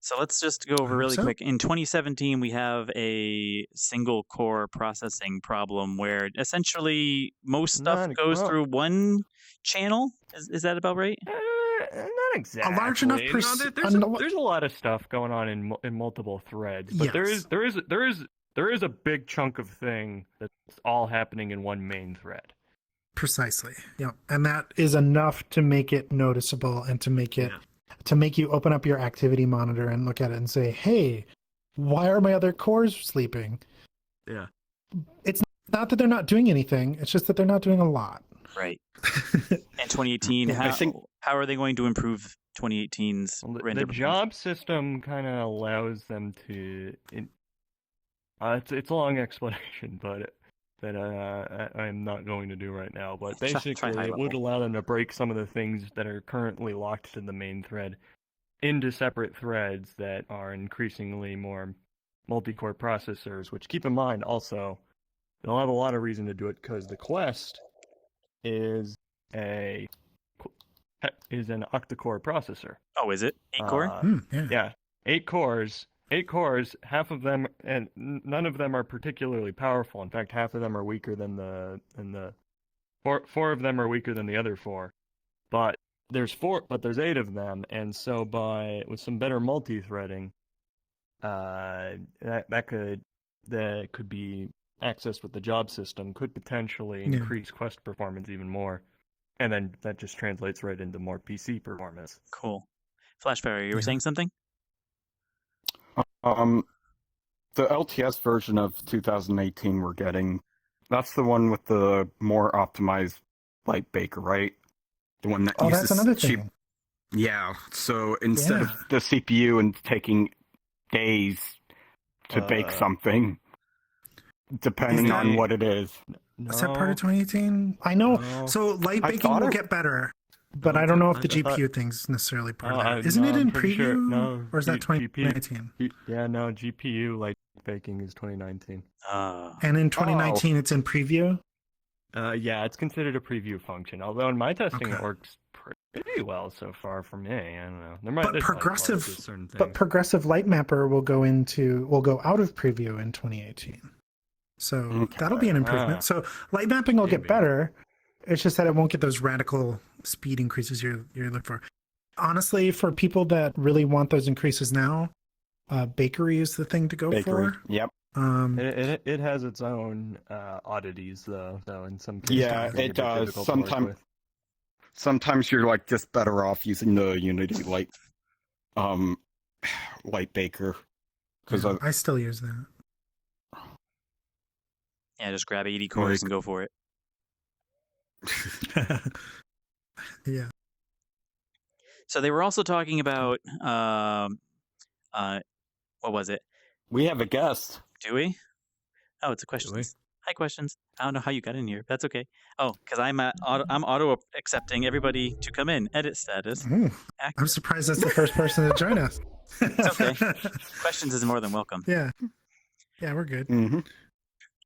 So let's just go over really quick. In 2017, we have a single core processing problem where essentially most stuff goes through one channel. Is that about right? Not exactly. A large enough there's a lot of stuff going on in multiple threads, but there is a big chunk of thing that's all happening in one main thread. Precisely. Yeah, and that is enough to make it noticeable and to make it. To make you open up your activity monitor and look at it and say, hey, why are my other cores sleeping? Yeah. It's not that they're not doing anything. It's just that they're not doing a lot. Right. And 2018, how are they going to improve 2018's render? The job system kind of allows them to... it's a long explanation, but that I'm not going to do right now, but basically it would allow them to break some of the things that are currently locked to the main thread into separate threads that are increasingly more multi-core processors, which keep in mind also, they'll have a lot of reason to do it because the Quest is a is an octa-core processor. Oh, is it 8-core? Yeah. Yeah, 8 cores. 8 cores. Half of them, and none of them are particularly powerful. In fact, half of them are weaker than the four of them are weaker than the other 4. But there's 8 of them, and so with some better multi-threading, that could be accessed with the job system, could potentially increase Quest performance even more, and then that just translates right into more PC performance. Cool. Flashfire, you were saying something? The LTS version of 2018 we're getting, that's the one with the more optimized light baker, right? The one that uses that's another cheap. thing. Yeah. So instead of the CPU and taking days to bake something, depending on what it is. No. Is that part of 2018? I know. No. So light baking will get better, but I don't know if the GPU thing's necessarily part of that. Isn't it in preview? Sure. No. Or is that 2019? Yeah, no. GPU light baking is 2019. And in 2019, it's in preview? Yeah, it's considered a preview function. Although in my testing, it works pretty well so far for me. I don't know. But progressive light mapper will go out of preview in 2018. So that'll be an improvement. So light mapping will get better. It's just that it won't get those radical speed increases you're looking for. Honestly, for people that really want those increases now, bakery is the thing to go for. Yep. It has its own oddities though. So in some cases, it does. Sometimes you're like just better off using the Unity light baker. Because I still use that. Yeah, just grab 80 cores and go for it. Yeah. So they were also talking about what was it? We have a guest. Do we? Oh, it's a question. Hi, questions. I don't know how you got in here. That's okay. Oh, because I'm auto accepting everybody to come in. Edit status. I'm surprised that's the first person to join us. It's okay. Questions is more than welcome. Yeah, we're good. Mm-hmm.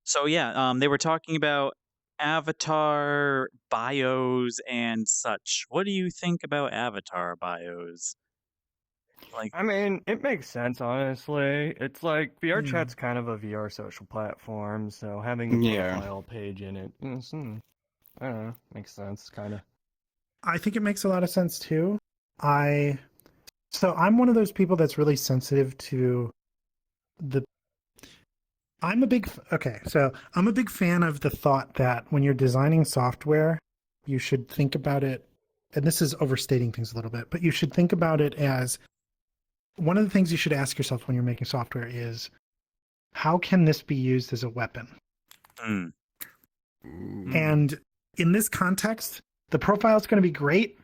So yeah, they were talking about avatar bios and such. What do you think about avatar bios? I mean, it makes sense, honestly. It's like VRChat's kind of a VR social platform, so having a profile page in it, I don't know, makes sense, kind of. I think it makes a lot of sense too. I'm one of those people that's really sensitive to I'm a big fan of the thought that when you're designing software, you should think about it, and this is overstating things a little bit, but you should think about it as one of the things you should ask yourself when you're making software is, how can this be used as a weapon? And in this context, the profile is going to be great,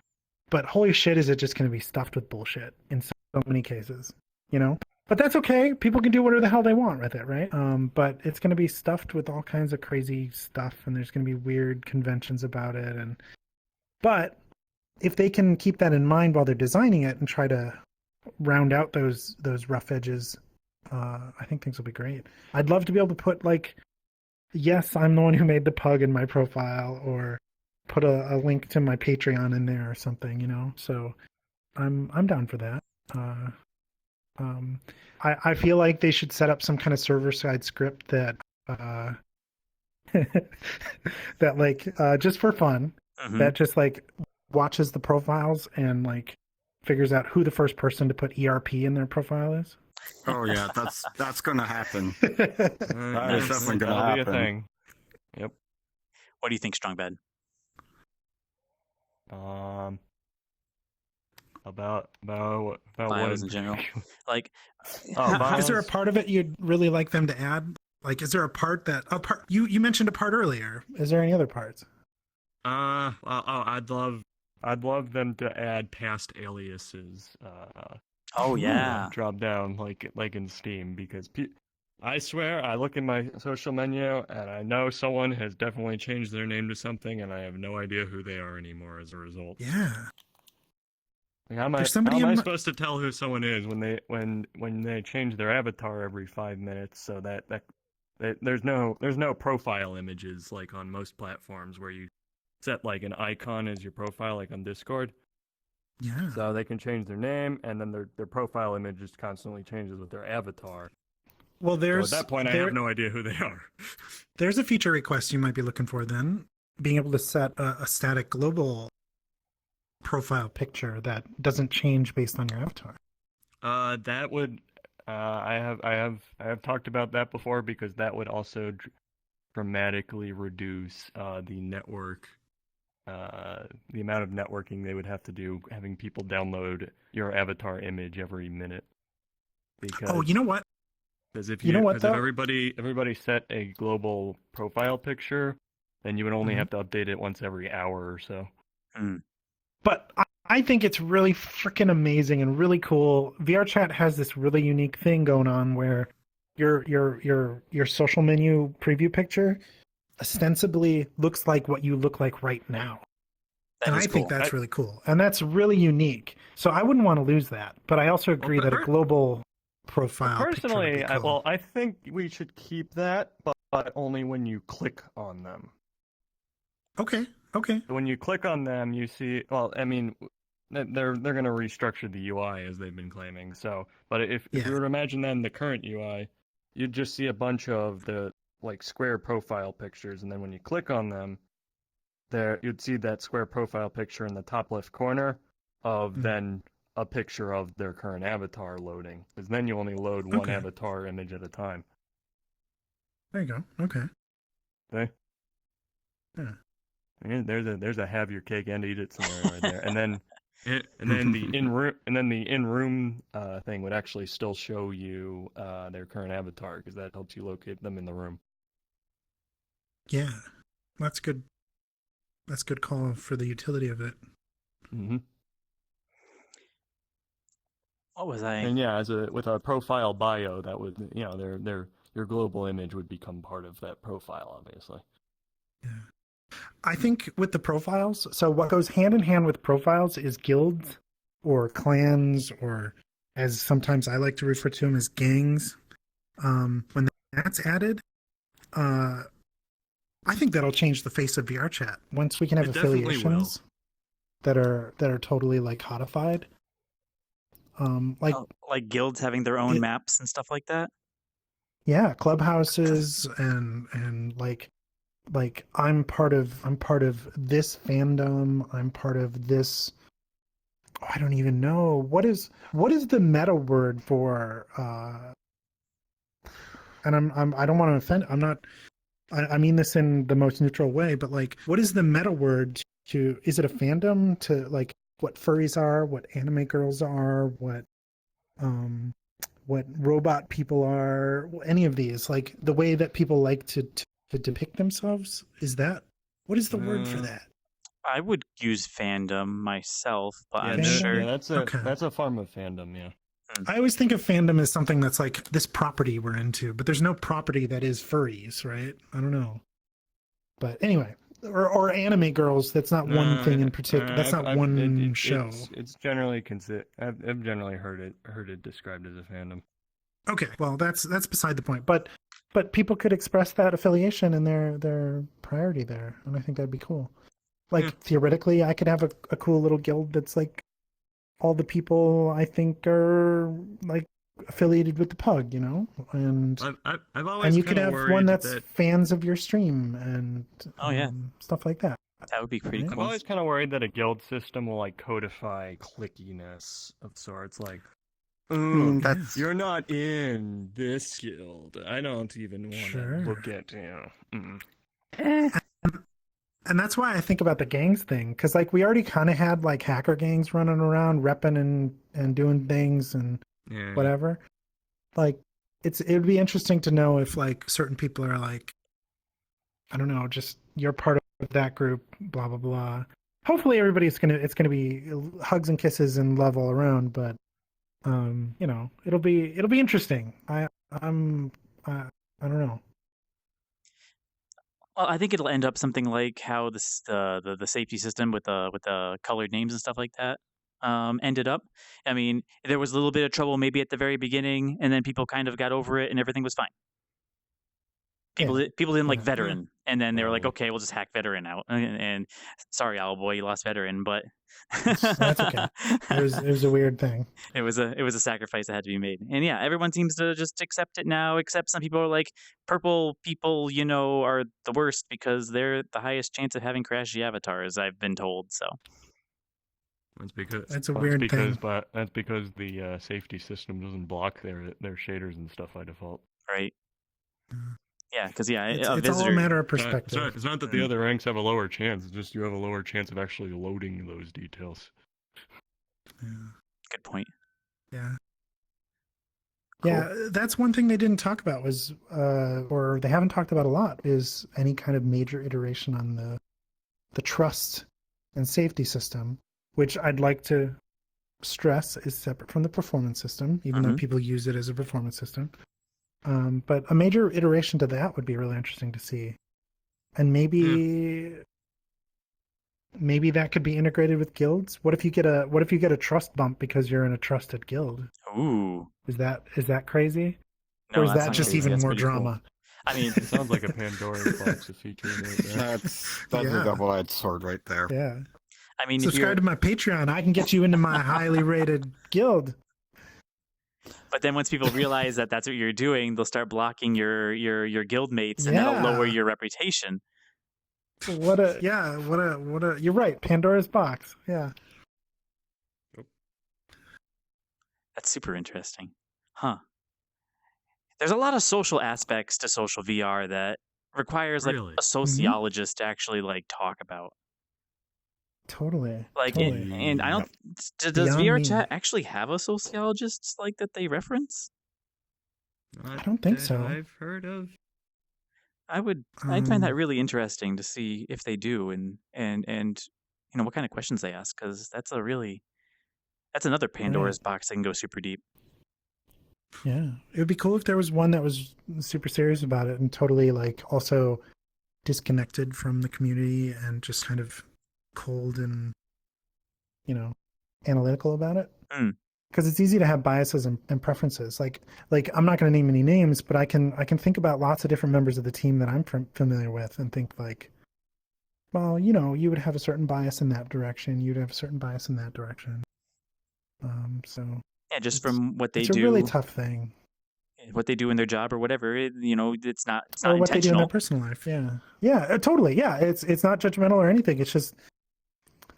but holy shit, is it just going to be stuffed with bullshit in so many cases, But that's okay. People can do whatever the hell they want with it, right? But it's going to be stuffed with all kinds of crazy stuff, and there's going to be weird conventions about it. But if they can keep that in mind while they're designing it and try to round out those rough edges, I think things will be great. I'd love to be able to put yes, I'm the one who made the pug in my profile, or put a link to my Patreon in there or something, So I'm down for that. I feel like they should set up some kind of server-side script that just for fun, that just watches the profiles and figures out who the first person to put ERP in their profile is. Oh yeah, that's gonna happen. That is definitely gonna happen. Be a thing. Yep. What do you think, Strong Bad? About bios in general. Is there a part of it you'd really like them to add? Is there a part you mentioned a part earlier? Is there any other parts? I'd love them to add past aliases. Oh yeah. Drop down like in Steam, because I swear I look in my social menu and I know someone has definitely changed their name to something, and I have no idea who they are anymore as a result. Yeah. How am I supposed to tell who someone is when they change their avatar every 5 minutes? So that there's no profile images like on most platforms where you set an icon as your profile, like on Discord. Yeah. So they can change their name, and then their profile image just constantly changes with their avatar. Well, So there's at that point, I there, have no idea who they are. there's a feature request you might be looking for then, being able to set a static global profile picture that doesn't change based on your avatar. That would. I have talked about that before because that would also dramatically reduce the network, the amount of networking they would have to do, having people download your avatar image every minute. Because Oh, you know what? Because if You know what, if though? everybody set a global profile picture, then you would only Mhm. have to update it once every hour or so. But I think it's really freaking amazing and really cool. VRChat has this really unique thing going on where your social menu preview picture ostensibly looks like what you look like right now. That And is I think cool. that's really cool. And that's really unique. So I wouldn't want to lose that. But I also agree that a global profile picture would Personally, be cool. I think we should keep that, but only when you click on them. Okay. When you click on them, you see. Well, I mean, they're going to restructure the UI as they've been claiming. So, but if Yeah. you were to imagine then the current UI, you'd just see a bunch of the like square profile pictures, and then when you click on them, there you'd see that square profile picture in the top left corner of then a picture of their current avatar loading. Because then you only load one Okay. avatar image at a time. There you go. Okay. Okay? Yeah. And there's a have your cake and eat it scenario right there. And then the in-room thing would actually still show you their current avatar because that helps you locate them in the room. Yeah. That's good. That's good call for the utility of it. Mm-hmm. What was I? And yeah, with a profile bio, that would your global image would become part of that profile, obviously. Yeah. I think with the profiles, so what goes hand in hand with profiles is guilds or clans, or as sometimes I like to refer to them as gangs. When that's added, I think that'll change the face of VRChat. Once we can have It definitely affiliations that are totally like codified. Like guilds having their own maps and stuff like that. Yeah, clubhouses and like I'm part of this fandom. I'm part of this. Oh, I don't even know what is the meta word for. And I don't want to offend. I'm not. I mean this in the most neutral way, but like, what is the meta word to? Is it a fandom to like what furries are, what anime girls are, what robot people are, any of these, like the way that people like to depict themselves? Is that what is the word for that? I would use fandom myself, but I'm Fandom? sure. Okay. that's a form of fandom, yeah. I always think of fandom as something that's like this property we're into, but there's no property that is furries, right? I don't know. But anyway, or anime girls, that's not one thing in particular. That's not one show. It's generally I've generally heard it described as a fandom. Okay, well that's beside the point. But people could express that affiliation and their priority there, and I think that'd be cool. Like theoretically, I could have a cool little guild that's like all the people I think are like affiliated with the pug, you know, and I've always and you could have one that's that... fans of your stream and stuff like that. That would be pretty Right? cool. I'm always kind of worried that a guild system will like codify clickiness of sorts, like, that's you're not in this guild. I don't even want to Sure. look at you. And that's why I think about the gangs thing, because like we already kind of had like hacker gangs running around repping and doing things and whatever. Like it would be interesting to know if like certain people are like, I don't know, just you're part of that group, blah blah blah. Hopefully it's gonna be hugs and kisses and love all around, but you know, it'll be interesting. I don't know. Well, I think it'll end up something like how the safety system with the colored names and stuff like that ended up. I mean, there was a little bit of trouble maybe at the very beginning, and then people kind of got over it, and everything was fine. People didn't like Yeah. veteran, and then they were like, Oh. okay, we'll just hack veteran out. And sorry, Owl Boy, you lost veteran, but That's okay. It was a weird thing. it was a sacrifice that had to be made. And yeah, everyone seems to just accept it now, except some people are like, purple people, are the worst because they're the highest chance of having crashy avatars, I've been told. So That's a weird thing. But that's because the safety system doesn't block their shaders and stuff by default. right. Yeah, because a It's all a visitor. matter of It's perspective. it's not that the other ranks have a lower chance. It's just you have a lower chance of actually loading those details. Yeah. Good point. Yeah. Cool. Yeah, that's one thing they didn't talk about was, or they haven't talked about a lot, is any kind of major iteration on the trust and safety system, which I'd like to stress is separate from the performance system, even though people use it as a performance system. But a major iteration to that would be really interesting to see, and maybe that could be integrated with guilds. What if you get a trust bump because you're in a trusted guild? Ooh. Is that crazy? No, Or is that's that not just crazy. even That's more pretty cool. drama? I mean, It sounds like a Pandora's box of features right there. That's Yeah. a double-edged sword right there. Yeah. I mean, if you're, Subscribe to my Patreon. I can get you into my highly rated guild. but then once people realize that that's what you're doing, they'll start blocking your guild mates, and that'll lower Yeah. your reputation. What a you're right, Pandora's box. Yeah. That's super interesting. Huh. There's a lot of social aspects to social VR that requires like Really? a sociologist to actually like talk about. Totally. Like, totally. and I don't. Does Beyond VRChat me. actually have a sociologist like that they reference? Not I don't think that so. I've heard of. I'd find that really interesting to see if they do, and what kind of questions they ask, because that's another Pandora's box that can go super deep. Yeah. It would be cool if there was one that was super serious about it and totally like also disconnected from the community and just kind of cold and analytical about it. Because it's easy to have biases and preferences. Like I'm not going to name any names, but I can think about lots of different members of the team that I'm familiar with and think like, well, you would have a certain bias in that direction. You'd have a certain bias in that direction. So Yeah, just from what they it's do, a really tough thing. what they do in their job or whatever. It's not Or what they do in intentional. their personal life. Yeah, totally. Yeah, it's not judgmental or anything. It's just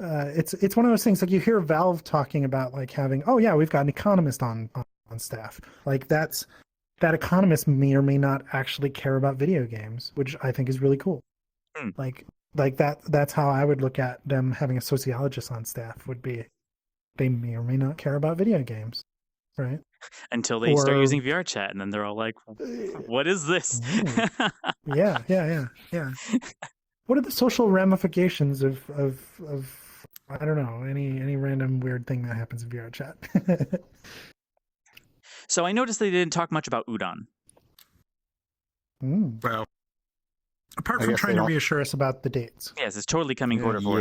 it's one of those things like you hear Valve talking about like having, oh yeah, we've got an economist on staff. Like that economist may or may not actually care about video games, which I think is really cool. Like that's how I would look at them having a sociologist on staff would be they may or may not care about video games. Right. Until they start using VRChat, and then they're all like, "What is this?" Yeah. What are the social ramifications of I don't know, any random weird thing that happens in VRChat? So I noticed they didn't talk much about Udon. Well, Apart I from guess trying they to don't- reassure us about the dates. Yes, it's totally coming quarter four.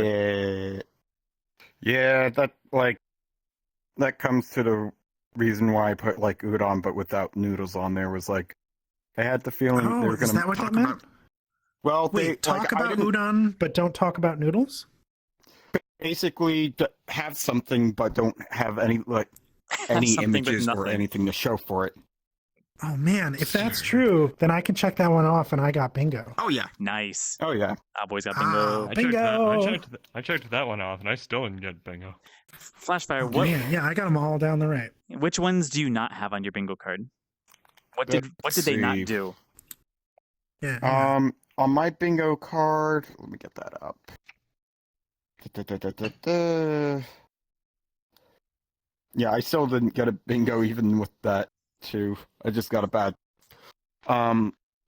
Yeah, that comes to the reason why I put like udon but without noodles on there was like I had the feeling they were is going that to what talk that meant? about. Well, Wait, talk about udon, but don't talk about noodles? Basically have something but don't have any Something but images or nothing. anything to show for it. Oh man, if that's true, then I can check that one off and I got bingo. Oh yeah. Nice. Oh yeah. Ah, boys got bingo. I checked that one off, and I still didn't get bingo. Flashfire. Oh, What? man, yeah, I got them all down the right. Which ones do you not have on your bingo card? What did they not see. do? Yeah. On my bingo card, let me get that up. Yeah, I still didn't get a bingo even with that too. I just got a bad.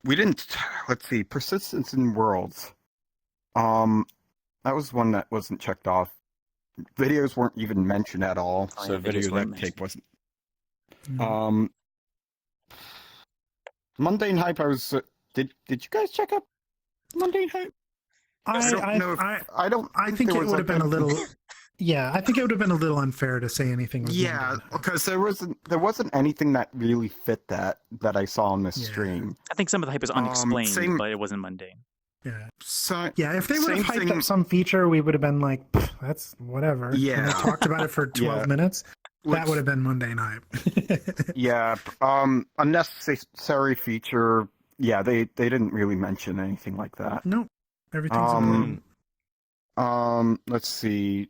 We didn't. Let's see, persistence in worlds. That was one that wasn't checked off. Videos weren't even mentioned at all, Oh, so yeah, videos video weren't that tape wasn't. Mhm. Mundane hype. I was. Did you guys check up Mundane hype? I don't know. I don't. I think there it was would have been a little. Yeah, I think it would have been a little unfair to say anything. Was Yeah, Monday. because there wasn't anything that really fit that I saw on this Yeah. stream. I think some of the hype was unexplained, same- but it wasn't mundane. Yeah. So Yeah, if they would have same hyped thing- up some feeture, we would have been like, that's whatever. And Yeah. they talked about it for 12 Yeah. minutes. That Which- would have been mundane hype. Yeah, unnecessary feature. Yeah, they didn't really mention anything like that. Nope. Everything's Let's see.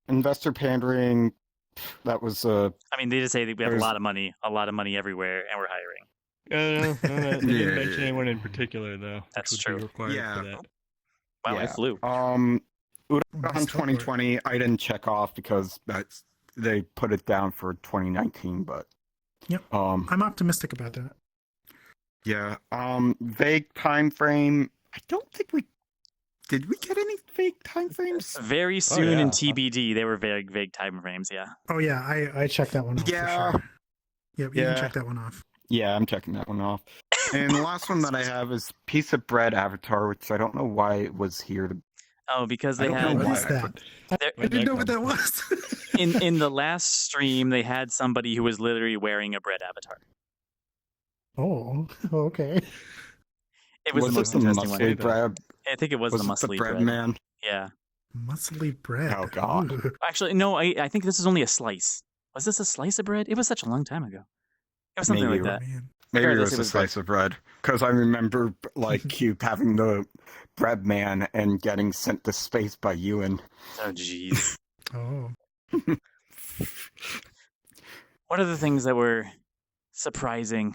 Investor pandering. That was I mean, they just say that we have There's- a lot of money everywhere, and we're hiring. No, they didn't Yeah, mention yeah. anyone in particular though. which That's would be true. required Yeah. for that. Wow, Yeah. I flew. Udon 2020. I didn't check off because they put it down for 2019. But Yep. I'm optimistic about that. yeah. Vague time frame. I don't think we did. We get any vague time frames? Very soon in yeah. TBD, they were vague time frames. Yeah. Oh, yeah, I checked that one off Yeah. for sure. Yep, you Yeah. can check that one off. Yeah, I'm checking that one off. And the last one that I have is piece of bread avatar, which I don't know why it was here. Oh, because I they don't had know What why is I that? put- I Where'd didn't that know what that come was. in the last stream they had somebody who was literally wearing a bread avatar. Oh, okay. It was the most the interesting one. muscly bread? I think it was the it the muscly bread, bread. man? Yeah. Muscly bread. Oh, God. Ooh. Actually, no. I think this is only a slice. Was this a slice of bread? It was such a long time ago. It was something Maybe like you're that. Man. Maybe it Regardless, was it a was slice of bread. Because I remember, like, Cube having the bread man and getting sent to space by Ewan. Oh, jeez. Oh. What are the things that were surprising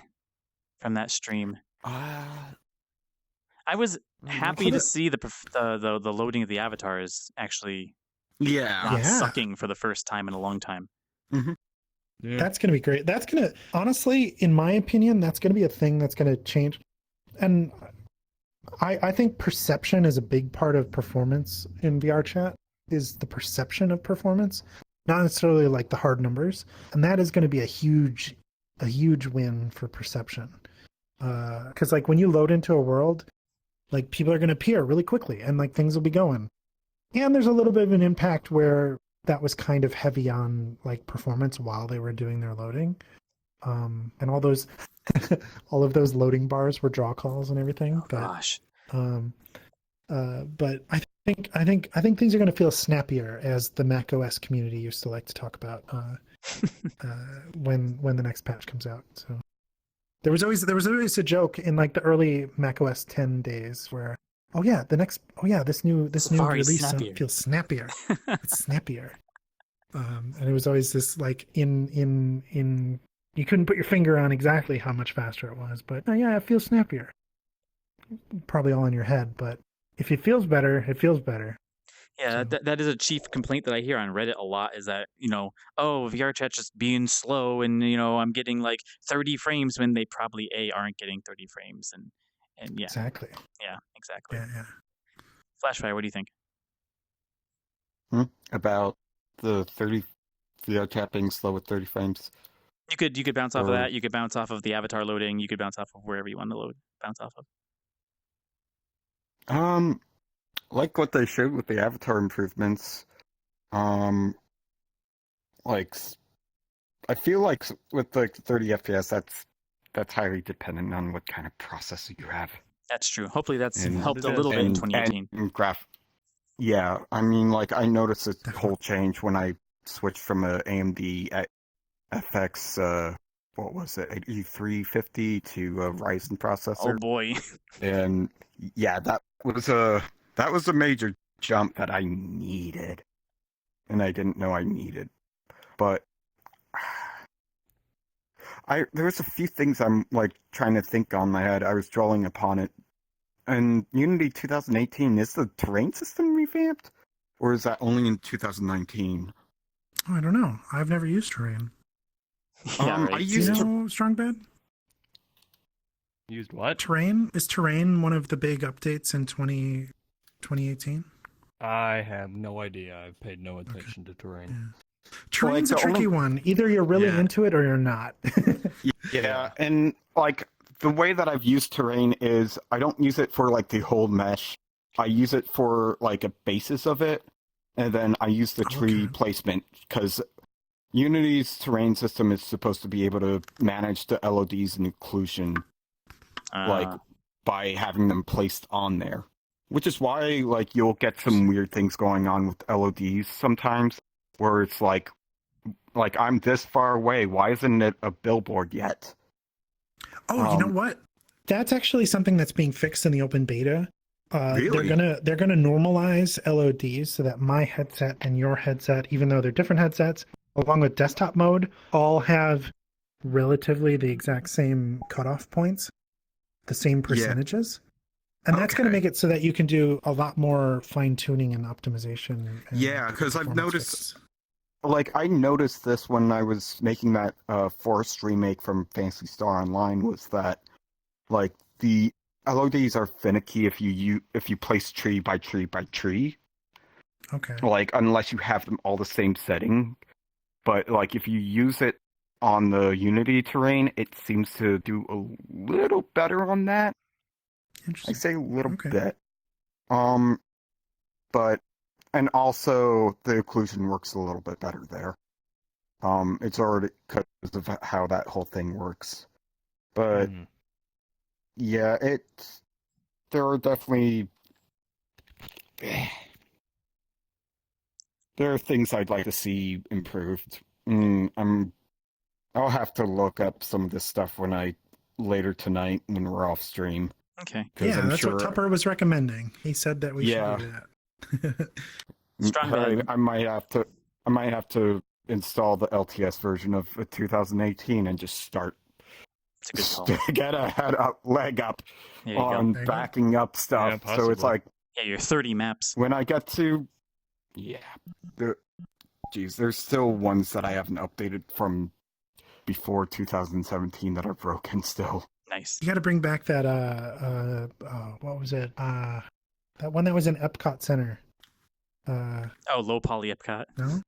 from that stream? I was happy to see the loading of the avatars actually Yeah. not Yeah. sucking for the first time in a long time. Yeah. That's going to be great. That's going to, honestly, in my opinion, that's going to be a thing that's going to change. And I think perception is a big part of performance in VRChat, is the perception of performance, not necessarily like the hard numbers. And that is going to be a huge win for perception. Because like when you load into a world, like people are going to appear really quickly and like things will be going. And there's a little bit of an impact where that was kind of heavy on like performance while they were doing their loading. And all those all of those loading bars were draw calls and everything. Oh, gosh. But I think things are going to feel snappier, as the Mac OS community used to like to talk about when the next patch comes out. So there was always a joke in like the early Mac OS 10 days where this new Safari release snappier. feels snappier. It's snappier. And it was always this like in you couldn't put your finger on exactly how much faster it was, but it feels snappier. Probably all in your head, but if it feels better, it feels better. Yeah, So- that is a chief complaint that I hear on Reddit a lot, is that, VRChat just being slow, and I'm getting like 30 frames when they probably aren't getting 30 frames, and yeah, Exactly. exactly. Yeah. Flashfire, what do you think? About the 30 VRChat being slow with 30 frames. You could bounce off of Or- that. You could bounce off of the avatar loading. You could bounce off of wherever you want to bounce off of. Like what they showed with the avatar improvements. I feel like with the 30 FPS, that's highly dependent on what kind of processor you have. That's true. Hopefully that's And- helped a little bit in 2018. And yeah, I mean, like I noticed a whole change when I switched from a AMD FX, what was it, 8350 to a Ryzen Oh processor, boy. and yeah, that was a major jump that I needed, and I didn't know I needed, but there's a few things I'm like trying to think on my head. I was drawing upon it. And Unity 2018, is the terrain system revamped? Or is that only in 2019? Oh, I don't know. I've never used Terrain. Yeah, right. I Do used you to. know Strongbad? Used what? Terrain? Is Terrain one of the big updates in 2018? I have no idea. I've paid no attention to terrain. Terrain's the a tricky only- one. Either you're really Yeah. into it or you're not. Yeah, and like the way that I've used terrain is I don't use it for like the whole mesh. I use it for like a basis of it. and then I use the tree Okay. placement because Unity's terrain system is supposed to be able to manage the LODs and occlusion, like by having them placed on there. Which is why, like, you'll get some weird things going on with LODs sometimes, where it's like I'm this far away. Why isn't it a billboard yet? Oh, you know what? That's actually something that's being fixed in the open beta. Really? They're gonna normalize LODs so that my headset and your headset, even though they're different headsets, along with desktop mode, all have relatively the exact same cutoff points, the same percentages. And that's going to Okay. make it so that you can do a lot more fine tuning and optimization. And Yeah, because I've performance noticed, fixes. like, I noticed this when I was making that Forest remake from Phantasy Star Online, was that, like, the LODs are finicky if you place tree by tree by tree. Okay. Like, unless you have them all the same setting. But, like, if you use it on the Unity terrain, it seems to do a little better on that. I Interesting. say a little Okay. bit. But, and also the occlusion works a little bit better there. It's already because of how that whole thing works. But, yeah, there are definitely, there are things I'd like to see improved. I'll have to look up some of this stuff later tonight when we're off stream. Okay. Yeah, I'm that's sure, what Tupper was recommending. He said that we Yeah. should do that. Strong bad. I might have to install the LTS version of 2018 and just start It's a good call. get a leg up There you on There you go. backing up stuff. Yeah, So it's possibly. like Yeah, your 30 maps. when I get to, there's still ones that I haven't updated from before 2017 that are broken still. Nice. You got to bring back that what was it? That one that was in Epcot Center. Oh, low poly Epcot. No,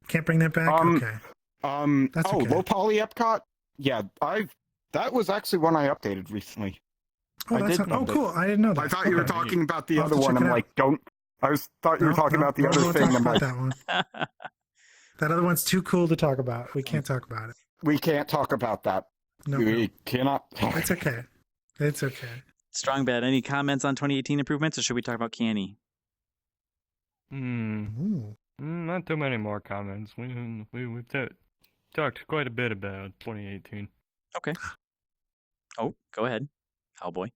can't bring that back. Okay. That's okay. Low poly Epcot. Yeah, that was actually one I updated recently. Oh, I that's did cool. I didn't know that. I thought you were Okay. talking about the I'll have other to one. check I'm it like, thought you were talking about the we'll other go thing. talk I'm about like, that one. That other one's too cool to talk about. We can't talk about it. we can't talk about that. No, We cannot. it's okay. It's okay. Strong bad. Any comments on 2018 improvements, or should we talk about Canny? Ooh. Not too many more comments. We've talked quite a bit about 2018. Okay. Oh, go ahead, cowboy.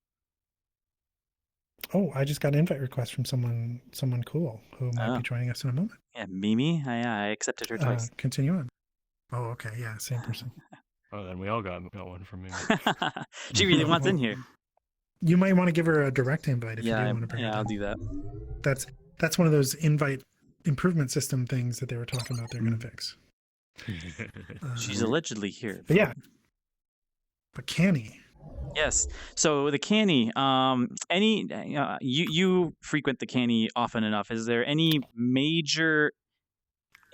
Oh, I just got an invite request from someone cool who might be joining us in a moment. Yeah, Mimi. I accepted her twice. Continue on. Oh, okay. Yeah, same person. Oh, then we all got one from me. She really wants in here. You might want to give her a direct invite if you do want to bring her. I'll do that. That's one of those invite improvement system things that they were talking about they're going to fix. She's allegedly here. But yeah. But Canny. Yes. So the Canny, you frequent the Canny often enough. Is there any major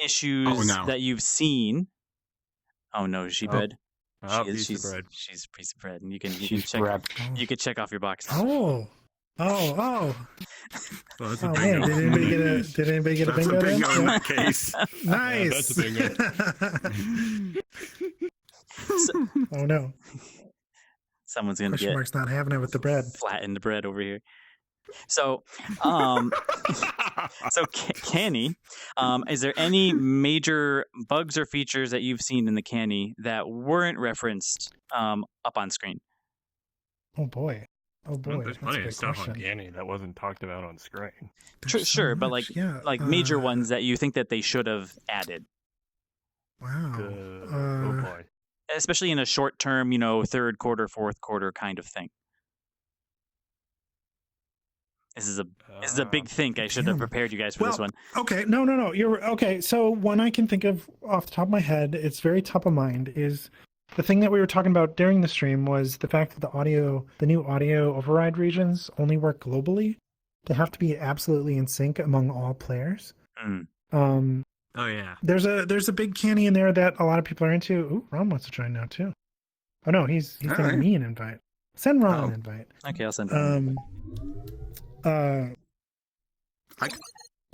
issues that you've seen? Oh no, is she bread? She's a piece of bread, and you can check off your box. Oh. Well, that's a Oh bingo. man, did anybody get a That's bingo? a bingo in then? that case. Nice. That's a bingo. Oh no. Someone's gonna Question get mark's not having it with the bread. flattened bread over here. So, Canny, is there any major bugs or features that you've seen in the Canny that weren't referenced up on screen? Oh boy. There's That's a plenty big of stuff question. on Canny that wasn't talked about on screen. There's so Sure, but much, major ones that you think that they should have added. Wow. Oh boy. Especially in a short term, third quarter, fourth quarter kind of thing. This is a big think. I should have prepared you guys for this one. Okay, no. You're okay. So one I can think of off the top of my head, it's very top of mind, is the thing that we were talking about during the stream was the fact that the new audio override regions only work globally. They have to be absolutely in sync among all players. Oh yeah. There's a big Canny in there that a lot of people are into. Ooh, Ron wants to join now too. Oh no, he's sending me an invite. Send Ron an invite. Okay, I'll send him.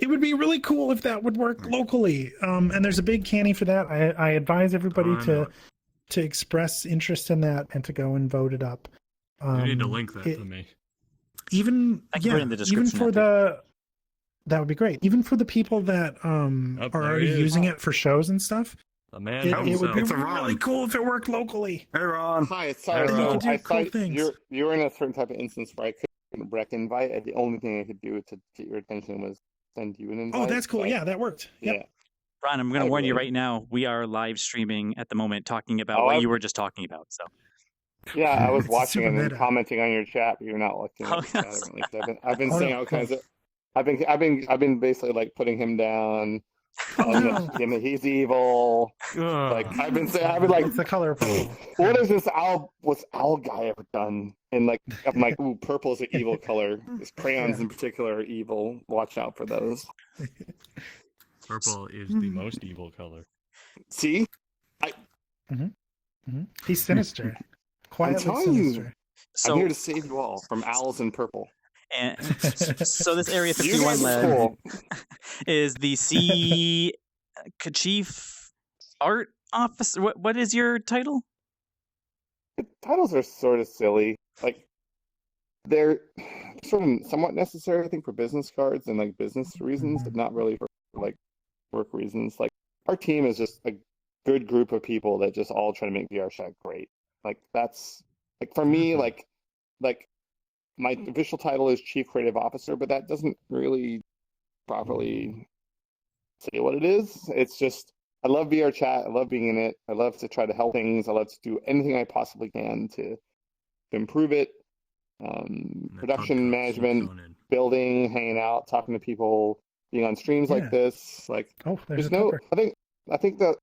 It would be really cool if that would work locally. And there's a big canny for that. I advise everybody to express interest in that and to go and vote it up. You need to link that to me. Even I can put it in the even description. for that would be great. Even for the people that are already using it for shows and stuff. The man It would be It's a really Ron. cool if it worked locally. Hey, Ron. Hi, sorry. And you So could do I cool thought things. you were in a certain type of instance where I couldn't rec invite. The only thing I could do to get your attention was send you an invite. Oh, that's cool. So Yeah, that worked. Yep. yeah. Ron, I'm going to I warn you agree. right now. We are live streaming at the moment, talking about Oh, what I've- you were just talking about. So Yeah, I was It's watching super and then meta. commenting on your chat, but you're not looking Oh, at the chat. yes. Apparently. I've been Oh, saying no, all cool. kinds of. I've been basically like putting him down. Oh, no. He's evil. Like I've been like, It's the color purple. what is this what's owl guy ever done? And like I'm like, ooh, purple is an evil color. His crayons in particular are evil. Watch out for those. Purple is the most evil color. See? He's sinister. Quietly telling you. sinister. I'm here so to save you all from owls in purple. and so this Area You 51 guys are lab cool. is the C Chief Art Officer. What is your title? The titles are sort of silly. Like they're sort of somewhat necessary, I think, for business cards and like business reasons, but not really for like work reasons. Like our team is just a good group of people that just all try to make VRChat great. Like that's like for me, like my official title is Chief Creative Officer, but that doesn't really properly say what it is. It's just I love VRChat. I love being in it. I love to try to help things. I love to do anything I possibly can to improve it. Production management, building, hanging out, talking to people, being on streams Yeah. like this. Like Oh, there's there's a no. pepper. I think that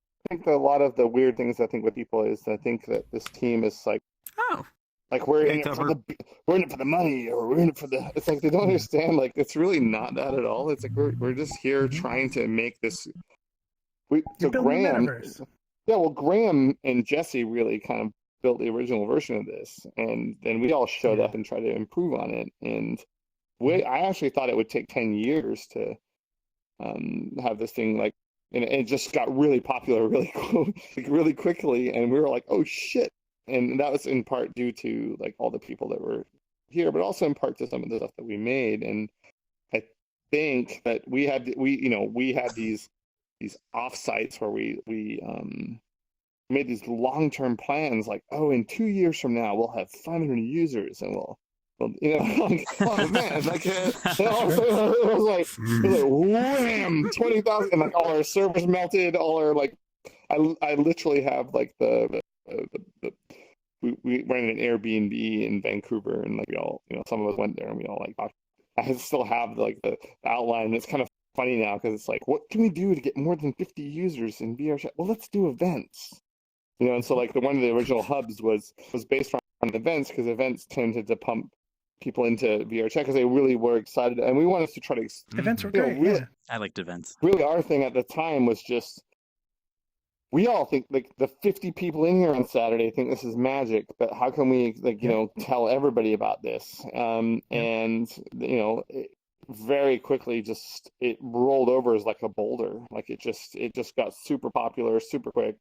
a lot of the weird things I think with people is I think that this team is like. Oh. Like we're Hey, in it for Tupper. we're in it for the money, or we're in it for the. It's like they don't understand. Like it's really not that at all. It's like we're just here trying to make this. You're building the metaverse. Yeah, well, Graham and Jesse really kind of built the original version of this, and then we all showed up and tried to improve on it. And I actually thought it would take 10 years to have this thing like, and it just got really popular really really quickly, and we were like, oh shit. And that was in part due to like all the people that were here, but also in part to some of the stuff that we made. And I think that we had these offsites where we made these long-term plans, like, oh, in 2 years from now we'll have 500 users, and we'll like, oh man, like it was like wham, 20,000, and like all our servers melted, all our like, I literally have like we ran an Airbnb in Vancouver, and like we all, some of us went there, and we all like talked. I still have like the outline, and it's kind of funny now because it's like, what can we do to get more than 50 users in VRChat? Well, let's do events, and so like one of the original hubs was based on events, because events tended to pump people into VRChat because they really were excited, and we wanted to try to Events were great. really, Yeah. I liked events. Really, our thing at the time was just, we all think like the 50 people in here on Saturday think this is magic, but how can we tell everybody about this? And very quickly it rolled over as like a boulder. Like it just got super popular super quick,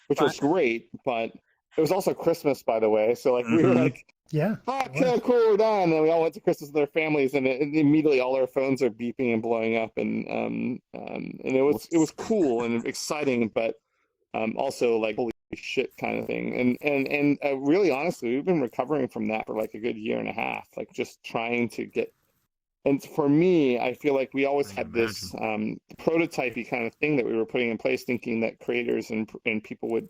which was great. But it was also Christmas, by the way, so like we were like, Yeah. okay, cool, we're done. And then we all went to Christmas with their families, and immediately all our phones are beeping and blowing up, and it was cool and exciting, but also like holy shit kind of thing. And really honestly, we've been recovering from that for like a good year and a half, like just trying to get. And for me, I feel like we always had this prototypey kind of thing that we were putting in place, thinking that creators and people would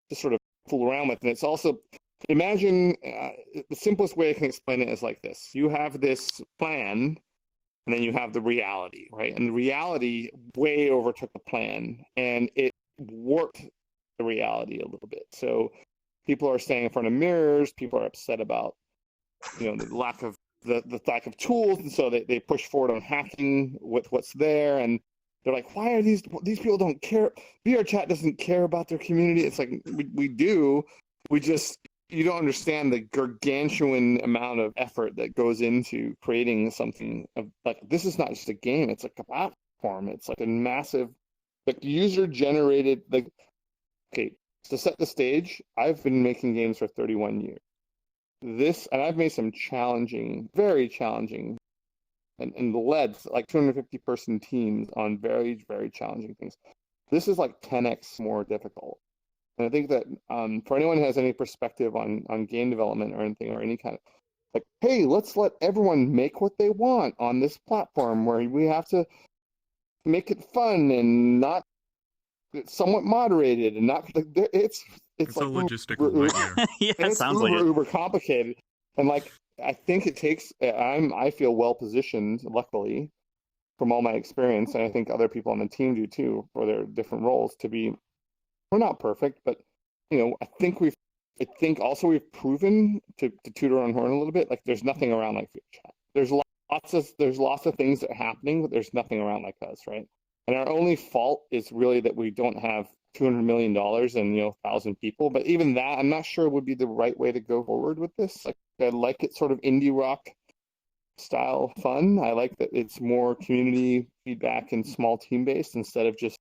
just sort of fool around with. And it's also, imagine the simplest way I can explain it is like this: you have this plan, and then you have the reality, right? And the reality way overtook the plan, and it warped the reality a little bit. So people are staying in front of mirrors. People are upset about, the lack of the lack of tools, and so they push forward on hacking with what's there, and they're like, why are these people don't care? VRChat doesn't care about their community. It's like we do. We just you don't understand the gargantuan amount of effort that goes into creating something like this. Is not just a game; it's like a platform. It's like a massive, like user generated. Like, okay, to set the stage, I've been making games for 31 years. And I've made some challenging, very challenging, and led like 250 person teams on very, very challenging things. This is like 10x more difficult. And I think that for anyone who has any perspective on game development or anything, or any kind of like, hey, let's let everyone make what they want on this platform where we have to make it fun and not somewhat moderated and not like it's a like logistical nightmare. Yeah, it and it's sounds like it. uber complicated. And like I think it takes I feel well positioned, luckily, from all my experience, and I think other people on the team do too for their different roles, to be, we're not perfect, but I think also we've proven to toot our own horn a little bit, like there's nothing around like VRChat. There's lots of things that are happening, but there's nothing around like us, right? And our only fault is really that we don't have $200 million and 1,000 people. But even that, I'm not sure would be the right way to go forward with this. Like, I like it sort of indie rock style fun. I like that it's more community feedback and small team based instead of just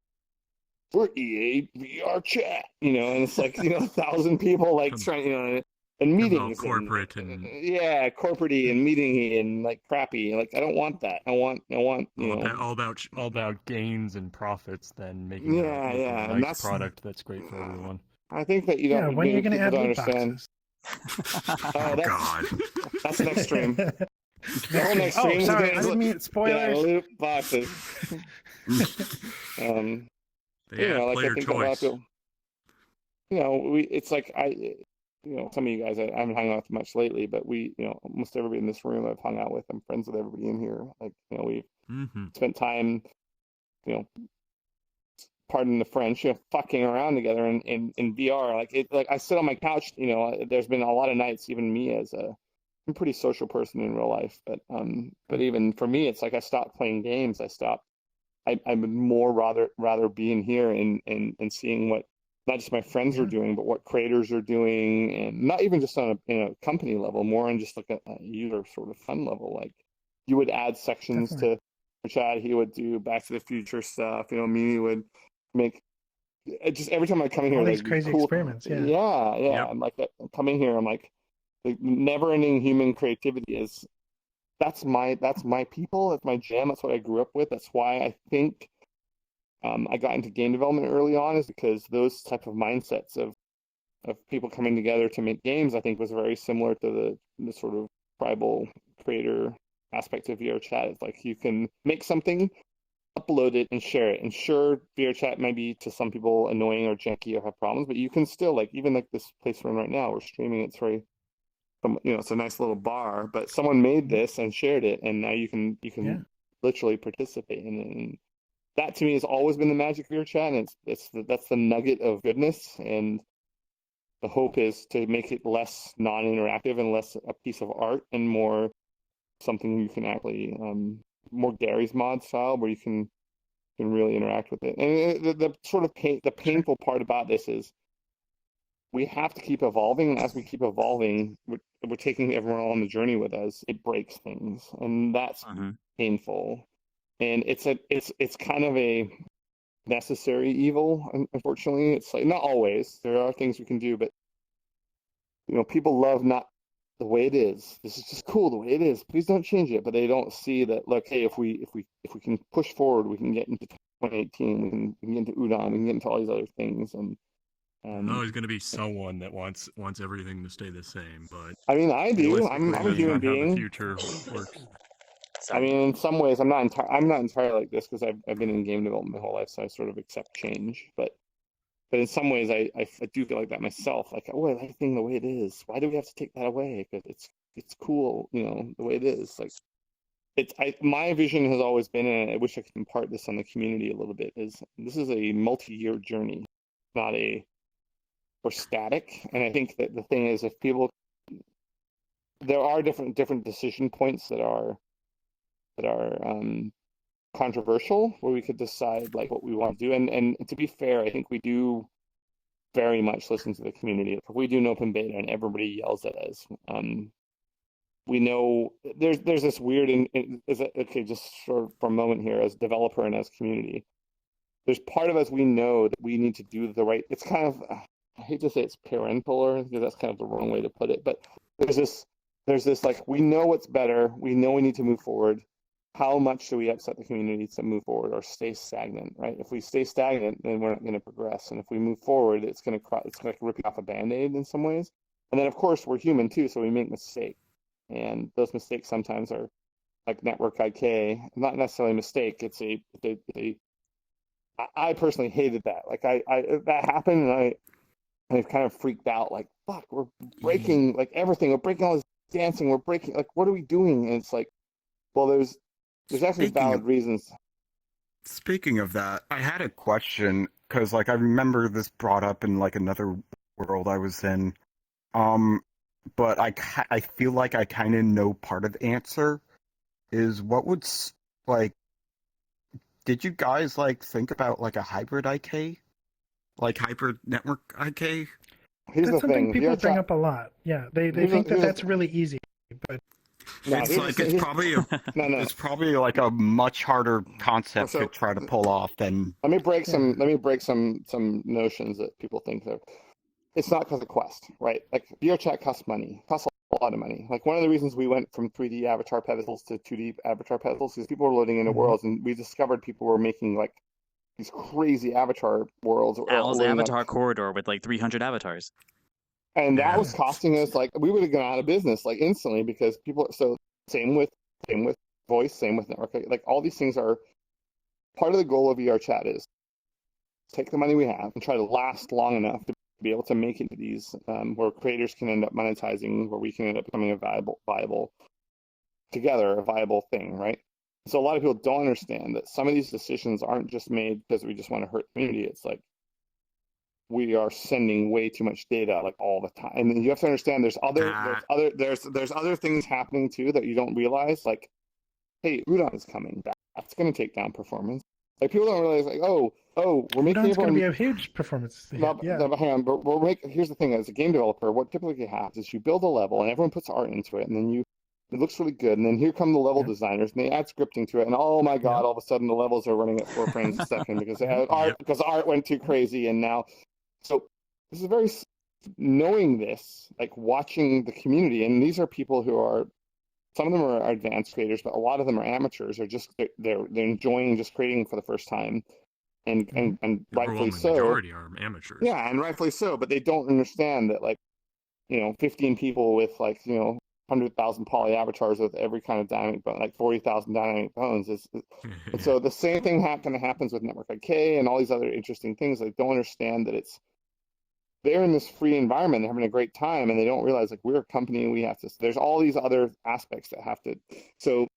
we're EA VRChat, and it's like 1,000 people like trying, and meetings, corporate and yeah, corporate-y and meeting-y and like crappy. Like I don't want that. I want all about gains and profits than making a and nice product that's great for everyone. I think that you don't. When are you going to add don't loot understand. boxes? Oh God, that's next stream. The whole next Oh, stream sorry, I is didn't mean spoilers. Yeah, loot boxes. They add like player I think choice. a lot of, it's like some of you guys I haven't hung out with much lately, but we, almost everybody in this room I've hung out with. I'm friends with everybody in here. Like, we've spent time, pardon the French, fucking around together in VR. Like I sit on my couch, there's been a lot of nights, even me as I'm a pretty social person in real life, but even for me, it's like I stopped playing games. I would more rather be in here and seeing what not just my friends are doing, but what creators are doing, and not even just on a company level, more on just like a user sort of fun level. Like you would add sections to Chad, he would do Back to the Future stuff. Mimi would make just every time I come in here, all these like crazy cool experiments. Yeah. Yep. I'm like coming here. I'm like the never-ending human creativity is. That's my people. That's my jam. That's what I grew up with. That's why I think I got into game development early on, is because those type of mindsets of people coming together to make games, I think, was very similar to the sort of tribal creator aspect of VRChat. It's like you can make something, upload it, and share it. And sure, VRChat might be to some people annoying or janky or have problems, but you can still, like, even like this place we're in right now, we're streaming. It's very it's a nice little bar, but someone made this and shared it, and now you can literally participate in it. And that to me has always been the magic of VRChat, and that's the nugget of goodness. And the hope is to make it less non-interactive and less a piece of art and more something you can actually more Gary's mod style, where you can really interact with it. And the sort of the painful part about this is we have to keep evolving, and as we keep evolving, we're taking everyone on the journey with us. It breaks things, and that's painful. And it's kind of a necessary evil. Unfortunately, it's like not always. There are things we can do, but people love not the way it is. This is just cool the way it is. Please don't change it. But they don't see that. Look, hey, if we can push forward, we can get into 2018. We can get into Udon. We can get into all these other things. And there's always going to be someone that wants everything to stay the same, but I mean, I do. I'm a human being. How the future works. I mean, in some ways, I'm not entirely like this, because I've been in game development my whole life, so I sort of accept change. But in some ways, I do feel like that myself. Like, oh, I like thing the way it is. Why do we have to take that away? Because it's cool, the way it is. Like, my vision has always been, and I wish I could impart this on the community a little bit, is this is a multi-year journey, not or static. And I think that the thing is, if people, there are different decision points that are controversial, where we could decide like what we want to do. And to be fair, I think we do very much listen to the community. If we do an open beta and everybody yells at us, we know there's this weird okay, just for a moment here, as developer and as community, there's part of us we know that we need to do the right. It's kind of, I hate to say it's parental, because that's kind of the wrong way to put it, but there's this like, we know what's better, we know we need to move forward. How much do we upset the community to move forward or stay stagnant, right? If we stay stagnant, then we're not going to progress, and if we move forward, it's like ripping off a band-aid in some ways. And then of course we're human too, so we make mistakes, and those mistakes sometimes are like network IK, not necessarily a mistake. It's I personally hated that. Like that happened, and I kind of freaked out. Like, fuck, we're breaking like everything. We're breaking all this dancing. We're breaking, like, what are we doing? And it's like, well, there's actually valid reasons. Speaking of that, I had a question, because like I remember this brought up in like another world I was in, but I feel like I kind of know part of the answer. Is what would like? Did you guys like think about like a hybrid IK, like hybrid network IK? Here's That's the something thing. people VRChat, bring up a lot. Yeah, they think that that's really easy, but It's like it's probably it's probably like a much harder concept to try to pull off than. Let me break some notions that people think that it's not because of Quest, right? Like VRChat costs money, costs a lot of money. Like one of the reasons we went from 3D avatar pedestals to 2D avatar pedestals is people were loading into worlds, and we discovered people were making like these crazy avatar worlds. Al's avatar corridor with like 300 avatars. And that was costing us, like, we would have gone out of business like instantly, because people. So same with voice, same with network. Like all these things are part of the goal of VRChat is take the money we have and try to last long enough to be able to make it to these where creators can end up monetizing, where we can end up becoming a viable together, a viable thing, right? So a lot of people don't understand that some of these decisions aren't just made because we just want to hurt the community. It's like we are sending way too much data like all the time, and you have to understand there's other things happening too that you don't realize. Like, hey, Udon is coming back. That's going to take down performance. Like people don't realize, like, oh, we're making Udon's going to be a huge performance. No, hang on, but here's the thing: as a game developer, what typically happens is you build a level and everyone puts art into it, and then it looks really good, and then here come the level designers and they add scripting to it, and oh my god, all of a sudden the levels are running at 4 frames a second because they had art, because the art went too crazy, and now. So this is very, knowing this, like watching the community, and these are people who are, some of them are advanced creators, but a lot of them are amateurs, or just they're enjoying just creating for the first time, and rightfully so. The majority are amateurs. Yeah, and rightfully so, but they don't understand that, like, 15 people with like 100,000 poly avatars with every kind of dynamic bone, like 40,000 dynamic bones and so the same thing happens with network IK and all these other interesting things. They don't understand that they're in this free environment, they're having a great time, and they don't realize, like, we're a company and we have to, there's all these other aspects that have to. So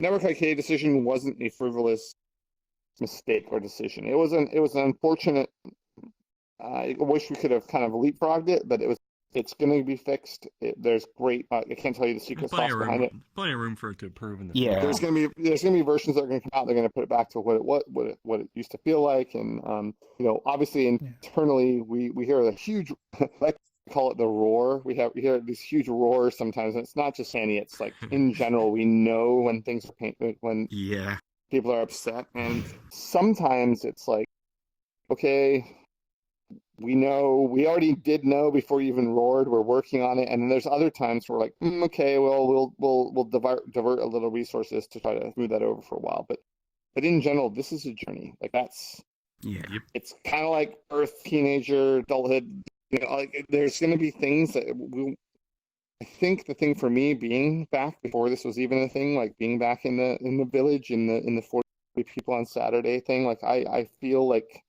network IK decision wasn't a frivolous mistake or decision. It was an unfortunate, I wish we could have kind of leapfrogged it, but it's going to be fixed. There's great. I can't tell you the secret sauce behind it. Plenty of room for it to improve in the future. There's going to be versions that are going to come out. They're going to put it back to what it used to feel like, and obviously internally we hear a huge, like, call it the roar. We hear these huge roars sometimes, and it's not just canny. It's like in general we know when things are when people are upset, and sometimes it's like, okay. We already did know before you even roared. We're working on it, and then there's other times where we're like, okay, well, we'll divert a little resources to try to smooth that over for a while. But in general, this is a journey. Like it's kind of like birth, teenager, adulthood. Like there's going to be things that I think the thing for me being back before this was even a thing, like being back in the village in the 40 people on Saturday thing. Like I feel like.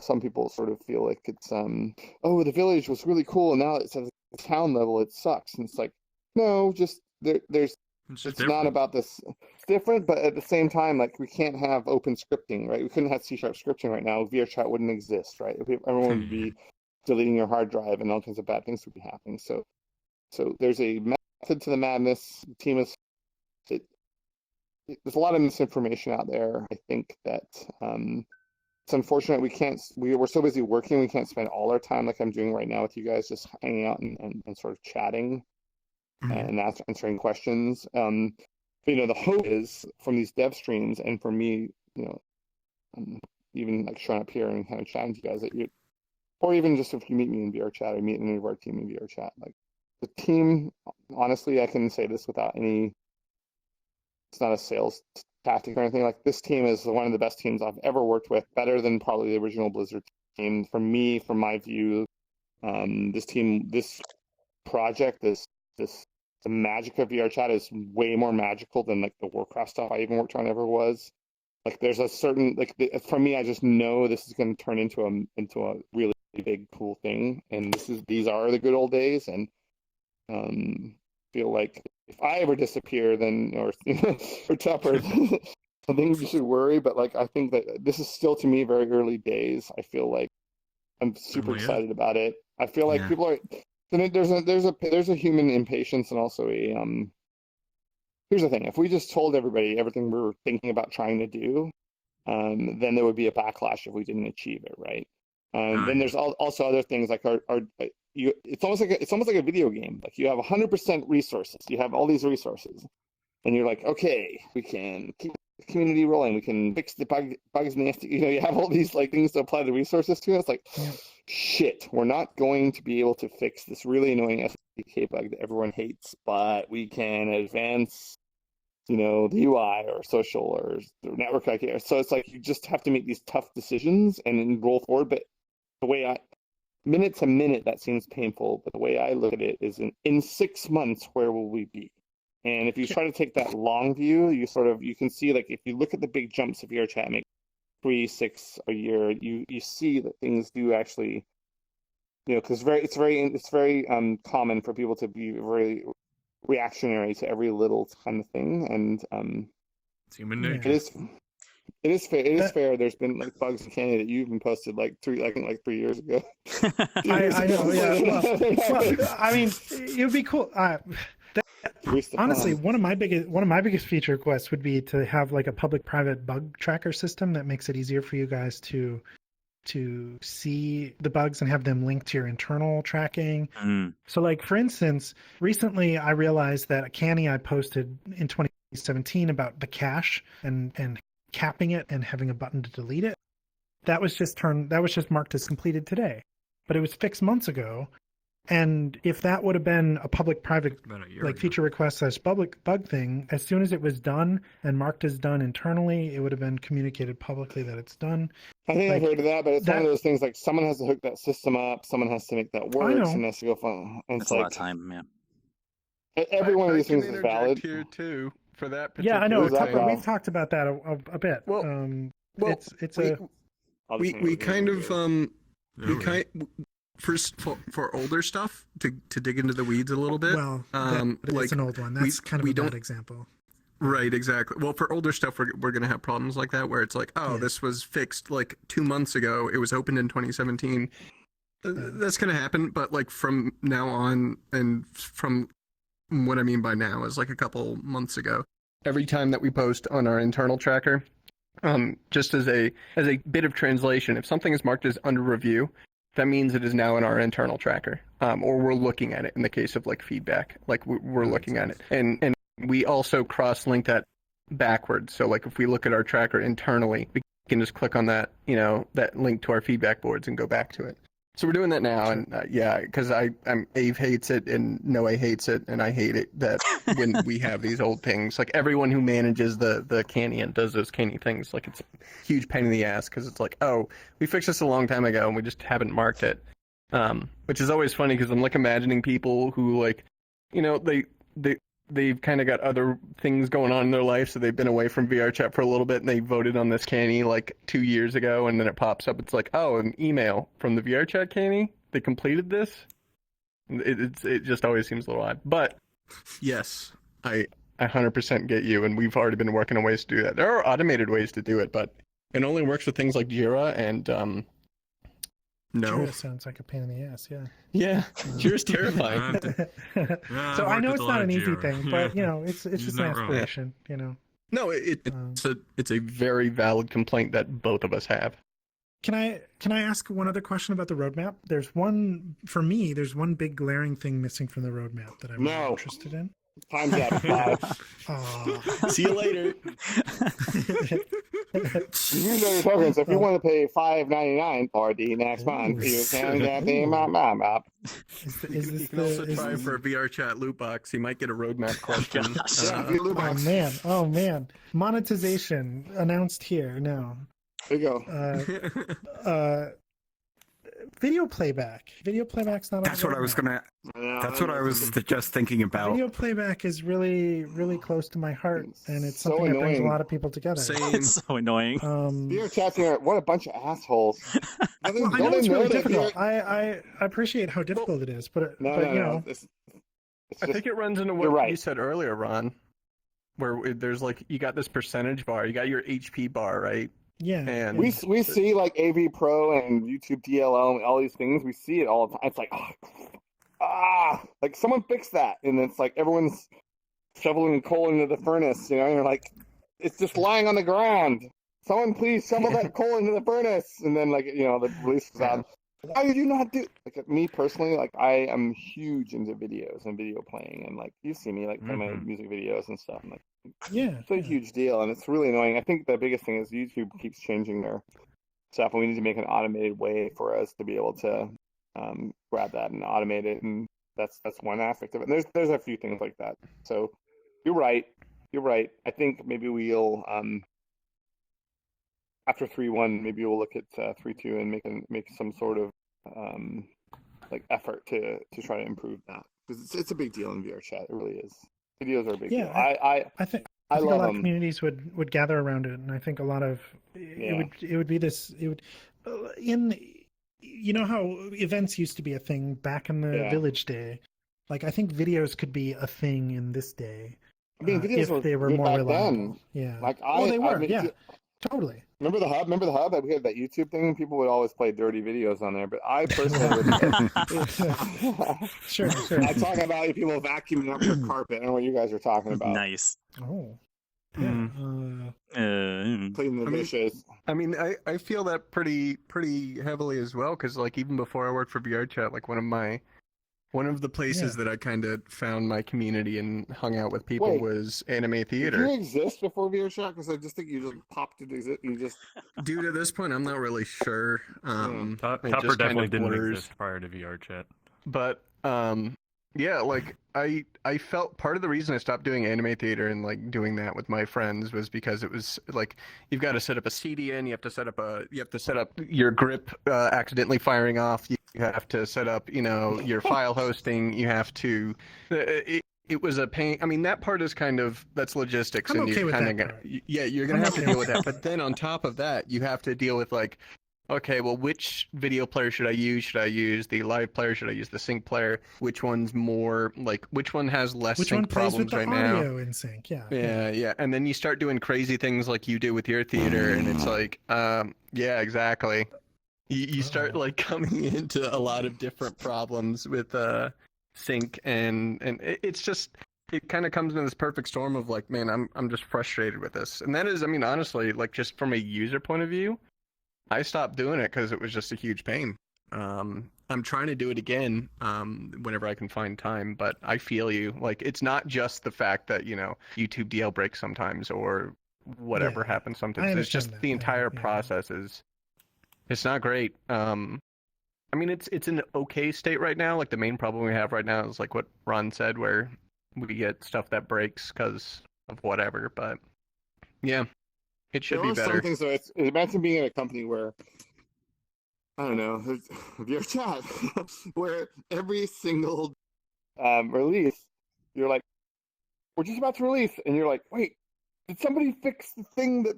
Some people sort of feel like it's the village was really cool, and now it's at the town level it sucks, and it's like, no, just it's not about this. It's different, but at the same time, like, we can't have open scripting, right? We couldn't have C# scripting right now. VRChat wouldn't exist, right? Everyone would be deleting your hard drive, and all kinds of bad things would be happening. So there's a method to the madness. The team is there's a lot of misinformation out there. I think that it's unfortunate we're so busy working, we can't spend all our time like I'm doing right now with you guys, just hanging out and sort of chatting and answering questions. But, the hope is from these dev streams and for me, even like showing up here and kind of chatting to you guys, or even just if you meet me in VRChat or meet any of our team in VRChat, like the team, honestly, I can say this without any, it's not a sales tactic or anything. Like this team is one of the best teams I've ever worked with, better than probably the original Blizzard team. For me, from my view, this project, the magic of VRChat is way more magical than like the Warcraft stuff I even worked on ever was. Like there's a certain for me, I just know this is going to turn into a really big cool thing, and these are the good old days, and feel like if I ever disappear, then or Tupper, I think you should worry. But like I think that this is still to me very early days. I feel like I'm super excited about it. I feel like people are. There's a human impatience and also a Here's the thing: if we just told everybody everything we were thinking about trying to do, then there would be a backlash if we didn't achieve it, right? Then there's also other things like it's almost like a video game. Like you have 100% resources. You have all these resources, and you're like, okay, we can keep the community rolling. We can fix the bugs in the FTP. You have all these like things to apply the resources to. It's like, shit, we're not going to be able to fix this really annoying SDK bug that everyone hates, but we can advance the UI or social or network IK. So it's like you just have to make these tough decisions and then roll forward. But the way minute to minute, that seems painful. But the way I look at it is in 6 months, where will we be? And if you try to take that long view, you can see, like, if you look at the big jumps of VRChat, make 3, 6 a year, you see that things do actually, because it's very common for people to be very reactionary to every little kind of thing, and it's human nature. It is fair. There's been like bugs in Canny that you even posted like 3 years ago. I know. Yeah. Well, I mean, it would be cool. Honestly, one of my biggest feature requests would be to have like a public-private bug tracker system that makes it easier for you guys to see the bugs and have them linked to your internal tracking. So like, for instance, recently I realized that a canny I posted in 2017 about the cache and capping it and having a button to delete it, that was just marked as completed today, but it was fixed months ago. And if that would have been a public-private like feature request / public bug thing, as soon as it was done and marked as done internally, it would have been communicated publicly that it's done. I think I've heard of that, but it's one of those things like someone has to hook that system up, someone has to make that work, someone has to go find. It's a lot of time, man. Every one of these things is valid. Here too for that particular. Yeah, I know. Tucker, we've talked about that a bit. We kind of for older stuff to dig into the weeds a little bit. Well, it's an old one. That's kind of a bad example. Right, exactly. Well, for older stuff, we're going to have problems like that where it's like, this was fixed like 2 months ago. It was opened in 2017. That's going to happen. But like from now on, and from what I mean by now is like a couple months ago, every time that we post on our internal tracker, just as a bit of translation, if something is marked as under review, that means it is now in our internal tracker, or we're looking at it in the case of like feedback, like we're looking at it. And we also cross-link that backwards. So like if we look at our tracker internally, we can just click on that, that link to our feedback boards and go back to it. So we're doing that now, and because Ave hates it and Noe hates it, and I hate it that when we have these old things, like everyone who manages the canny and does those canny things, like it's a huge pain in the ass because it's like, oh, we fixed this a long time ago and we just haven't marked it, which is always funny because I'm like imagining people who like, they've kind of got other things going on in their life, so they've been away from VRChat for a little bit, and they voted on this canny like 2 years ago, and then it pops up. It's like, oh, an email from the VRChat canny. They completed this. It just always seems a little odd. But yes, I 100% get you, and we've already been working on ways to do that. There are automated ways to do it, but it only works with things like Jira and no. Jira sounds like a pain in the ass, yeah. Yeah, Jira's terrifying. So I know it's not an easy thing, but it's just an aspiration, No, it's a very valid complaint that both of us have. Can I ask one other question about the roadmap? There's one for me. There's one big glaring thing missing from the roadmap that I'm really No. interested in. Time's up. Bye. See you later. You know your tokens. If you want to pay $5.99 for the next month, you can get the map. You can also try for a VRChat loot box. You might get a roadmap question. Oh man, monetization announced here now. There you go. Video playback. Video playback's not. That's what I was gonna. That's what I was just thinking about. Video playback is really, really close to my heart, and it's so something that brings a annoying. lot of people together. It's so annoying. VRChat's here. What a bunch of assholes. I know it's really difficult. I appreciate how difficult it is, but you know, I think it runs into what you said earlier, Ron, where there's like you got this percentage bar, you got your HP bar, right? Yeah. And we see like AV Pro and YouTube DLL and all these things. We see it all the time. It's like like someone fix that, and it's like everyone's shoveling coal into the furnace. You know, and you're like, it's just lying on the ground. Someone please shovel that coal into the furnace, and then like the release is out. Why did you not do? Like me personally, like I am huge into videos and video playing, and like you see me like play my music videos and stuff. And, like, it's a huge deal, and it's really annoying. I think the biggest thing is YouTube keeps changing their stuff, and we need to make an automated way for us to be able to grab that and automate it, and that's one aspect of it. And there's a few things like that. So you're right. I think maybe we'll after 3.1, maybe we'll look at 3.2 and make some sort of like effort to try to improve that, because it's a big deal in VRChat. It really is. Videos are a big deal. I think a lot of communities would gather around it, and I think a lot of it would be this. It would you know how events used to be a thing back in the village day. Like I think videos could be a thing in this day. I mean, videos if they were more reliable. Then. Yeah, like they were. Totally. Remember the hub? We had that YouTube thing. People would always play dirty videos on there, but I personally would. Sure. I talk about people vacuuming up their carpet. I don't know what you guys are talking about. Nice. Oh. Clean the dishes. I mean, I feel that pretty heavily as well, because like even before I worked for VRChat, like one of the places that I kind of found my community and hung out with people was anime theater. Did you exist before VRChat? Because I just think you just popped into exist. Dude, at this point, I'm not really sure. Topper definitely didn't exist prior to VRChat. But yeah, like I felt part of the reason I stopped doing anime theater and like doing that with my friends was because it was like you've got to set up a CDN, you have to set up your grip accidentally firing off. You have to set up, your file hosting. You have to. It was a pain. I mean, that part is that's logistics, I'm and okay you're with kind that of you're gonna have to deal with that. But then on top of that, you have to deal with like, okay, well, which video player should I use? Should I use the live player? Should I use the sync player? Which one's more like? Which one has less sync problems right now? Audio in sync? Yeah. And then you start doing crazy things like you do with your theater, and it's like, yeah, exactly. You start like coming into a lot of different problems with sync, and it's just it kind of comes into this perfect storm of like, man, I'm just frustrated with this, and that is, I mean, honestly, like just from a user point of view, I stopped doing it because it was just a huge pain. I'm trying to do it again whenever I can find time, but I feel you. Like it's not just the fact that YouTube DL breaks sometimes or whatever happens sometimes. It's just the entire process is. It's not great. I mean, it's in an okay state right now. Like the main problem we have right now is like what Ron said, where we get stuff that breaks because of whatever. But yeah, it should be better. Some things, though, imagine being in a company where I don't know, VRChat, where every single release, you're like, we're just about to release, and you're like, wait, did somebody fix the thing that?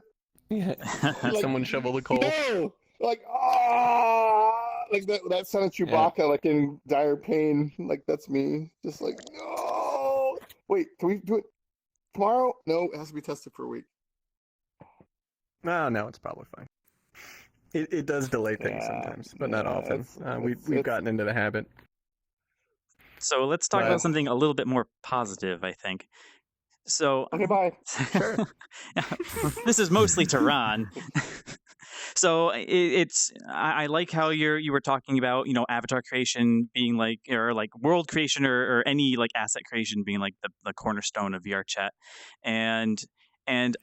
Yeah, like, someone shovel the coal. No. Like like that sound of Chewbacca, like in dire pain. Like that's me. Just like no. Wait, can we do it tomorrow? No, it has to be tested for a week. No, it's probably fine. It does delay things sometimes, but not often. We've gotten into the habit. So let's talk about something a little bit more positive, I think. So okay, bye. Sure. This is mostly to Ron. So I like how you were talking about, you know, avatar creation being like, or like world creation, or any like asset creation being like the cornerstone of VRChat. And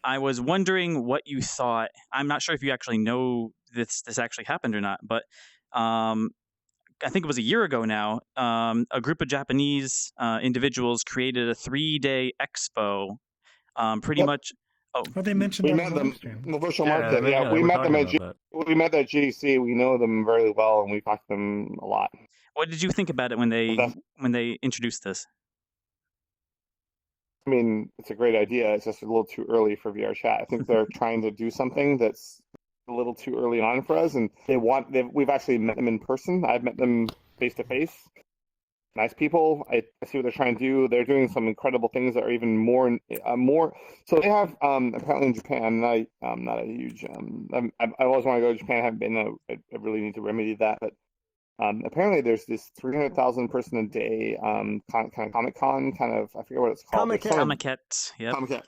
I was wondering what you thought. I'm not sure if you actually know this actually happened or not, but I think it was a year ago now, a group of Japanese individuals created a 3-day expo, pretty Yep. much. Oh, Oh, they mentioned We that met on the them live stream. in the virtual Yeah, market. Yeah, yeah, we we're met them talking at about that. we met at GDC. We know them very well, and we talked to them a lot. what did you think about it when So they that's, when they introduced this? I mean, it's a great idea. It's just a little too early for VRChat. I think they're trying to do something that's a little too early on for us, and we've actually met them in person. I've met them face to face. Nice people. I see what they're trying to do. They're doing some incredible things that are even more. So they have apparently in Japan. I'm not a huge. I always want to go to Japan. I haven't been. I really need to remedy that. But apparently there's this 300,000 person a day kind of Comic Con kind of. I forget what it's called. Comic-Con. Comiket, yep. Comic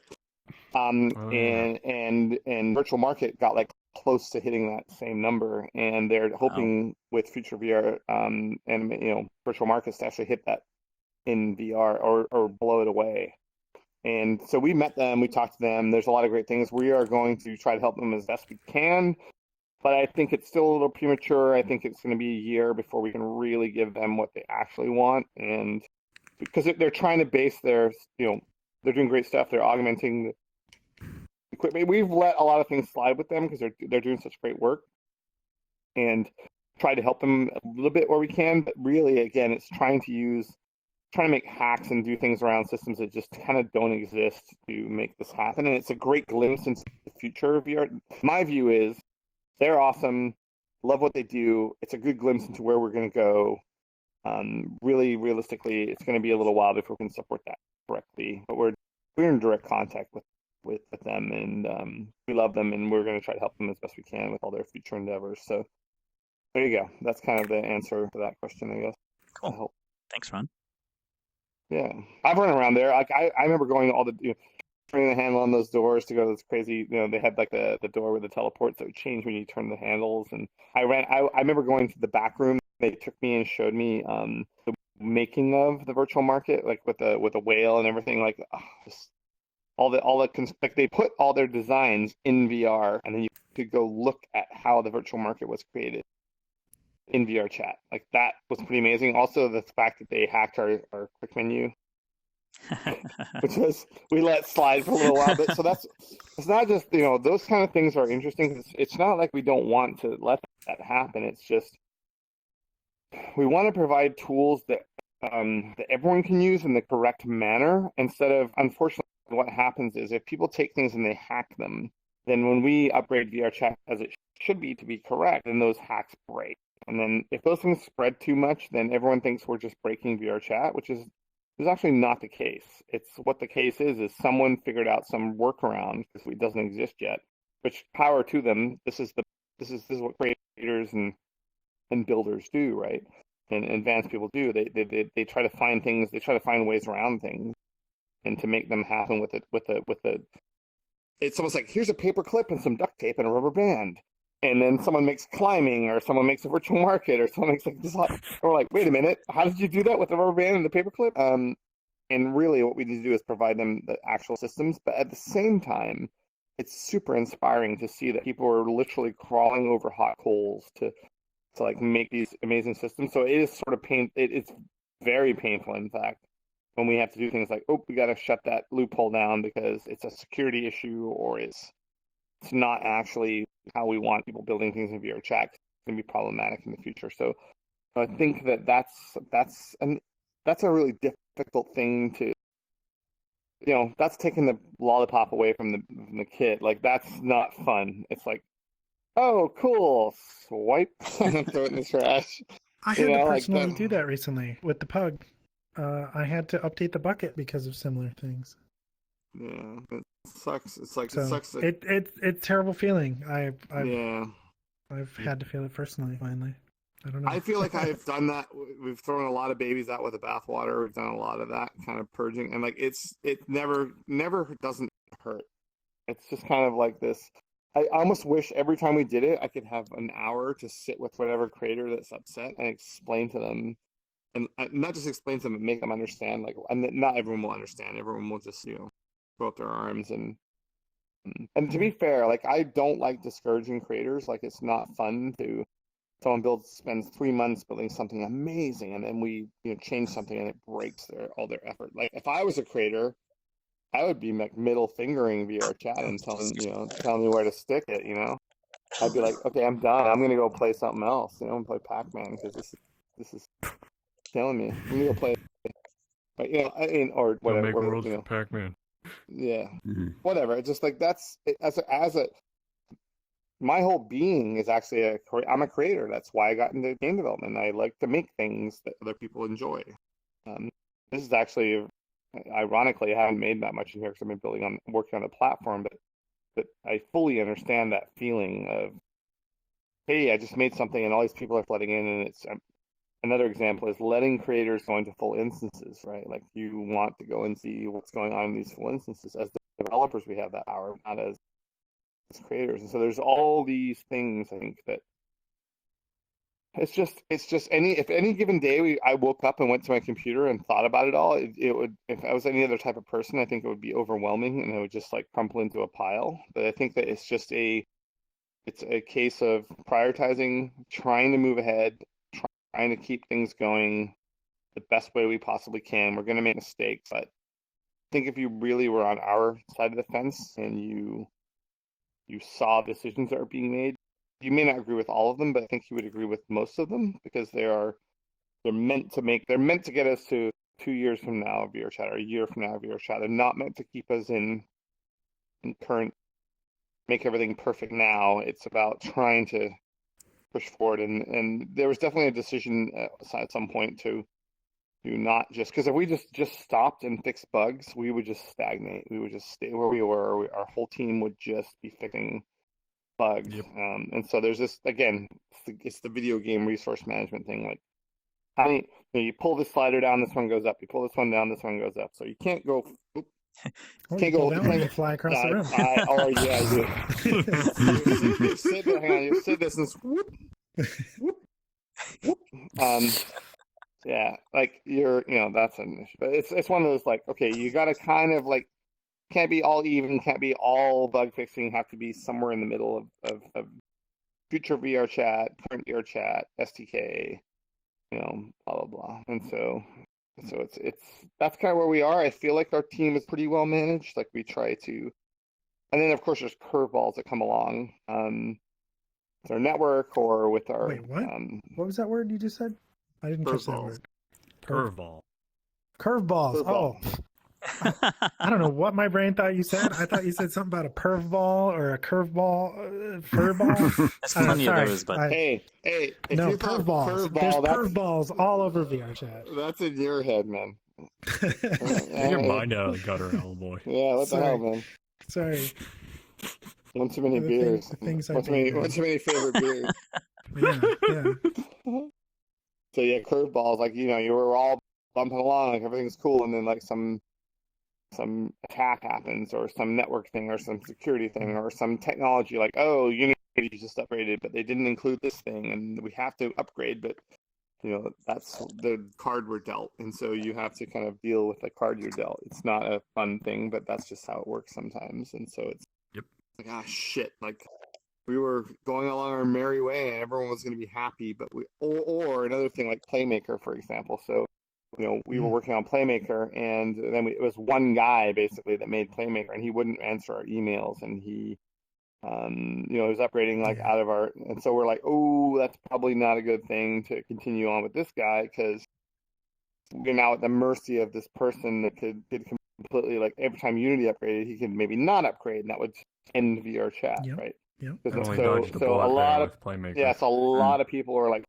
Oh, yeah. and virtual market got like close to hitting that same number, and they're hoping with future VR and virtual markets to actually hit that in VR or blow it away. And so we met them, we talked to them. There's a lot of great things. We are going to try to help them as best we can, but I think it's still a little premature. I think it's going to be a year before we can really give them what they actually want, and because they're trying to base their, they're doing great stuff. They're augmenting equipment. We've let a lot of things slide with them because they're doing such great work, and try to help them a little bit where we can. But really, again, it's trying to make hacks and do things around systems that just kind of don't exist to make this happen. And it's a great glimpse into the future of VR. My view is they're awesome, love what they do. It's a good glimpse into where we're going to go. Really, realistically, it's going to be a little while before we can support that correctly. But we're in direct contact with them, and we love them, and we're going to try to help them as best we can with all their future endeavors. So there you go. That's kind of the answer to that question, I guess. Cool. I hope. Thanks, Ron. Yeah, I've run around there. Like I remember going to all the turning the handle on those doors to go to this crazy. They had like the door with the teleports that would change when you turn the handles. And I remember going to the back room. They took me and showed me the making of the virtual market, like with a whale and everything. Like just like they put all their designs in VR, and then you could go look at how the virtual market was created in VRChat. Like that was pretty amazing. Also, the fact that they hacked our quick menu, which was we let slide for a little while. But so it's not just those kind of things are interesting. It's not like we don't want to let that happen. It's just we want to provide tools that everyone can use in the correct manner instead of, unfortunately, what happens is if people take things and they hack them, then when we upgrade VRChat as it should be to be correct, then those hacks break. And then if those things spread too much, then everyone thinks we're just breaking VRChat, which is actually not the case. It's what the case is someone figured out some workaround because it doesn't exist yet. Which power to them. This is what creators and builders do, right? And advanced people do. They try to find things. They try to find ways around things, and to make them happen with it. It's almost like here's a paper clip and some duct tape and a rubber band. And then someone makes climbing, or someone makes a virtual market, or someone makes like this. We're like, wait a minute, how did you do that with the rubber band and the paperclip? And really, what we need to do is provide them the actual systems. But at the same time, it's super inspiring to see that people are literally crawling over hot coals to like make these amazing systems. So it is sort of it's very painful, in fact, when we have to do things like, we got to shut that loophole down because it's a security issue, or it's not actually how we want people building things in VRChat. It's going to be problematic in the future. So I think that's a really difficult thing to, that's taking the lollipop away from the kid. Like that's not fun. It's like, oh, cool, swipe, and throw it in the trash. I had to personally like do that recently with the pug. I had to update the bucket because of similar things. Yeah, it sucks. It's like So it sucks. it's a terrible feeling. Yeah. I've had to feel it personally. Finally, I don't know. I feel like I've done that. We've thrown a lot of babies out with the bathwater. We've done a lot of that kind of purging, and like it never doesn't hurt. It's just kind of like this. I almost wish every time we did it, I could have an hour to sit with whatever creator that's upset and explain to them, and not just explain to them, but make them understand. Like, and not everyone will understand. Everyone will just, throw up their arms. And to be fair, like, I don't like discouraging creators. Like, it's not fun to someone spends 3 months building something amazing, and then we change something and it breaks all their effort. Like, if I was a creator, I would be like middle fingering VRChat and telling me where to stick it. I'd be like, okay, I'm done. I'm gonna go play something else. I'm gonna play Pac-Man because this is killing me. I'm gonna go play, but or Don't whatever. make worlds for Pac-Man. Yeah, Mhm. whatever. It's just like that's as a my whole being is actually I'm a creator. That's why I got into game development. I like to make things that other people enjoy. This is actually, ironically, I haven't made that much in here because I've been working on the platform, but I fully understand that feeling of, hey, I just made something and all these people are flooding in, and it's another example is letting creators go into full instances, right? Like, you want to go and see what's going on in these full instances. As developers, we have that power, not as creators. And so there's all these things, I think, that it's just if any given day I woke up and went to my computer and thought about it all, it would, if I was any other type of person, I think it would be overwhelming and it would just like crumple into a pile. But I think that it's a case of prioritizing, trying to move ahead, trying to keep things going the best way we possibly can. We're going to make mistakes, but I think if you really were on our side of the fence and you saw decisions that are being made, you may not agree with all of them, but I think you would agree with most of them because they're meant to get us to 2 years from now of VRChat or a year from now of VRChat. They're not meant to keep us in current, make everything perfect now. It's about trying to push forward, and there was definitely a decision at some point to do not just, because if we just stopped and fixed bugs, we would just stagnate. We would just stay where we were. Our whole team would just be fixing bugs. Yep. And so there's this, again, it's the video game resource management thing. Like, how many, you pull this slider down, this one goes up. You pull this one down, this one goes up. So you can't go. Or Can't you pull go. down and you fly across the room. You sit there, hang on, you sit this and whoop, whoop, whoop. Yeah, like that's an issue. But it's one of those, like, okay, you got to kind of like, can't be all even, can't be all bug fixing, have to be somewhere in the middle of future VRChat, current VRChat, SDK, blah blah blah. And so it's that's kind of where we are. I feel like our team is pretty well managed. Like, we try to, and then of course there's curveballs that come along, with our network or with our Wait, what? What was that word you just said? I didn't catch that curveballs. word. Curveball. Curveballs. Curveball. Oh, I don't know what my brain thought you said. I thought you said something about a perv ball or a curveball, furball. There's plenty of those, but Hey, if no, you thought perv balls. There's perv balls all over VRChat. that's in your head, man. Get your mind out of the gutter, old boy. Yeah, what the Sorry. hell, man? Sorry. One too many The beers. things I One too many favorite beers. Yeah. So yeah, curveballs, like, you were all bumping along, like everything's cool, and then like some attack happens, or some network thing, or some security thing, or some technology, like, oh, Unity just upgraded, but they didn't include this thing, and we have to upgrade, but that's the card we're dealt, and so you have to kind of deal with the card you're dealt. It's not a fun thing, but that's just how it works sometimes. And so it's like, ah, shit, like, we were going along our merry way and everyone was going to be happy, but or another thing like Playmaker, for example. So we were working on Playmaker, and then it was one guy basically that made Playmaker, and he wouldn't answer our emails, and he was upgrading like out of our, and so we're like, oh, that's probably not a good thing to continue on with this guy, because we're now at the mercy of this person that could completely, like, every time Unity upgraded, he could maybe not upgrade, and that would end VRChat, right? Yep. So a lot of Playmaker. so a lot of people are like,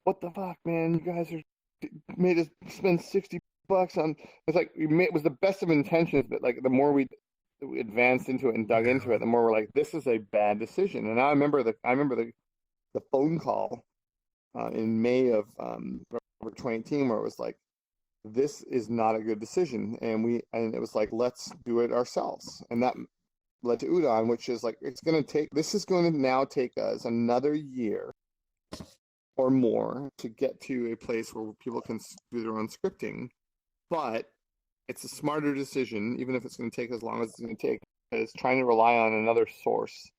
what the fuck, man, you guys made us spend $60 on, it's like, it was the best of intentions, but like, the more we advanced into it and dug into it, the more we're like, this is a bad decision. And I remember the phone call in May of 2018 where it was like, this is not a good decision, and it was like, let's do it ourselves. And that led to Udon, which is like this is going to now take us another year or more to get to a place where people can do their own scripting. But it's a smarter decision, even if it's going to take as long as it's going to take, because trying to rely on another source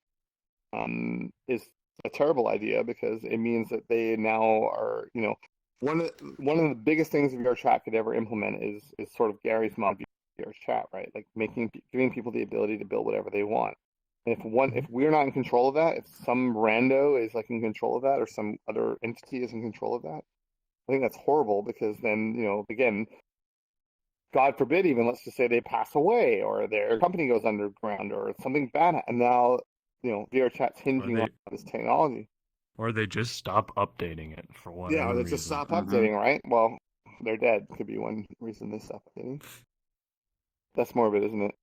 is a terrible idea, because it means that they now are, one of the biggest things VRChat could ever implement is sort of Gary's mod VRChat, right? Like giving people the ability to build whatever they want. And if we're not in control of that, if some rando is like in control of that, or some other entity is in control of that, I think that's horrible, because then, again, God forbid, even let's just say they pass away, or their company goes underground, or something bad, and now VRChat's hinging on this technology. Or they just stop updating it for whatever Yeah, they reason. just stop updating, right? Well, they're dead. Could be one reason they stop updating. That's morbid, isn't it?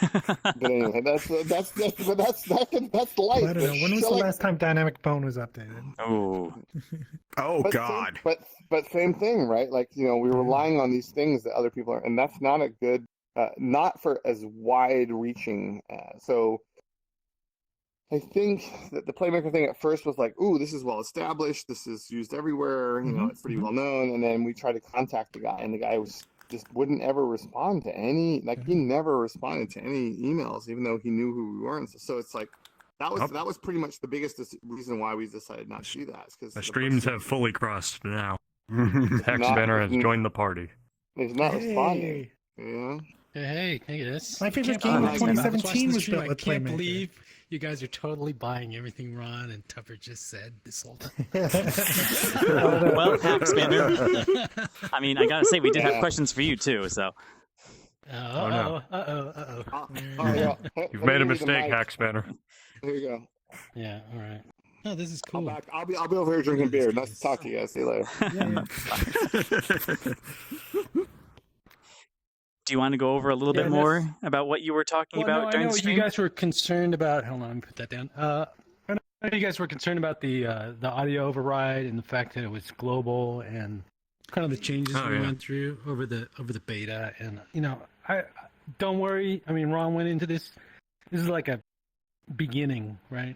But anyway, that's life. I don't know. When was the last time Dynamic Bone was updated? Oh God. But same thing, right? Like, we're relying on these things that other people are, and that's not a good, not for as wide-reaching. So I think that the Playmaker thing at first was like, ooh, this is well established. This is used everywhere. It's pretty well known. And then we tried to contact the guy, and the guy just wouldn't ever respond to any. Like, he never responded to any emails, even though he knew who we were. And so it's like that was pretty much the biggest reason why we decided not to do that. Because the streams have fully crossed now. Hackspanner has joined the party. He's not responding. Yeah. Hey, guys. My favorite game of 2017 was built with I can't Playmaker. believe you guys are totally buying everything Ron and Tupper just said this whole time. Well, Hackspanner. I mean, I gotta say, we did have questions for you too. So. Uh-oh. You've made a mistake, Hackspanner. Here you go. Yeah. All right. Oh, this is cool. I'll be over here drinking beer. Nice to talk to you guys. See you later. Do you want to go over a little bit more about what you were talking about during the stream? You guys were concerned about. Hold on, let me put that down. I know you guys were concerned about the audio override and the fact that it was global and kind of the changes we went through over the beta. And I don't worry. I mean, Ron went into this. This is like a beginning, right?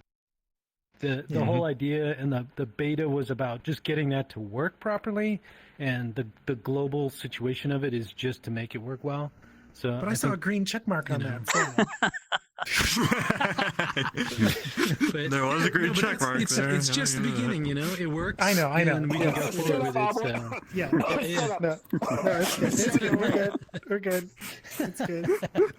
The whole idea and the beta was about just getting that to work properly, and the global situation of it is just to make it work well. So, but I saw a green check mark on that. So. There was a green check mark there. It's just the beginning, it works. I know. And we can go forward with it. So. Yeah. No, it's good. We're good. It's good.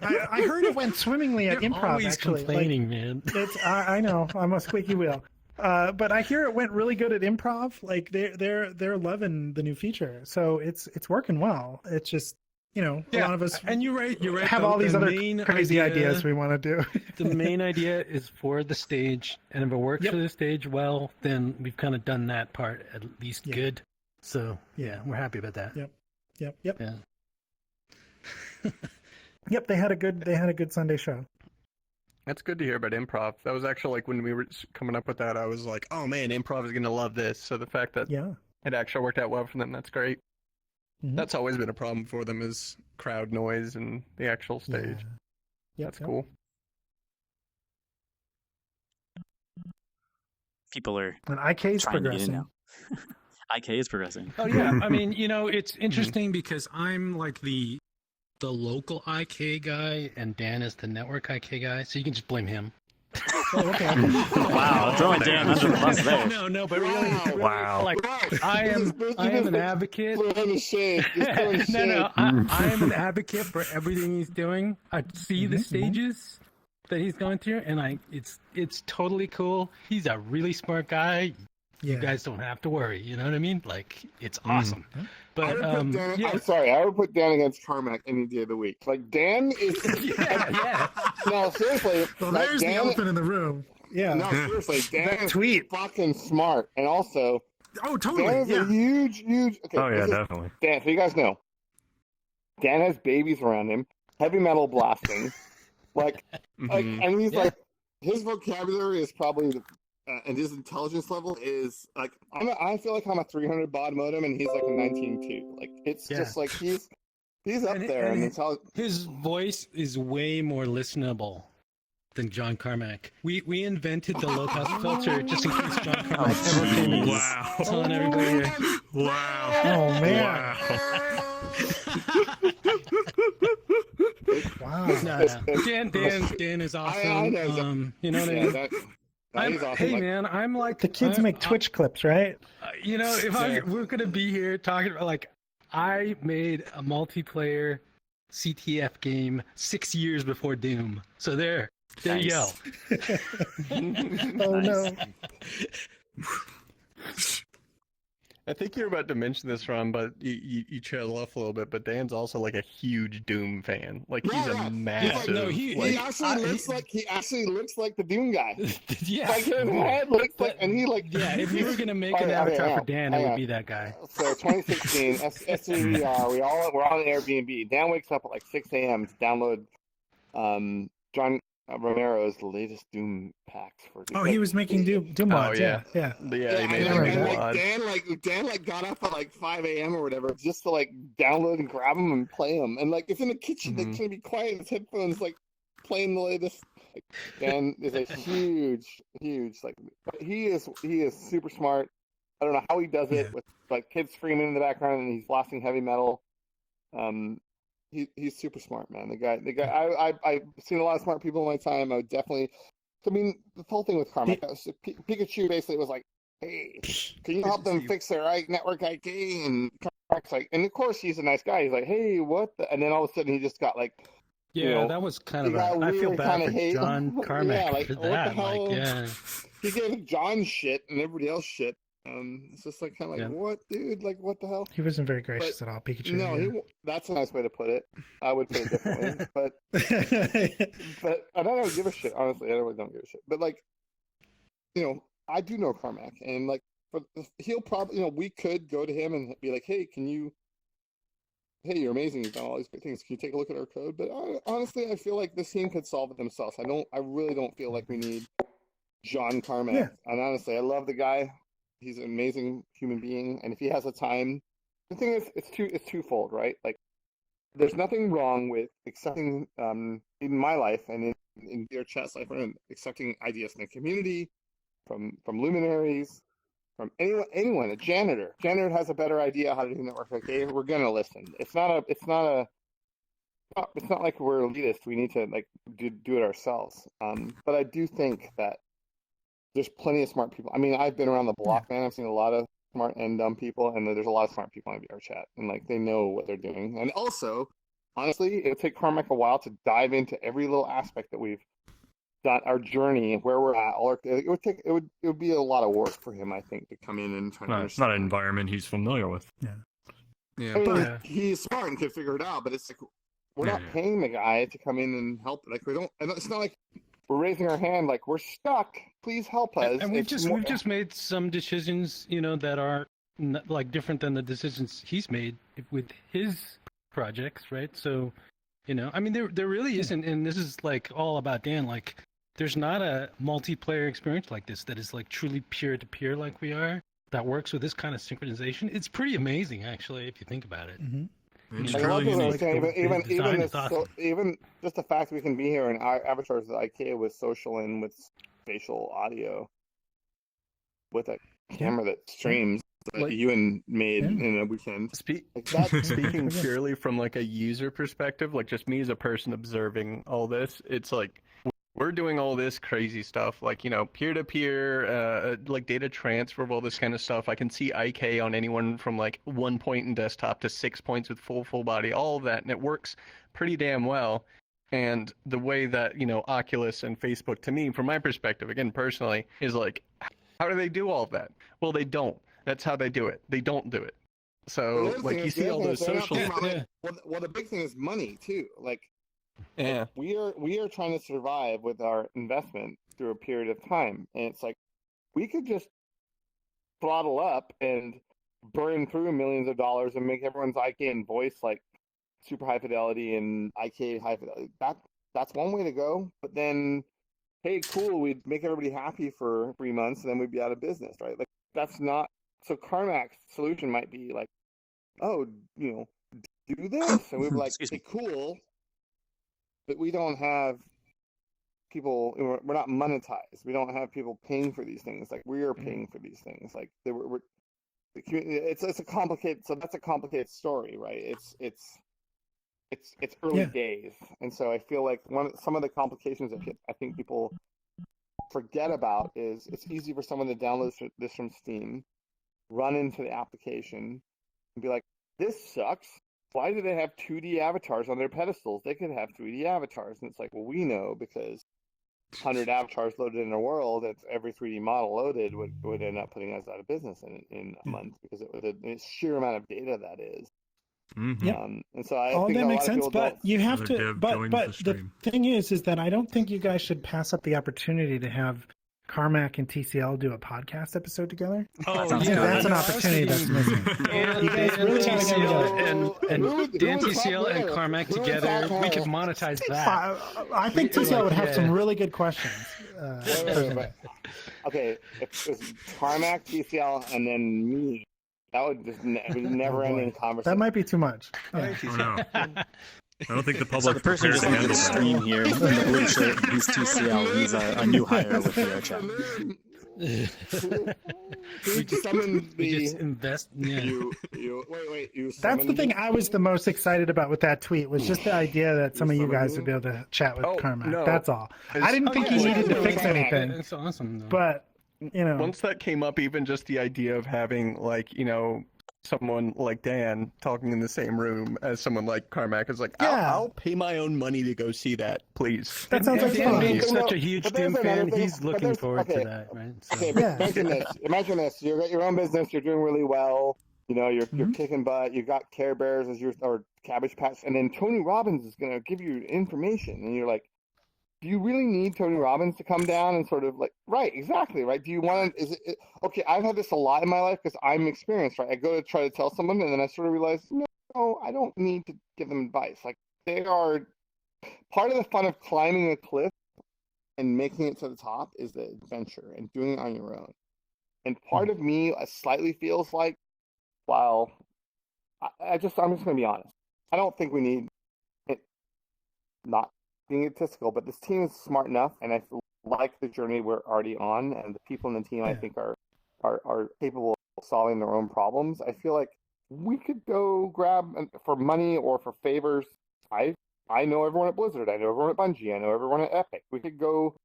I heard it went swimmingly at You're improv. Always actually, complaining, man. I know. I'm a squeaky wheel. But I hear it went really good at improv. Like they're loving the new feature, so it's working well. It's just a lot of us. And you're right. Have all these other crazy ideas we want to do. The main idea is for the stage, and if it works for the stage well, then we've kind of done that part at least good. So we're happy about that. Yep. Yeah. Yep. They had a good Sunday show. That's good to hear about improv. That was actually like when we were coming up with that, I was like, oh man, improv is going to love this. So the fact that it actually worked out well for them, that's great. Mm-hmm. That's always been a problem for them, is crowd noise and the actual stage. That's cool. People are and IK's progressing. IK is progressing. Oh yeah, I mean, it's interesting because I'm like the local IK guy, and Dan is the network IK guy, so you can just blame him. Oh, okay. Wow, throwing Dan under the bus there. No, but really, wow. Like I am an advocate. No, I am an advocate for everything he's doing. I see the stages that he's going through, and it's totally cool. He's a really smart guy. You guys don't have to worry. You know what I mean? Like, it's awesome. But I'm sorry, I would put Dan against Carmack any day of the week. Like, Dan is no, seriously. Well, like, there's Dan, the elephant in the room. Yeah. No, seriously, Dan is tweet. fucking smart, and also totally. Dan is a huge. Okay, definitely. Dan, so you guys know, Dan has babies around him, heavy metal blasting, and he's like, his vocabulary is probably. And his intelligence level is like I feel like I'm a 300 baud modem, and he's like a 19.2. Like it's just like he's up there, and his voice is way more listenable than John Carmack. We invented the low pass filter just in case John Carmack ever came in. Wow. Telling everybody. Wow. Oh man! Wow. Wow. No. Dan is awesome. I know. You know what I Yeah, mean? that is awesome. Hey Like, man, I'm like The kids make Twitch clips, right? You know, if we're gonna be here talking about like, I made a multiplayer CTF game 6 years before Doom. So there you go. Oh no! I think you're about to mention this, Ron, but you trailed off a little bit. But Dan's also like a huge Doom fan. Like he's a massive. no, he actually looks like the Doom guy. Yeah. Like his head looks like, and he like. Yeah, if you were gonna make an Okay, avatar for Dan, it would be that guy. So 2016, SCVR, we're on an Airbnb. Dan wakes up at like 6 a.m. to download John Romero's latest Doom packs for. Oh, he was making Doom mods. Yeah. He made and, a mod. Dan got up at like 5 a.m. or whatever just to like download and grab them and play them. And like it's in the kitchen, like trying to be quiet. His headphones like playing the latest. Like, Dan is a huge like. He is super smart. I don't know how he does it with like kids screaming in the background and he's blasting heavy metal. He's super smart, man. The guy. I've seen a lot of smart people in my time. I would definitely. I mean, the whole thing with Carmack, Pikachu basically was like, "Hey, can you help them fix their network IT?" And Carmack's like, and of course he's a nice guy. He's like, "Hey, what?" And then all of a sudden he just got like, Yeah, that was kind of. I feel bad for John Carmack for that. What the hell? Like, He gave John shit and everybody else shit. It's just like kind of like, what, dude? Like, what the hell? He wasn't very gracious at all, Pikachu. No, that's a nice way to put it. I would put it differently, but I don't give a shit. Honestly, I really don't give a shit. But like, I do know Carmack, and like, he'll probably, we could go to him and be like, hey, you're amazing. You've done all these great things. Can you take a look at our code? But honestly, I feel like this team could solve it themselves. I really don't feel like we need John Carmack. Yeah. And honestly, I love the guy. He's an amazing human being, and if he has the time, the thing is, it's twofold, right? Like, there's nothing wrong with accepting, in my life and in VRChat's life, accepting ideas from the community, from luminaries, from anyone, a janitor. Janitor has a better idea how to do network. Okay, we're gonna listen. It's not like we're elitist. We need to like do it ourselves. But I do think that there's plenty of smart people. I mean, I've been around the block, man. I've seen a lot of smart and dumb people, and there's a lot of smart people on VRChat, and like they know what they're doing. And also, honestly, it would take Carmack a while to dive into every little aspect that we've done, our journey, where we're at. It would be a lot of work for him, I think, to come in and try to understand. It's not an environment he's familiar with. Yeah, I mean, he's smart and can figure it out, but it's like we're not paying the guy to come in and help. Like we don't. And it's not like we're raising our hand like we're stuck. Please help us. And we've just made some decisions, that are like different than the decisions he's made with his projects, right? So, I mean, there really isn't, and this is like all about Dan. Like, there's not a multiplayer experience like this that is like truly peer to peer like we are, that works with this kind of synchronization. It's pretty amazing, actually, if you think about it. Mm-hmm. It's Like, truly unique. Even just the fact we can be here and our avatars at IKEA with social and with spatial audio, with a camera that streams that Ewan made in a weekend. Speaking purely from like a user perspective, like just me as a person observing all this, it's like we're doing all this crazy stuff, like, peer-to-peer, like data transfer of all this kind of stuff. I can see IK on anyone from like 1 point in desktop to 6 points with full body, all of that, and it works pretty damn well. And the way that, Oculus and Facebook, to me, from my perspective, again, personally, is like, how do they do all of that? Well, they don't. That's how they do it. They don't do it. So, like, you see all those social... Well, the big thing is money, too. Like, yeah, we are trying to survive with our investment through a period of time, and it's like we could just throttle up and burn through millions of dollars and make everyone's IK and voice like super high fidelity and IK high fidelity. That's one way to go. But then, hey, cool, we'd make everybody happy for 3 months, and then we'd be out of business, right? Like that's not. So Carmack's solution might be like, oh, do this, and we'd be like, hey, cool. But we don't have people, we're not monetized. We don't have people paying for these things. Like we are paying for these things. Like it's a complicated. So that's a complicated story, right? It's early days, and so I feel like some of the complications that I think people forget about is it's easy for someone to download this from Steam, run into the application, and be like, "This sucks. Why do they have 2D avatars on their pedestals? They could have 3D avatars." And it's like, well, we know because 100 avatars loaded in a world, that's every 3D model loaded would end up putting us out of business in a month because of the sheer amount of data that is. Mm-hmm. And so I all think that a makes lot of sense, people but you have Another to. dev But joins the the stream. thing is that I don't think you guys should pass up the opportunity to have Carmack and TCL do a podcast episode together. Oh, sounds I think good. that's an opportunity that's missing. And You guys really gotta get TCL and Who would Dan talk TCL and more? Carmack Who would together, talk we could more? monetize that. I think TCL would have some really good questions. Wait. Okay, if it was Carmack, TCL, and then me, that would just never-ending conversation. That might be too much. Yeah. Oh, no. I don't think the So public the person just prepared leaving to the handle stream here in the blue shirt, he's TCL. He's a new hire with VRChat. Who summoned We the just invest. Yeah. you wait you That's the summoned thing me? I was the most excited about with that tweet was just the idea that some of you guys would be able to chat with Oh, Carmack. no. That's all. I didn't think yeah, you yeah, needed to yeah, fix yeah. anything, That's awesome, though. but you know, Once that came up, even just the idea of having someone like Dan talking in the same room as someone like Carmack is like, Yeah. I'll pay my own money to go see that, please. that sounds like Dan fun. being No, such a huge but there's Doom another fan, thing- he's but looking there's- forward okay. to that, right? So, Okay, but Yeah. imagine this. You've got your own business. You're doing really well. You know, you're Mhm. kicking butt. You've got Care Bears as your or Cabbage Patch, and then Tony Robbins is going to give you information, and you're like, do you really need Tony Robbins to come down and sort of like, right? Exactly, right. Do you want to? Is it okay? I've had this a lot in my life because I'm experienced, right? I go to try to tell someone, and then I sort of realize, no, I don't need to give them advice. Like they are part of the fun of climbing a cliff and making it to the top is the adventure and doing it on your own. And part of me slightly feels like, well, I'm just going to be honest. I don't think we need it. Not being egotistical, but this team is smart enough, and I like the journey we're already on, and the people in the team I think are capable of solving their own problems. I feel like we could go grab for money or for favors. I know everyone at Blizzard. I know everyone at Bungie. I know everyone at Epic. We could go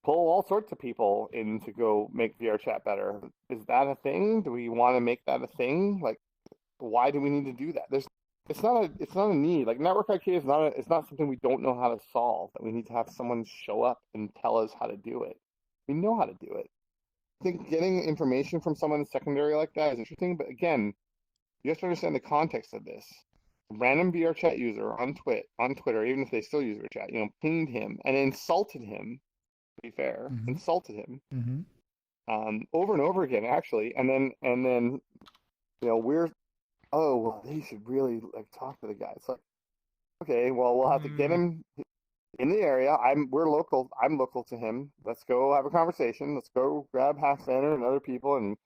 pull all sorts of people in to go make VRChat better. Is that a thing? Do we want to make that a thing? Like, why do we need to do that? It's not a need. Like network IK is it's not something we don't know how to solve. That we need to have someone show up and tell us how to do it. We know how to do it. I think getting information from someone secondary like that is interesting, but again, you have to understand the context of this. A random VRChat user on Twitter, even if they still use VRChat, pinged him and insulted him. To be fair, insulted him over and over again, actually, and then we're they should really talk to the guy. It's like, okay, well, we'll have to get him in the area. We're local. I'm local to him. Let's go have a conversation. Let's go grab Half Center and other people and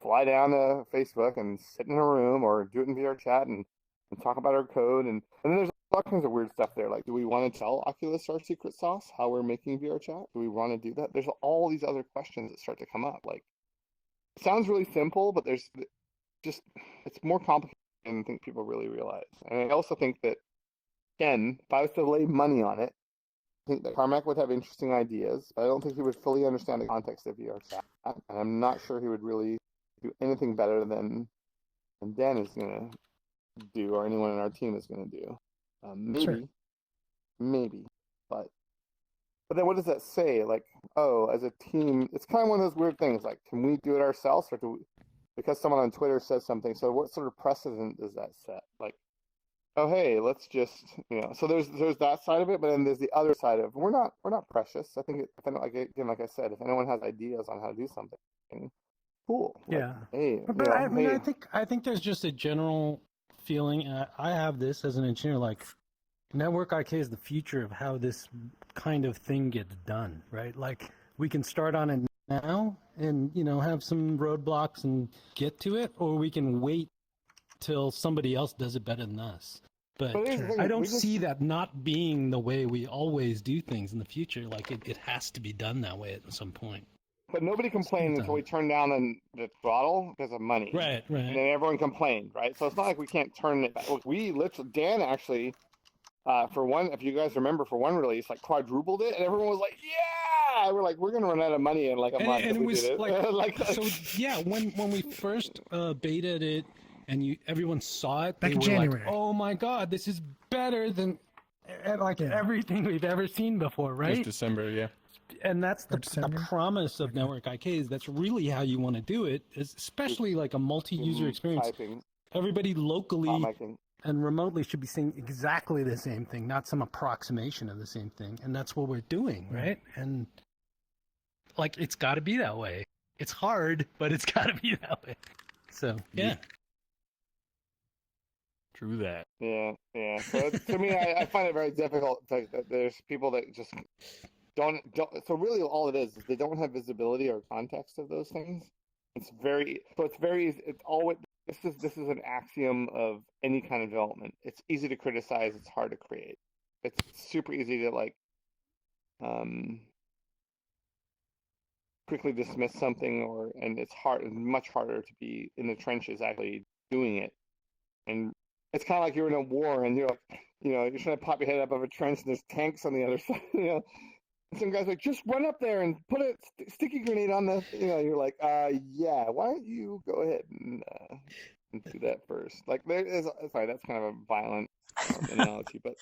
fly down to Facebook and sit in a room or do it in VRChat and talk about our code. And then there's all kinds of weird stuff there. Like, do we want to tell Oculus our secret sauce, how we're making VRChat? Do we want to do that? There's all these other questions that start to come up. Like, it sounds really simple, but it's more complicated than I think people really realize. And I also think that, again, if I was to lay money on it, I think that Carmack would have interesting ideas, but I don't think he would fully understand the context of VRChat. And I'm not sure he would really do anything better than Dan is going to do, or anyone in our team is going to do. Maybe, but then what does that say? Like, as a team, it's kind of one of those weird things. Like, can we do it ourselves, or do we, because someone on Twitter says something? So what sort of precedent does that set? Like, oh hey, let's just So there's that side of it, but then there's the other side of we're not precious. I think like I said, if anyone has ideas on how to do something, cool. Yeah. Hey, but I think there's just a general feeling. I have this as an engineer, like network IK is the future of how this kind of thing gets done, right? Like we can start on it now and have some roadblocks and get to it, or we can wait till somebody else does it better than us. But But here's the thing, I we don't just- see that not being the way we always do things in the future. Like it has to be done that way at some point. But nobody complained until we turned down the throttle because of money. Right, And right. then everyone complained, right? So it's not like we can't turn it back. Look, we literally, Dan actually, for one, if you guys remember, for one release, like quadrupled it, and everyone was like, "Yeah!" We're like, "We're gonna run out of money in like a month." And if it we was did it. like, so yeah, when we first betaed it and everyone saw it, Back they in were January. like, "Oh my god, this is better than like everything we've ever seen before," It was right? December, yeah. And that's the December? promise of Network IKs. That's really how you want to do it, especially like a multi-user experience. Typing, Everybody locally micing. and remotely should be seeing exactly the same thing, not some approximation of the same thing. And that's what we're doing, right? And like, it's got to be that way. It's hard, but it's got to be that way. So, yeah. True that. Yeah. So to me, I find it very difficult. That there's people that just don't. So really, all it is they don't have visibility or context of those things. It's always. This is an axiom of any kind of development. It's easy to criticize. It's hard to create. It's super easy to quickly dismiss something, and it's much harder to be in the trenches actually doing it. And it's kind of like you're in a war and you're like, you're trying to pop your head up of a trench and there's tanks on the other side. And some guy's like, just run up there and put a sticky grenade on the. You're like, yeah. Why don't you go ahead and do that first? Like, sorry, that's kind of a violent analogy, but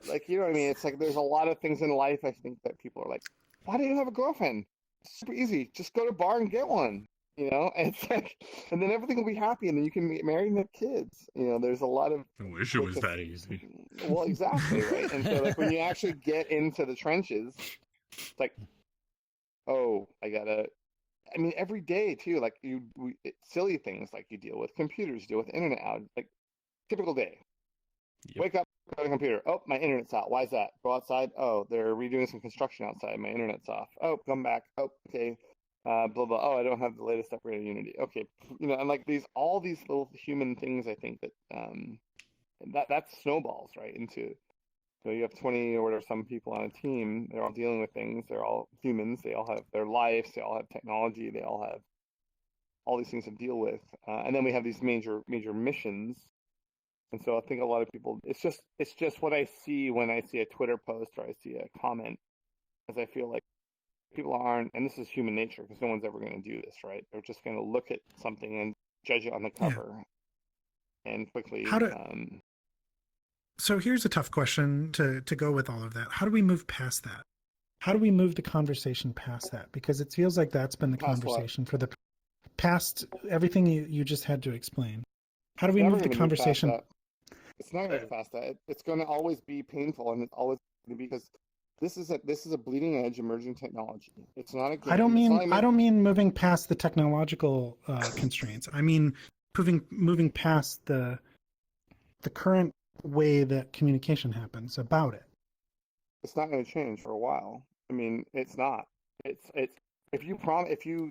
like, you know what I mean? It's like there's a lot of things in life. I think that people are like, why do you have a girlfriend? It's super easy. Just go to a bar and get one. And it's like, and then everything will be happy, and then you can get married and have kids. There's a lot of. I wish it was that easy. Well, exactly, right. And so, like, when you actually get into the trenches, it's like, oh, I mean, every day too. Like silly things like you deal with computers, deal with internet out. Like typical day. Yep. Wake up, go to the computer. Oh, my internet's out. Why is that? Go outside. Oh, they're redoing some construction outside. My internet's off. Oh, come back. Oh, okay. Blah blah. Oh, I don't have the latest upgraded Unity. Okay, and like all these little human things. I think that snowballs right into. You have 20 or whatever some people on a team. They're all dealing with things. They're all humans. They all have their lives. They all have technology. They all have all these things to deal with. And then we have these major missions. And so I think a lot of people. It's just what I see when I see a Twitter post or I see a comment, as I feel like. People aren't, and this is human nature because no one's ever going to do this, right? They're just going to look at something and judge it on the cover, and quickly. So here's a tough question to go with all of that. How do we move past that? How do we move the conversation past that? Because it feels like that's been the conversation for the past everything you just had to explain. How do we move the conversation? It's not going to past that. It's going to always be painful, and it's always going to be because. This is a bleeding edge emerging technology. It's not a good. I don't mean moving past the technological constraints. I mean moving past the current way that communication happens about it. It's not going to change for a while. I mean, it's not. It's if you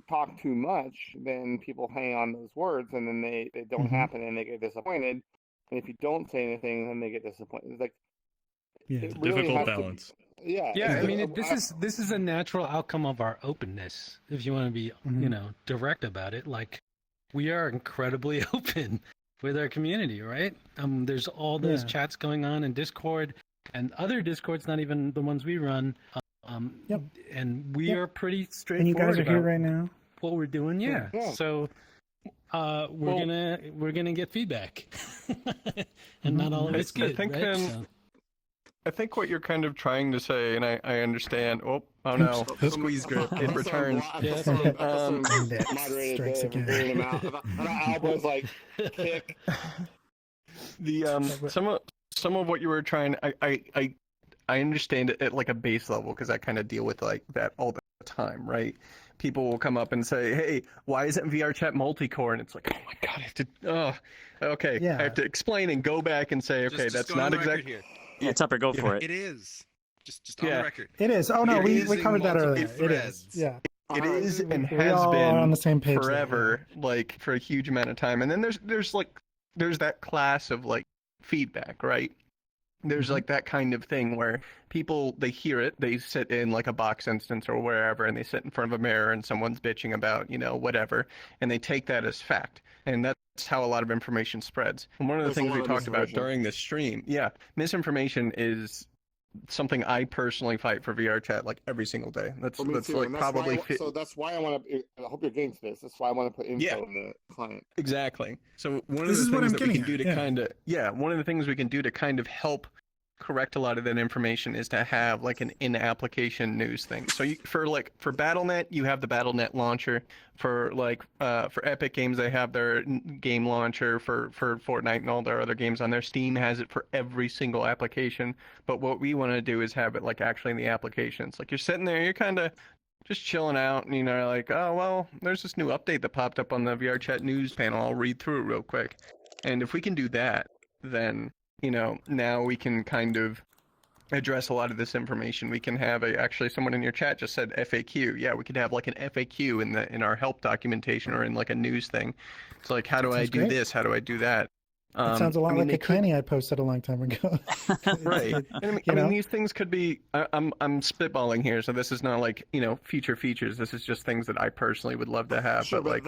talk too much, then people hang on those words, and then they don't happen, and they get disappointed. And if you don't say anything, then they get disappointed. It's like it really difficult balance. Yeah. I mean, this is a natural outcome of our openness. If you want to be, direct about it, like we are incredibly open with our community, right? There's all those chats going on in Discord and other Discords, not even the ones we run. And we are pretty straightforward. And you guys are here right now. What we're doing, yeah. So we're gonna get feedback, and not all of it's good. I think what you're kind of trying to say, and I understand. Oh no! Squeeze grip. It returns. Moderated him out. Elbows like kick. Some of what you were trying. I understand it at like a base level because I kind of deal with like that all the time, right? People will come up and say, "Hey, why isn't VRChat multi-core?" And it's like, "Oh my god, I have to. Okay, I have to explain and go back and say, okay, that's not exactly." Yeah, Tupper, go for it. It is. Just on the record. It is. Oh no, we covered that earlier. It is. Yeah. It is and We has all been are on the same page forever, like for a huge amount of time. And then there's that class of like feedback, right? There's like that kind of thing where people, they hear it, they sit in like a box instance or wherever, and they sit in front of a mirror and someone's bitching about, whatever, and they take that as fact. And that's how a lot of information spreads. And one of the things we talked about during this stream, misinformation is something I personally fight for VRChat like every single day. That's like probably so that's why I want to. I hope you're getting to this. That's why I want to put info in the client. Exactly. So one of the things that we can do to one of the things we can do to kind of help correct a lot of that information is to have like an in-application news thing. So for BattleNet, you have the BattleNet launcher. For Epic Games, they have their game launcher for Fortnite and all their other games on there. Steam has it for every single application. But what we want to do is have it like actually in the applications. Like you're sitting there, you're kind of just chilling out, and like, oh well, there's this new update that popped up on the VRChat news panel. I'll read through it real quick. And if we can do that, then now we can kind of address a lot of this information. We can have actually someone in your chat just said FAQ. Yeah, we could have like an FAQ in our help documentation or in like a news thing. It's like, how do I do this? How do I do that? It sounds a lot like a canny I posted a long time ago. Right. And I mean, these things could be. I'm spitballing here, so this is not like future features. This is just things that I personally would love to have. Sure, but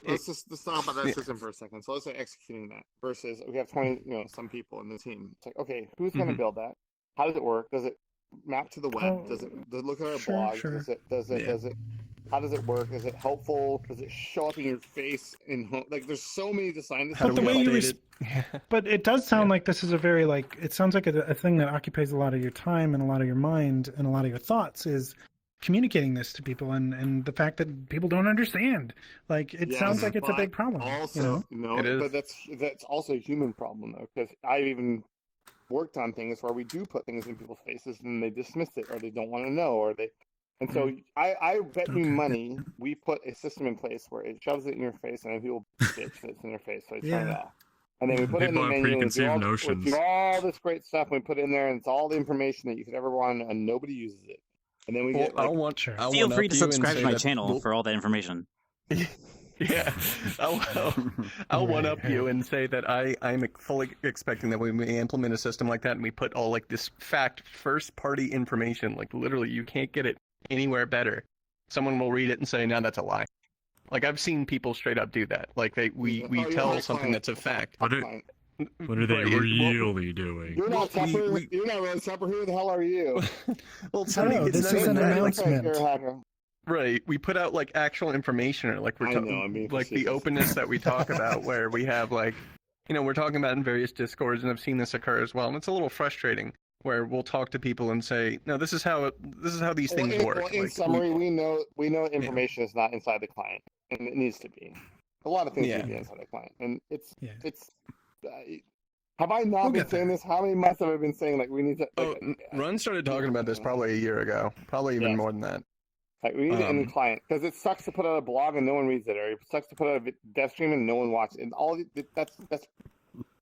let's talk about that system for a second. So let's say executing that versus we have 20, some people in the team. It's like, okay, who's going to build that? How does it work? Does it map to the web? Does it look at our blog? Sure. Does it? How does it work? Is it helpful? Does it show up in your face? Like, there's so many design But the way you but it does sound like this is a very it sounds like a thing that occupies a lot of your time and a lot of your mind and a lot of your thoughts is communicating this to people and the fact that people don't understand. Like it sounds like it's a big problem. Also, but that's also a human problem though, because I've even worked on things where we do put things in people's faces and they dismiss it or they don't want to know and so I bet you money we put a system in place where it shoves it in your face and then people bitch that it's in their face, so they turn it off. And then we put it in the menu and do all this great stuff. We put it in there and it's all the information that you could ever want and nobody uses it. And then we get feel free to subscribe to my channel for all that information. Yeah, I'll one up you and say that I'm fully expecting that when we implement a system like that and we put all like this first party information, like literally you can't get it anywhere better. Someone will read it and say, no, that's a lie. Like I've seen people straight up do that. Like we tell something that's a fact. What are they really doing? You're not Tupper. You're not really Tupper. Who the hell are you? Well, this is an announcement. Right. We put out like actual information, or like the openness that we talk about, where we have like, we're talking about in various discords, and I've seen this occur as well, and it's a little frustrating. Where we'll talk to people and say, no, this is how these things work. Well, in summary, we know information is not inside the client, and it needs to be. A lot of things need to be inside the client, and it's. Have I not been saying this? How many months have I been saying like we need to? Run started talking about this probably a year ago, probably even more than that. Like we need it in the client because it sucks to put out a blog and no one reads it, or it sucks to put out a dev stream and no one watches it. And all that's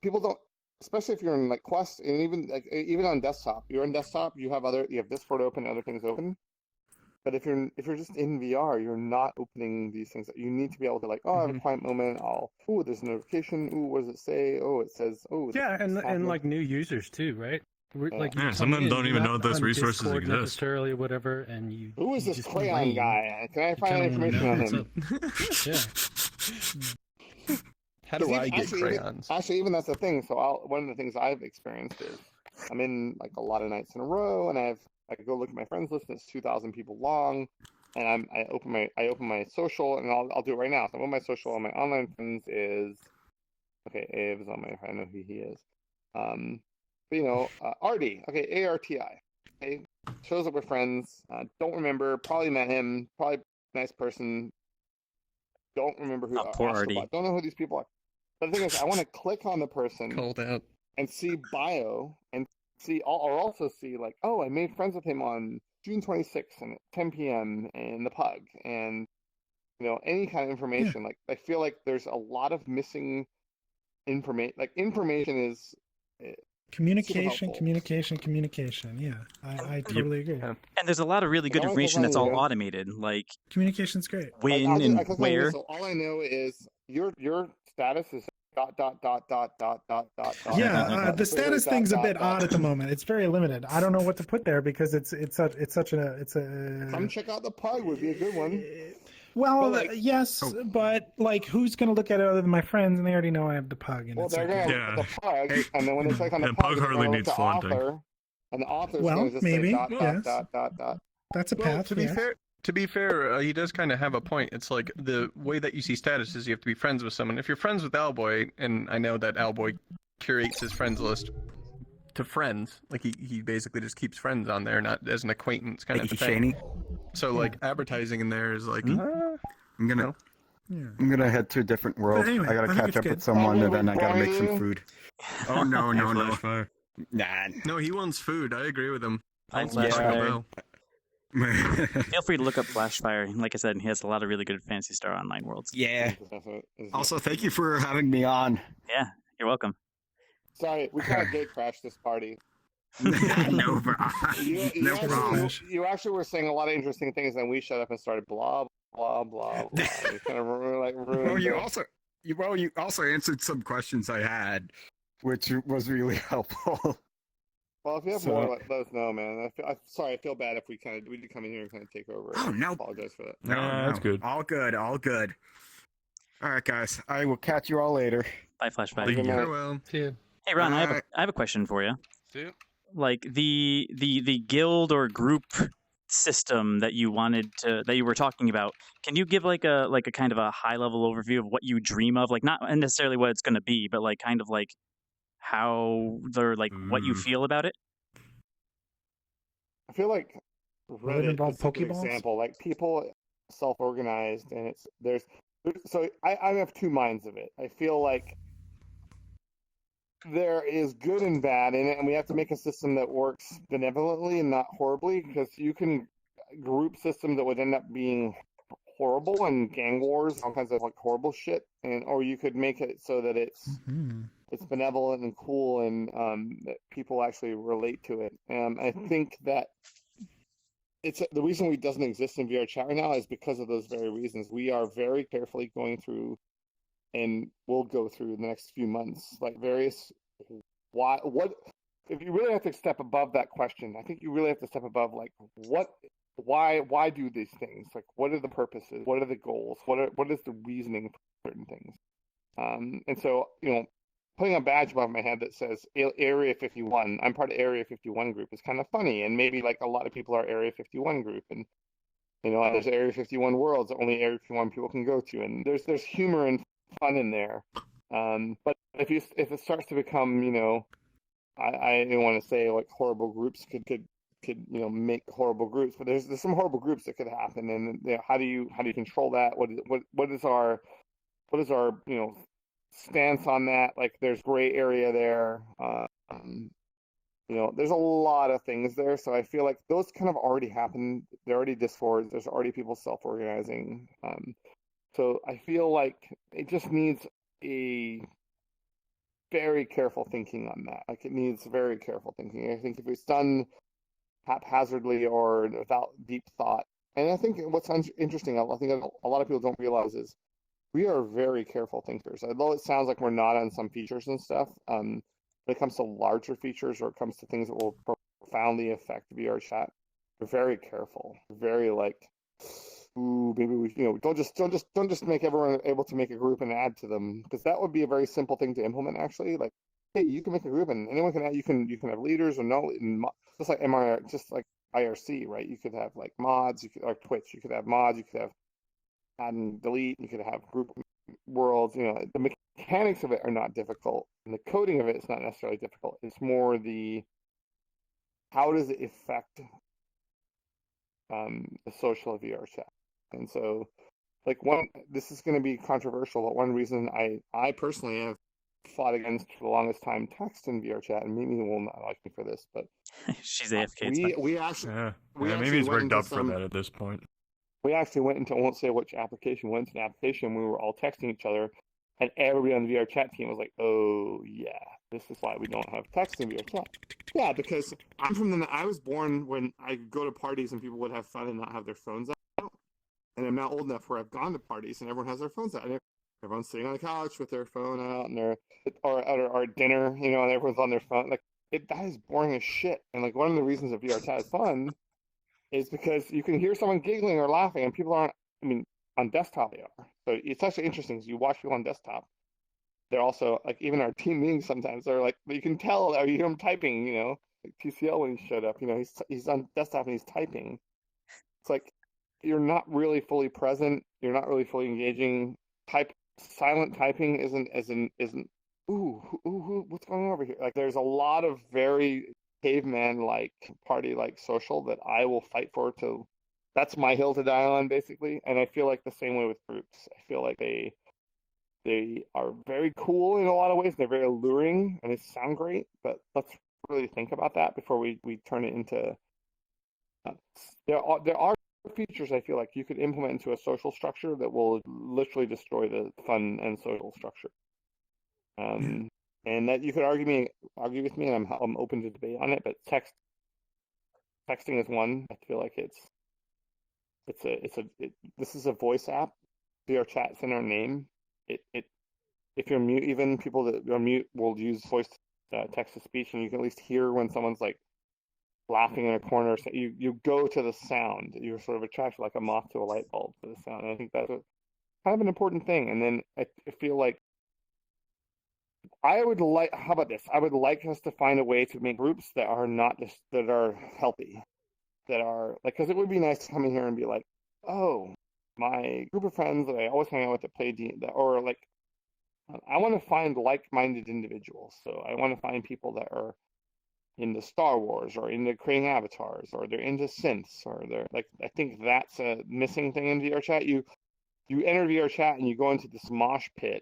people don't. Especially if you're in like Quest and even on desktop, you're on desktop, you have Discord open, other things open. But if you're just in VR, you're not opening these things. You need to be able to like, I have a client moment. There's a notification. What does it say? It says, and like new users too, right? Like some of them don't even know those resources Discord exist. Necessarily, whatever. And you. Who is this crayon guy? Can I find information on him? Yeah. How do I get crayons? Even that's the thing. So one of the things I've experienced is I'm in like a lot of nights in a row, and I go look at my friends list, and it's 2,000 people long, and I open my social, and I'll do it right now. So my social on my online friends is Abe is on my. I know who he is. Artie. Okay, ARTI. Okay, shows up with friends. Don't remember. Probably met him. Probably nice person. Don't remember who. Poor Artie. Don't know who these people are. But the thing is, I want to click on the person and see bio and see, or also see like, I made friends with him on June 26th and at 10 p.m. in the Pug, and any kind of information. Like I feel like there's a lot of missing information. Like information is communication. Yeah, I totally agree. And there's a lot of really good information that's all automated. Like communication's great. When and where. So all I know is your status is Yeah, the status thing's a bit odd at the moment. It's very limited. I don't know what to put there because it's such a Come check out the pug would be a good one. Well, Well, like- yes, but like, who's gonna look at it other than my friends, and they already know I have the pug. And Well, it's they're like, gonna Yeah. look at the pug, and then when they click on the And pug, pug they're hardly gonna look needs at the flaunting. author, and the author's Well, gonna just maybe, say ... yes. That's a Well, path. to be yes. fair, he does kind of have a point. It's like the way that you see status is you have to be friends with someone. If you're friends with Owlboy, and I know that Owlboy curates his friends list to friends, like he basically just keeps friends on there, not as an acquaintance kind Thank of you, thing. Shaney. So like advertising in there is like, I'm gonna No. Yeah. I'm gonna head to a different world. anyway, I gotta I think catch it's up good. with someone, and then I gotta make Probably. some food. Oh no, no, no, Flashfire. nah. no, he wants food. I agree with him. Hi, I'll talk Flashfire. about- Feel free to look up Flashfire. Like I said, he has a lot of really good Fantasy Star Online worlds. Yeah. Also, thank you for having me on. Yeah, you're welcome. Sorry, we kind of gate crashed this party. No, bro. No problem. You actually were saying a lot of interesting things, and we shut up and started blah blah blah blah. You kind of like ruined Well, you it. also answered some questions I had, which was really helpful. Well, if you have So- more, let us know, man. Sorry, I feel bad if we did come in here and kind of take over. Oh, no. I apologize for that. No, That's good. All good. All good. All right, guys. I will catch you all later. Bye, Flashfire. Good night. Farewell. Yeah. Hey, Ron, I Bye. have a question for you. See ya. Like the guild or group system that you were talking about. Can you give like a kind of a high level overview of what you dream of? Like not necessarily what it's going to be, but like kind of like how they're like what you feel about it. I feel like it Reddit involve is a good Pokeballs? example. Like people self-organized, and so I have two minds of it. I feel like there is good and bad in it, and we have to make a system that works benevolently and not horribly, because you can group systems that would end up being horrible and gang wars, all kinds of like horrible shit, or you could make it so that it's benevolent and cool, and that people actually relate to it. I think that it's the reason it doesn't exist in VRChat right now is because of those very reasons. We are very carefully going through, and we'll go through the next few months, like various what if you really have to step above that question. I think you really have to step above like why do these things? Like what are the purposes? What are the goals? What is the reasoning for certain things? And so putting a badge above my head that says Area 51, I'm part of Area 51 group, is kind of funny, and maybe like a lot of people are Area 51 group, and there's Area 51 worlds that only Area 51 people can go to, and there's humor and fun in there. But if it starts to become, I don't want to say like horrible groups could make horrible groups, but there's some horrible groups that could happen, and how do you control that? What is our stance on that? Like there's gray area there. There's a lot of things there, so I feel like those kind of already happen. They're already discords. There's already people self-organizing. So I feel like it just needs a very careful thinking on that. Like it needs very careful thinking. I think if it's done haphazardly or without deep thought, and I think what's interesting, I think a lot of people don't realize is we are very careful thinkers. Although it sounds like we're not on some features and stuff, when it comes to larger features or it comes to things that will profoundly affect VRChat, we're very careful. We're very like, ooh, maybe we, don't just make everyone able to make a group and add to them, because that would be a very simple thing to implement. Actually, like, hey, you can make a group and anyone can add. You can have leaders or no, just like just like IRC, right? You could have like mods. Or Twitch. You could have mods. You could have add and delete. You could have group worlds. The mechanics of it are not difficult, and the coding of it is not necessarily difficult. It's more the how does it affect the social VRChat. And so, like, this is going to be controversial, but one reason I personally have fought against for the longest time text in VRChat, and Mimi will not like me for this, but She's AFK. It's fine. we actually Maybe we're went dubbed into for that at this point. we actually went into, I won't say which application, we went into an application, we were all texting each other, and everybody on the VRChat team was like, oh yeah, this is why we don't have text in VRChat. Yeah, because I was born when I could go to parties and people would have fun and not have their phones out. And I'm now old enough where I've gone to parties and everyone has their phones out. And everyone's sitting on the couch with their phone out and or at dinner, you know, and everyone's on their phone. Like that is boring as shit. And like one of the reasons that VRChat is fun is because you can hear someone giggling or laughing, and people aren't. I mean, on desktop they are. So it's actually interesting. Because you watch people on desktop, they're also like even our team meetings sometimes they're like you can tell or you hear him typing. You know, like TCL when he showed up, you know, he's on desktop and he's typing. It's like you're not really fully present. You're not really fully engaging. Silent typing isn't. Ooh, what's going on over here? Like, there's a lot of very caveman like party like social that I will fight for. To that's my hill to die on, basically. And I feel like the same way with groups. I feel like they are very cool in a lot of ways. They're very alluring and they sound great. But let's really think about that before we turn it into. There are features I feel like you could implement into a social structure that will literally destroy the fun and social structure. And that you could argue with me, and I'm open to debate on it. But texting is one. I feel like this is a voice app. VRChat's in our name. If you're mute, even people that are mute will use voice text to speech, and you can at least hear when someone's like laughing in a corner. So you go to the sound. You're sort of attracted like a moth to a light bulb to the sound. And I think that's kind of an important thing. And then I feel like how about this? I would like us to find a way to make groups that are not just that are healthy, that are like, because it would be nice to come in here and be like, oh, my group of friends that I always hang out with that play D, or like, I want to find like-minded individuals. So I want to find people that are into Star Wars or into creating avatars or they're into synths or they're like, I think that's a missing thing in VRChat. You enter VRChat and you go into this mosh pit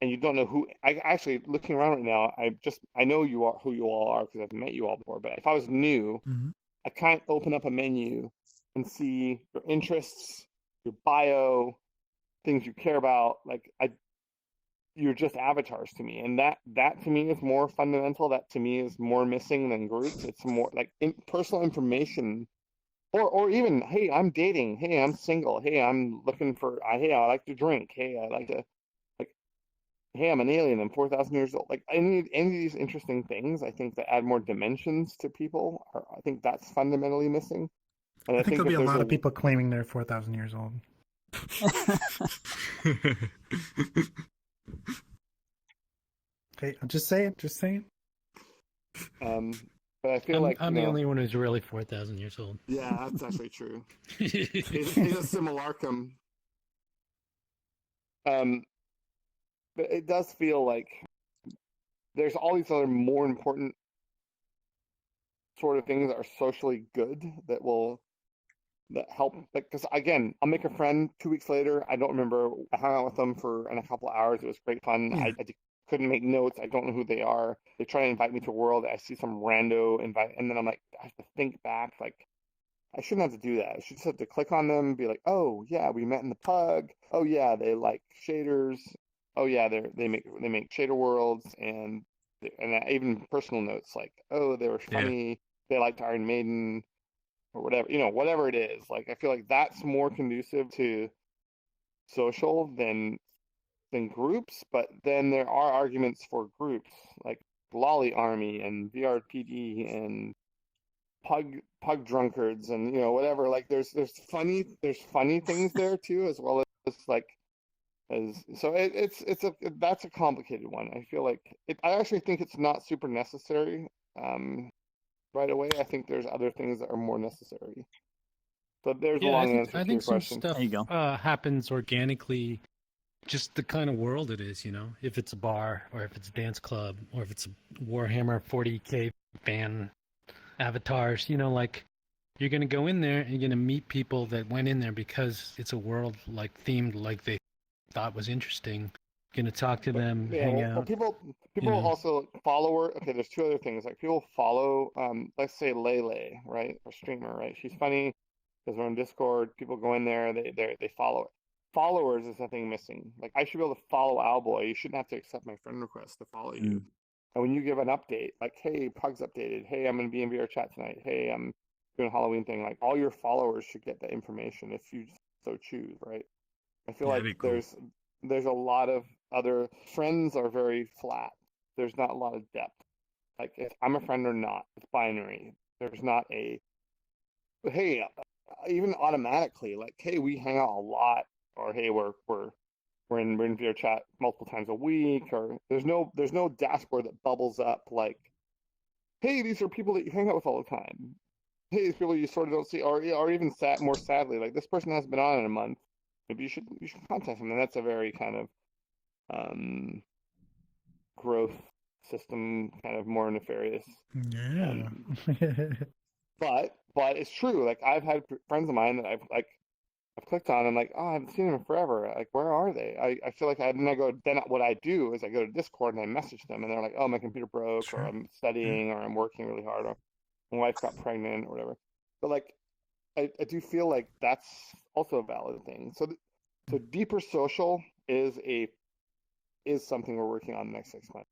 and you don't know who. I actually looking around right now. I know you are who you all are because I've met you all before. But if I was new, I can't open up a menu and see your interests, your bio, things you care about. Like you're just avatars to me, and that to me is more fundamental. That to me is more missing than groups. It's more like personal information, or even hey, I'm dating. Hey, I'm single. Hey, I'm looking for. Hey, I like to drink. Hey, I like to. Hey, I'm an alien. I'm 4,000 years old. Like any of these interesting things, I think that add more dimensions to people. I think that's fundamentally missing. And I think there'll be a lot a of people claiming they're 4,000 years old. Okay, I'm just saying. But I feel I'm the only one who's really 4,000 years old. Yeah, that's actually true. He's a simulacrum. But it does feel like there's all these other more important sort of things that are socially good that help. Like, because again, I'll make a friend 2 weeks later. I don't remember. I hung out with them for a couple of hours. It was great fun. Yeah. I couldn't make notes. I don't know who they are. They try to invite me to a world. I see some rando invite, and then I'm like, I have to think back. Like, I shouldn't have to do that. I should just have to click on them, be like, oh yeah, we met in the pug. Oh yeah, they like shaders. Oh yeah, they make shader worlds and even personal notes like, oh, they were funny. Yeah. They liked Iron Maiden or whatever, whatever it is. Like I feel like that's more conducive to social than groups. But then there are arguments for groups like Lolly Army and VRPD and pug drunkards and whatever. Like there's funny things there too, as well as like so that's a complicated one. I feel like I actually think it's not super necessary right away. I think there's other things that are more necessary. But there's a long answer to your question. Some stuff happens organically, just the kind of world it is, if it's a bar or if it's a dance club or if it's a Warhammer 40K fan avatars, like you're going to go in there and you're going to meet people that went in there because it's a world like themed like they thought was interesting. Going to talk to them, hang out. People also follow her. Okay, there's two other things. Like people follow, let's say Lele, right, or streamer, right? She's funny because we're on Discord. People go in there, they follow it. Followers is nothing missing. Like I should be able to follow Owlboy. You shouldn't have to accept my friend request to follow you. And when you give an update, like, hey, Pug's updated. Hey, I'm going to be in VRChat tonight. Hey, I'm doing a Halloween thing. Like, all your followers should get that information if you so choose, right? I feel like there's a lot of other friends are very flat. There's not a lot of depth. Like if I'm a friend or not, it's binary. There's not a hey, even automatically like hey, we hang out a lot, or hey, we're in VRChat multiple times a week, or there's no dashboard that bubbles up like hey, these are people that you hang out with all the time. Hey, these people you sort of don't see, or even more sadly, like this person hasn't been on in a month. Maybe you should contact them, and that's a very kind of um, growth system, kind of more nefarious. Yeah. But it's true. Like I've had friends of mine that I've clicked on and like, oh, I haven't seen them in forever. Like, where are they? I feel like then what I do is I go to Discord and I message them and they're like, oh, my computer broke, or Sure. I'm studying, or I'm working really hard, or my wife got pregnant, or whatever. But like, I do feel like that's also a valid thing. So deeper social is something we're working on the next 6 months.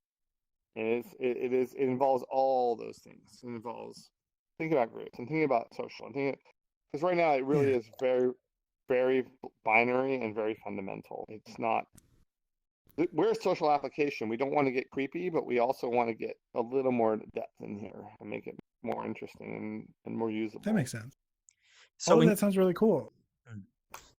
And it involves all those things. It involves thinking about groups and thinking about social and thinking, because right now it really Yeah. is very, very binary and very fundamental. It's not. We're a social application. We don't want to get creepy, but we also want to get a little more depth in here and make it more interesting and more usable. That makes sense. So All of when that sounds really cool.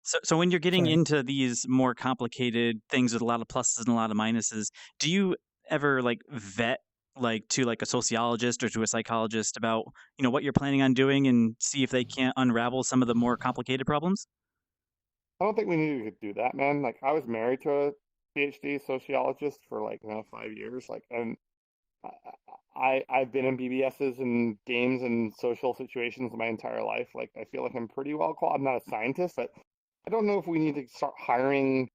so when you're getting Sorry. into these more complicated things with a lot of pluses and a lot of minuses, do you ever like vet like to like a sociologist or to a psychologist about what you're planning on doing and see if they can't unravel some of the more complicated problems? I don't think we need to do that, man. Like I was married to a PhD sociologist for like 5 years, like, and I've been in BBSs and games and social situations my entire life. Like I feel like I'm pretty well qualified. I'm not a scientist, but I don't know if we need to start hiring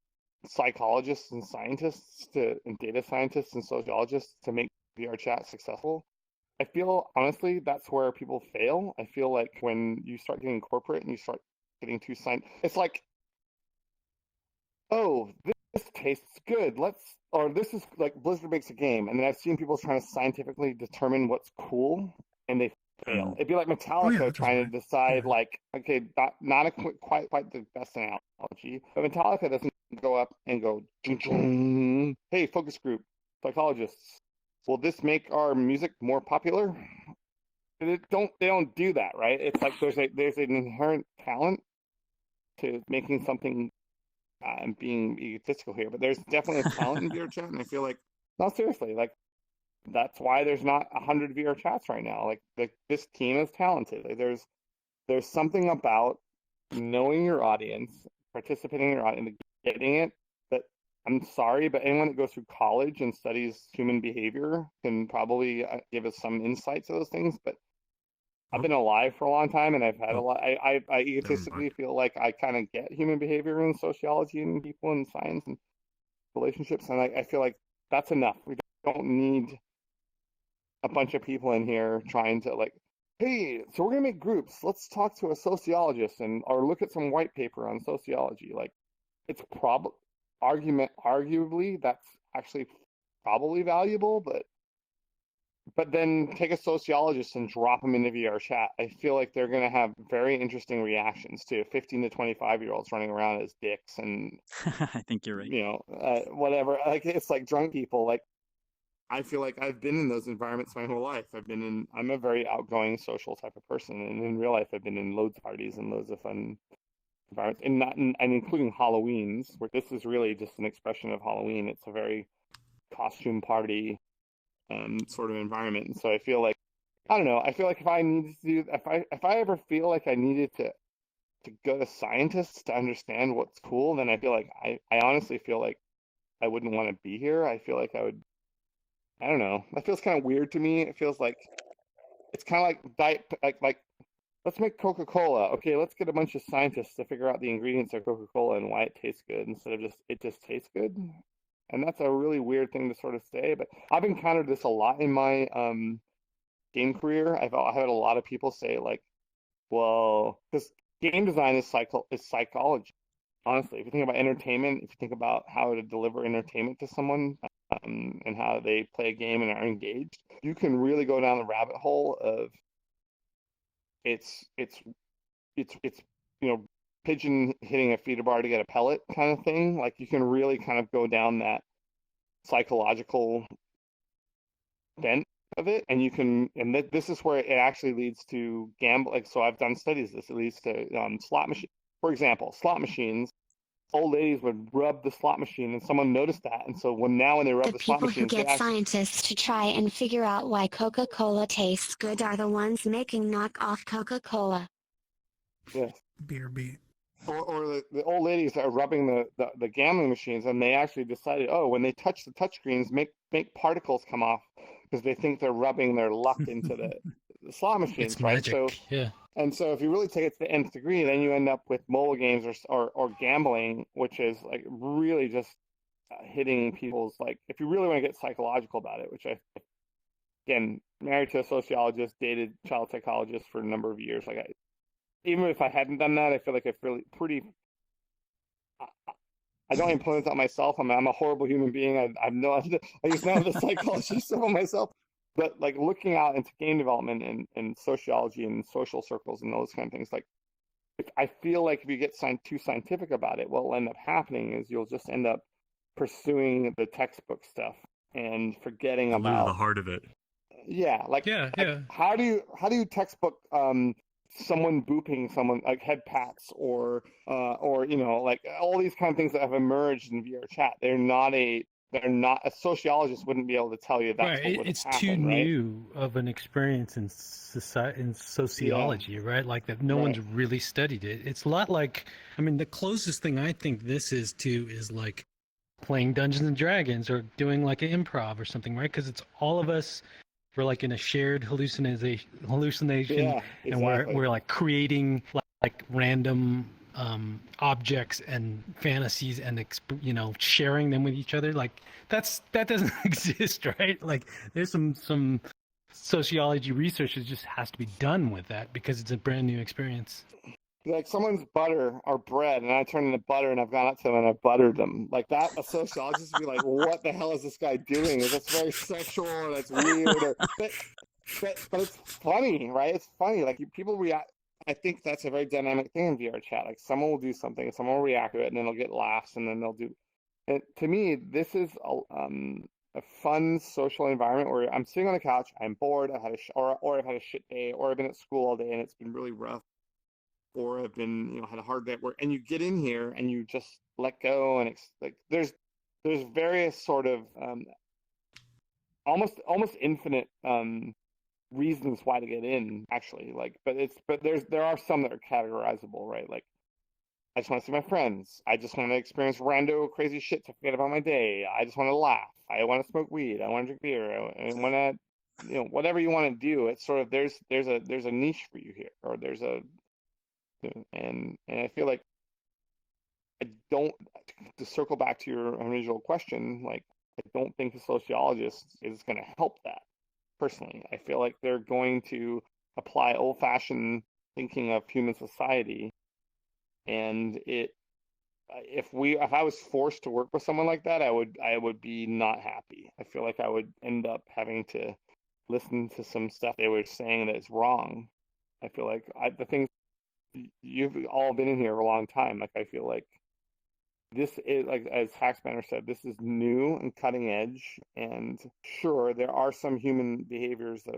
psychologists and scientists and data scientists and sociologists to make VRChat successful. I feel honestly that's where people fail. I feel like when you start getting corporate and you start getting too it's like, oh, this tastes good. Or this is like Blizzard makes a game, and then I've seen people trying to scientifically determine what's cool, and they fail. It'd be like Oh Metallica yeah, that doesn't trying work. to decide, Yeah. like, okay, not a quite the best analogy, but Metallica doesn't go up and go, "Chung, chung. Hey, focus group, psychologists, will this make our music more popular?" They don't do that, right? It's like there's an inherent talent to making something. I'm being egotistical here, but there's definitely a talent in VRChat, and I feel like, no, seriously, like that's why there's not 100 VRChats right now. Like this team is talented. Like, there's something about knowing your audience, participating in your audience, getting it. That I'm sorry, but anyone that goes through college and studies human behavior can probably give us some insights to those things. But I've been alive for a long time, and I've had a lot. I egotistically feel like I kind of get human behavior and sociology and people and science and relationships, and I feel like that's enough. We don't need a bunch of people in here trying to like, hey, so we're gonna make groups. Let's talk to a sociologist or look at some white paper on sociology. Like, it's arguably that's actually probably valuable, but then take a sociologist and drop them into VRChat. I feel like they're going to have very interesting reactions to 15 to 25-year-olds running around as dicks and, I think you're right. whatever. Like, it's like drunk people. Like, I feel like I've been in those environments my whole life. I'm a very outgoing social type of person. And in real life, I've been in loads of parties and loads of fun environments, and including Halloweens, where this is really just an expression of Halloween. It's a very costume party sort of environment. And so I feel like, I don't know. I feel like if I needed to do, if I ever feel like I needed to go to scientists to understand what's cool, then I feel like I honestly feel like I wouldn't want to be here. I feel like I would. I don't know. That feels kind of weird to me. It feels like it's kind of like diet, like let's make Coca-Cola. Okay, let's get a bunch of scientists to figure out the ingredients of Coca-Cola and why it tastes good instead of just it just tastes good. And that's a really weird thing to sort of say, but I've encountered this a lot in my game career. I've had a lot of people say like, well, because game design is psychology. Honestly, if you think about entertainment, if you think about how to deliver entertainment to someone, and how they play a game and are engaged, you can really go down the rabbit hole of it's you know pigeon hitting a feeder bar to get a pellet kind of thing. Like you can really kind of go down that psychological bent of it, and you can, and this is where it actually leads to gamble. Like, so I've done studies. This it leads to slot machine, for example, slot machines. Old ladies would rub the slot machine, and someone noticed that, and so when they rub The the slot people who machines, get scientists to try and figure out why Coca-Cola tastes good are the ones making knockoff Coca-Cola. yes. Beer beat. Or the old ladies that are rubbing the gambling machines, and they actually decided, oh, when they touch the touchscreens, make particles come off because they think they're rubbing their luck into the slot machines, It's right? magic. So, Yeah. and so if you really take it to the nth degree, then you end up with mobile games or gambling, which is like really just hitting people's, like, if you really want to get psychological about it, which again, married to a sociologist, dated child psychologist for a number of years, like even if I hadn't done that, I feel like I feel pretty. I don't implement that myself. I'm a horrible human being. I'm no, I just not the psychologist of myself. But like looking out into game development and sociology and social circles and those kind of things, like I feel like if you get too scientific about it, what will end up happening is you'll just end up pursuing the textbook stuff and forgetting Lose about the heart of it. Yeah, like, how do you textbook someone booping someone, like head pats or you know, like all these kind of things that have emerged in VRChat? They're not a sociologist wouldn't be able to tell you that's what would It's happen, too right? new of an experience in sociology, right? Like that no one's really studied it. It's a lot like, I mean, the closest thing I think this is to is like playing Dungeons and Dragons or doing like an improv or something, right? Because it's all of us. We're like in a shared hallucination, Yeah, and exactly. we're like creating like random objects and fantasies and you know, sharing them with each other. Like that doesn't exist, right? Like there's some sociology research that just has to be done with that because it's a brand new experience. Like someone's butter or bread, and I turn into butter, and I've gone up to them and I've buttered them. Like that, a sociologist would be like, "What the hell is this guy doing? That's very sexual, or that's weird." Or, but it's funny, right? It's funny. Like people react. I think that's a very dynamic thing in VRChat. Like someone will do something, someone will react to it, and then they'll get laughs, and then they'll do. And to me, this is a fun social environment where I'm sitting on the couch, I'm bored, I've had or I've had a shit day, or I've been at school all day and it's been really rough, or have been, you know, had a hard day at work, and you get in here and you just let go, and it's like there's various sort of almost infinite reasons why to get in, actually. Like, but there are some that are categorizable, right? Like, I just want to see my friends. I just want to experience rando crazy shit to forget about my day. I just want to laugh. I want to smoke weed. I want to drink beer. I want to, you know, whatever you want to do. It's sort of there's a niche for you here, or there's a, and I feel like I don't, to circle back to your original question, like I don't think the sociologist is going to help that personally. I feel like they're going to apply old-fashioned thinking of human society, and if I was forced to work with someone like that, I would be not happy. I feel like I would end up having to listen to some stuff they were saying that is wrong. I feel like the things you've all been in here a long time. Like I feel like this is, like as Hackspanner said, this is new and cutting edge. And sure, there are some human behaviors that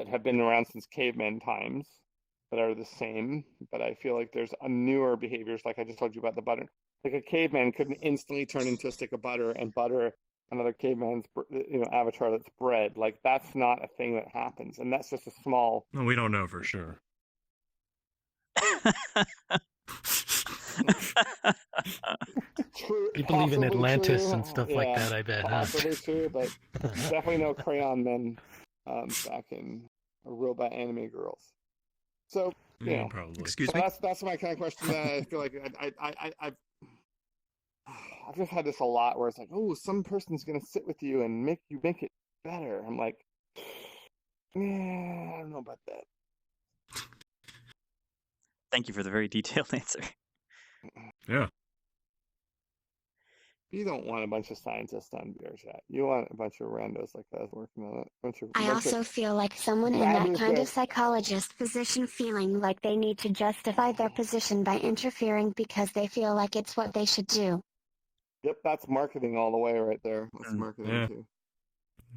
have been around since caveman times that are the same. But I feel like there's a newer behaviors, like I just told you about the butter. Like a caveman couldn't instantly turn into a stick of butter and butter another caveman's, you know, avatar that's bread. Like that's not a thing that happens, and that's just a small. Well, we don't know for sure. True, you believe in Atlantis true. and stuff like that, I bet. Possibly true, but definitely no crayon men back in robot anime girls. So you know, probably. Excuse so me. that's my kind of question. That I feel like I've just had this a lot, where it's like, oh, some person's gonna sit with you and make it better. I'm like, yeah, I don't know about that. Thank you for the very detailed answer. Yeah. You don't want a bunch of scientists on VRChat. You want a bunch of randos like us working on it. I also feel like someone in that kind of psychologist position feeling like they need to justify their position by interfering because they feel like it's what they should do. Yep, that's marketing all the way right there. That's marketing too.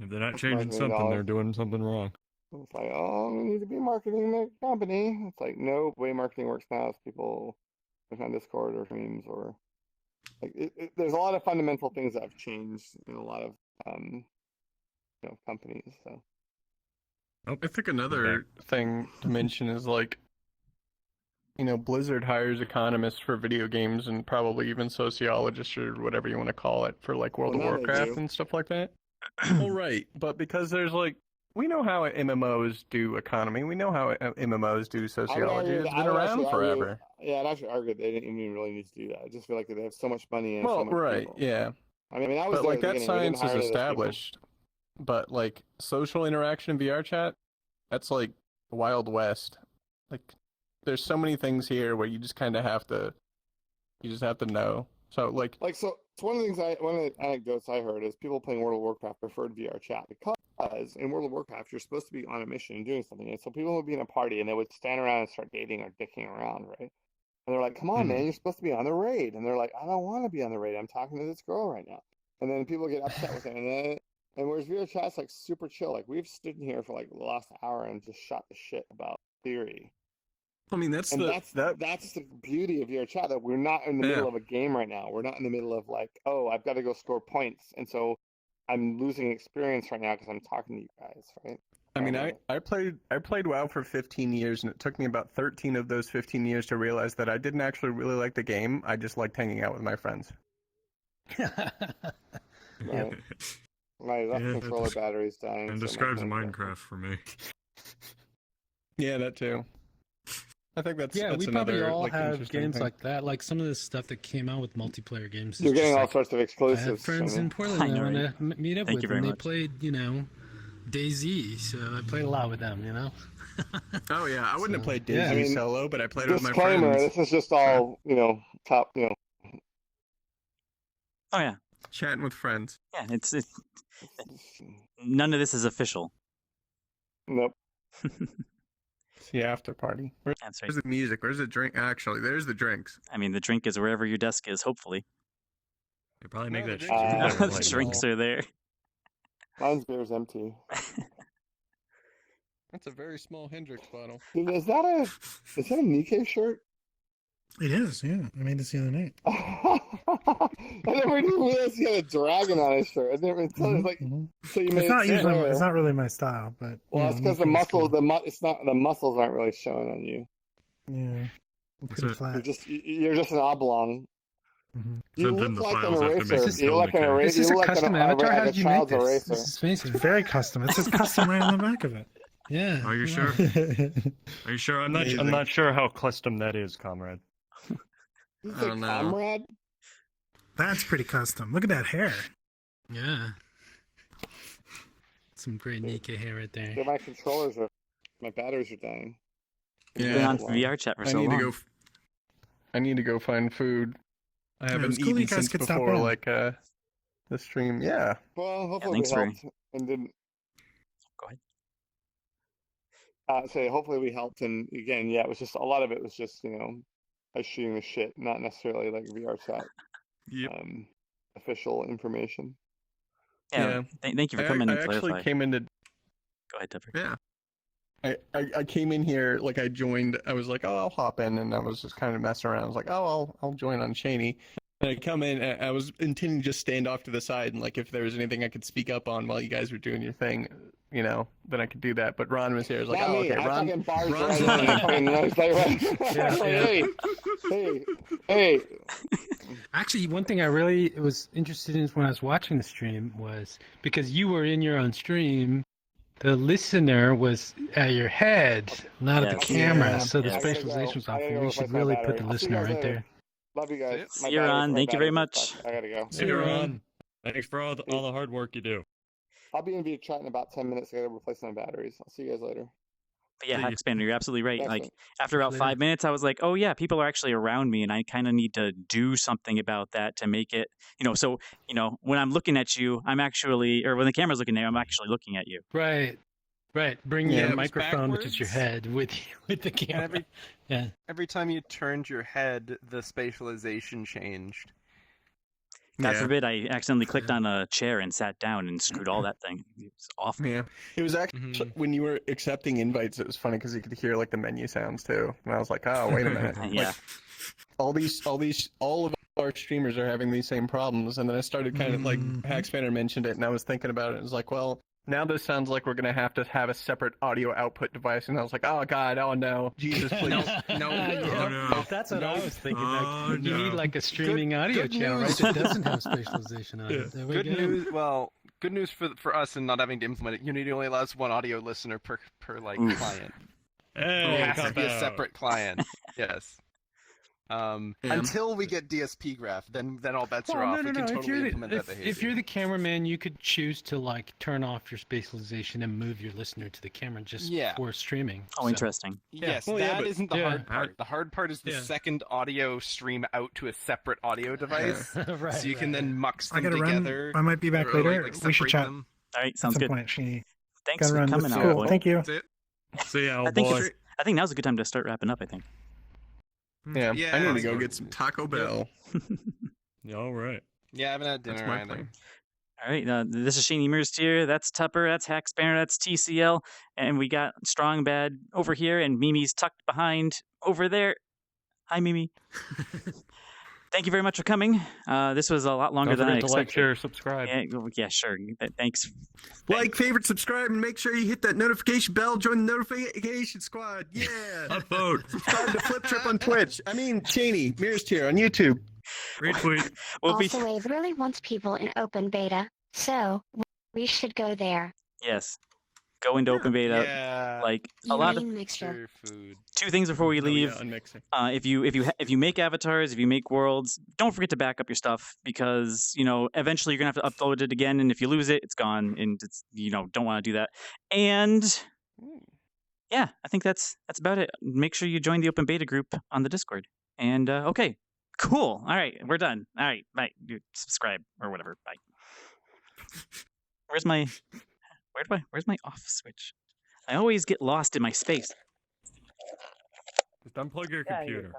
If they're not That's changing marketing something, dollars. they're doing something wrong. It's like, oh, we need to be marketing the company. It's like, no, the way marketing works now is people look on Discord or streams or like there's a lot of fundamental things that have changed in a lot of companies. So I think another thing to mention is like, Blizzard hires economists for video games and probably even sociologists or whatever you want to call it for like World of Warcraft and stuff like that. Well, right, but because there's like, we know how MMOs do economy, we know how MMOs do sociology. It's been around forever. I'd actually argue they didn't even really need to do that. I just feel like they have so much money and well, so much right, people. yeah. I mean, I was but there like at the that beginning. We didn't science is hire any of those people. established. But like social interaction in VRChat, that's like the Wild West. Like, there's so many things here where you just kind of have to, know. So like it's one of the anecdotes I heard is people playing World of Warcraft preferred VRChat because in World of Warcraft you're supposed to be on a mission and doing something, and so people would be in a party and they would stand around and start dating or dicking around, right? And they're like, "Come on, man, you're supposed to be on the raid," and they're like, "I don't want to be on the raid. I'm talking to this girl right now," and then people get upset with it, and whereas VRChat's like super chill, like we've stood in here for like the last hour and just shot the shit about theory. I mean, that's the beauty of VRChat, that we're not in the middle of a game right now. We're not in the middle of like, oh, I've got to go score points, and so I'm losing experience right now because I'm talking to you guys, right? I mean, I played WoW for 15 years, and it took me about 13 of those 15 years to realize that I didn't actually really like the game. I just liked hanging out with my friends. Right. My left controller battery's dying. And describes Minecraft for me. Yeah, that too. I think that's we another, probably all like, have games thing. like that. Like some of the stuff that came out with multiplayer games. You're getting all like, sorts of exclusives. I have friends in Portland that I want to meet up with, and they played, DayZ. So I played a lot with them, Oh yeah, I wouldn't have played DayZ solo, but I played with my friends. Disclaimer: this is just all top. Oh yeah, chatting with friends. Yeah, it's none of this is official. Nope. It's the after party. Where's the music? Where's the drink? Actually, there's the drinks. I mean, the drink is wherever your desk is, hopefully. They probably make that. The drinks are there. Mine's beer's empty. That's a very small Hendrix bottle. Dude, is that a Nikkei shirt? It is, yeah. I made this the other night. I never didn't realize he had a dragon on his shirt. I didn't even like. So you made it's not really my style, but it's because the muscles, the muscles aren't really showing on you. Yeah, I'm pretty flat. You're just an oblong. Mm-hmm. You look like an eraser. You look like an eraser. Is this a custom avatar? How did you make this? This is amazing. It's very custom. It says custom right on the back of it. Yeah. Are you sure? Are you sure? I'm not sure how custom that is, comrade. I don't know. Comrade? That's pretty custom. Look at that hair. Yeah. Some great Nikkei hair right there. My batteries are dying. You've been on VRChat for so long. I need to go find food. I haven't eaten since before, the stream. Yeah. Well, hopefully we helped and didn't. Go ahead. Hopefully we helped, and again, it was just a lot of it was just us shooting the shit, not necessarily like VRChat. Yep. Official information. Yeah. Thank you for coming and clarifying. I actually came into. Go ahead, Tupper. Yeah. I came in here, I joined, I was like, oh, I'll hop in, and I was just kind of messing around. I was like, oh, I'll join on Shaney. And I come in, and I was intending to just stand off to the side, and if there was anything I could speak up on while you guys were doing your thing, then I could do that. But Ron was here. I was like, not oh, me. okay, Ron's hey. Actually, one thing I really was interested in when I was watching the stream was because you were in your own stream, the listener was at your head, not at the camera. So the spatialization was off. We should really put the listener right there. Love you guys. See you, Ron. Thank you very much. I gotta go. See you, Ron. Thanks for all the hard work you do. I'll be in VRChat in about 10 minutes. I gotta replace my batteries. I'll see you guys later. But yeah, See you. Hackspanner, you're absolutely right. Like Excellent. after about Later. 5 minutes, I was like, oh yeah, people are actually around me, and I kind of need to do something about that to make it, So when I'm looking at you, I'm actually, or when the camera's looking at you, I'm actually looking at you. Right. Bring Yeah, your it was microphone, which is your backwards. head, with the camera. Every time you turned your head, the spatialization changed. God Yeah. forbid I accidentally clicked on a chair and sat down and screwed all that thing. It's awful. Yeah. It was actually when you were accepting invites. It was funny because you could hear like the menu sounds too, and I was like, "Oh, wait a minute! Yeah. Like, all of our streamers are having these same problems." And then I started kind of like Hackspanner mentioned it, and I was thinking about it. It was like, well, now this sounds like we're gonna have to have a separate audio output device, and I was like, "Oh God, oh no, Jesus, please, No. That's what I was thinking. Oh, You need no. like a streaming audio good channel, right? news. That doesn't have spatialization on it. There we Good go. news. Well, good news for us and not having to implement it. Unity only allows one audio listener per Oof. client. Hey, It has to cop be a out. separate client. Yes. Until we get DSP graph, then all bets are off. We can totally implement that behavior. If you're the cameraman, you could choose to like turn off your spatialization and move your listener to the camera just for streaming. Oh, interesting. Yes, Well, yeah, that but- isn't the yeah. hard part. The hard part is the second audio stream out to a separate audio device, Right, so you can then mux I them gotta together. run. I might be back or, later. like, We should separate chat them. All right, at sounds some good. point. She Thanks gotta for run. coming This is out. cool. boy. Thank you. That's it. See ya, I old think boy. it's- I think now's a good time to start wrapping up. I think. yeah, Yeah. I need to go get some Taco Bell." Yeah, all right. Yeah, I haven't had dinner That's my either. plan. All right, this is Shane Emer's here. That's Tupper. That's Hackspanner. That's TCL. And we got Strong Bad over here, and Mimi's tucked behind over there. Hi, Mimi. Thank you very much for coming. This was a lot longer Don't than I forget to like, expected. share, subscribe. Yeah, sure. Thanks. Like, favorite, subscribe, and make sure you hit that notification bell. Join the notification squad. Yeah. Upvote. Subscribe to Flip Trip on Twitch. I mean, Cheney, Mirror's Tier on YouTube. Retweet. We'll be Also, Wave really wants people in open beta, so we should go there. yes. Go into open beta. Yeah. Like a You lot of mean mixture. Sure, food. 2 things before we leave. Oh, yeah, unmixing. If you make avatars, if you make worlds, don't forget to back up your stuff because eventually you're gonna have to upload it again, and if you lose it, it's gone, and it's don't want to do that. And yeah, I think that's about it. Make sure you join the open beta group on the Discord. And okay, cool. All right, we're done. All right, bye. Subscribe or whatever. Bye. Where's my off switch? I always get lost in my space. Just unplug your computer.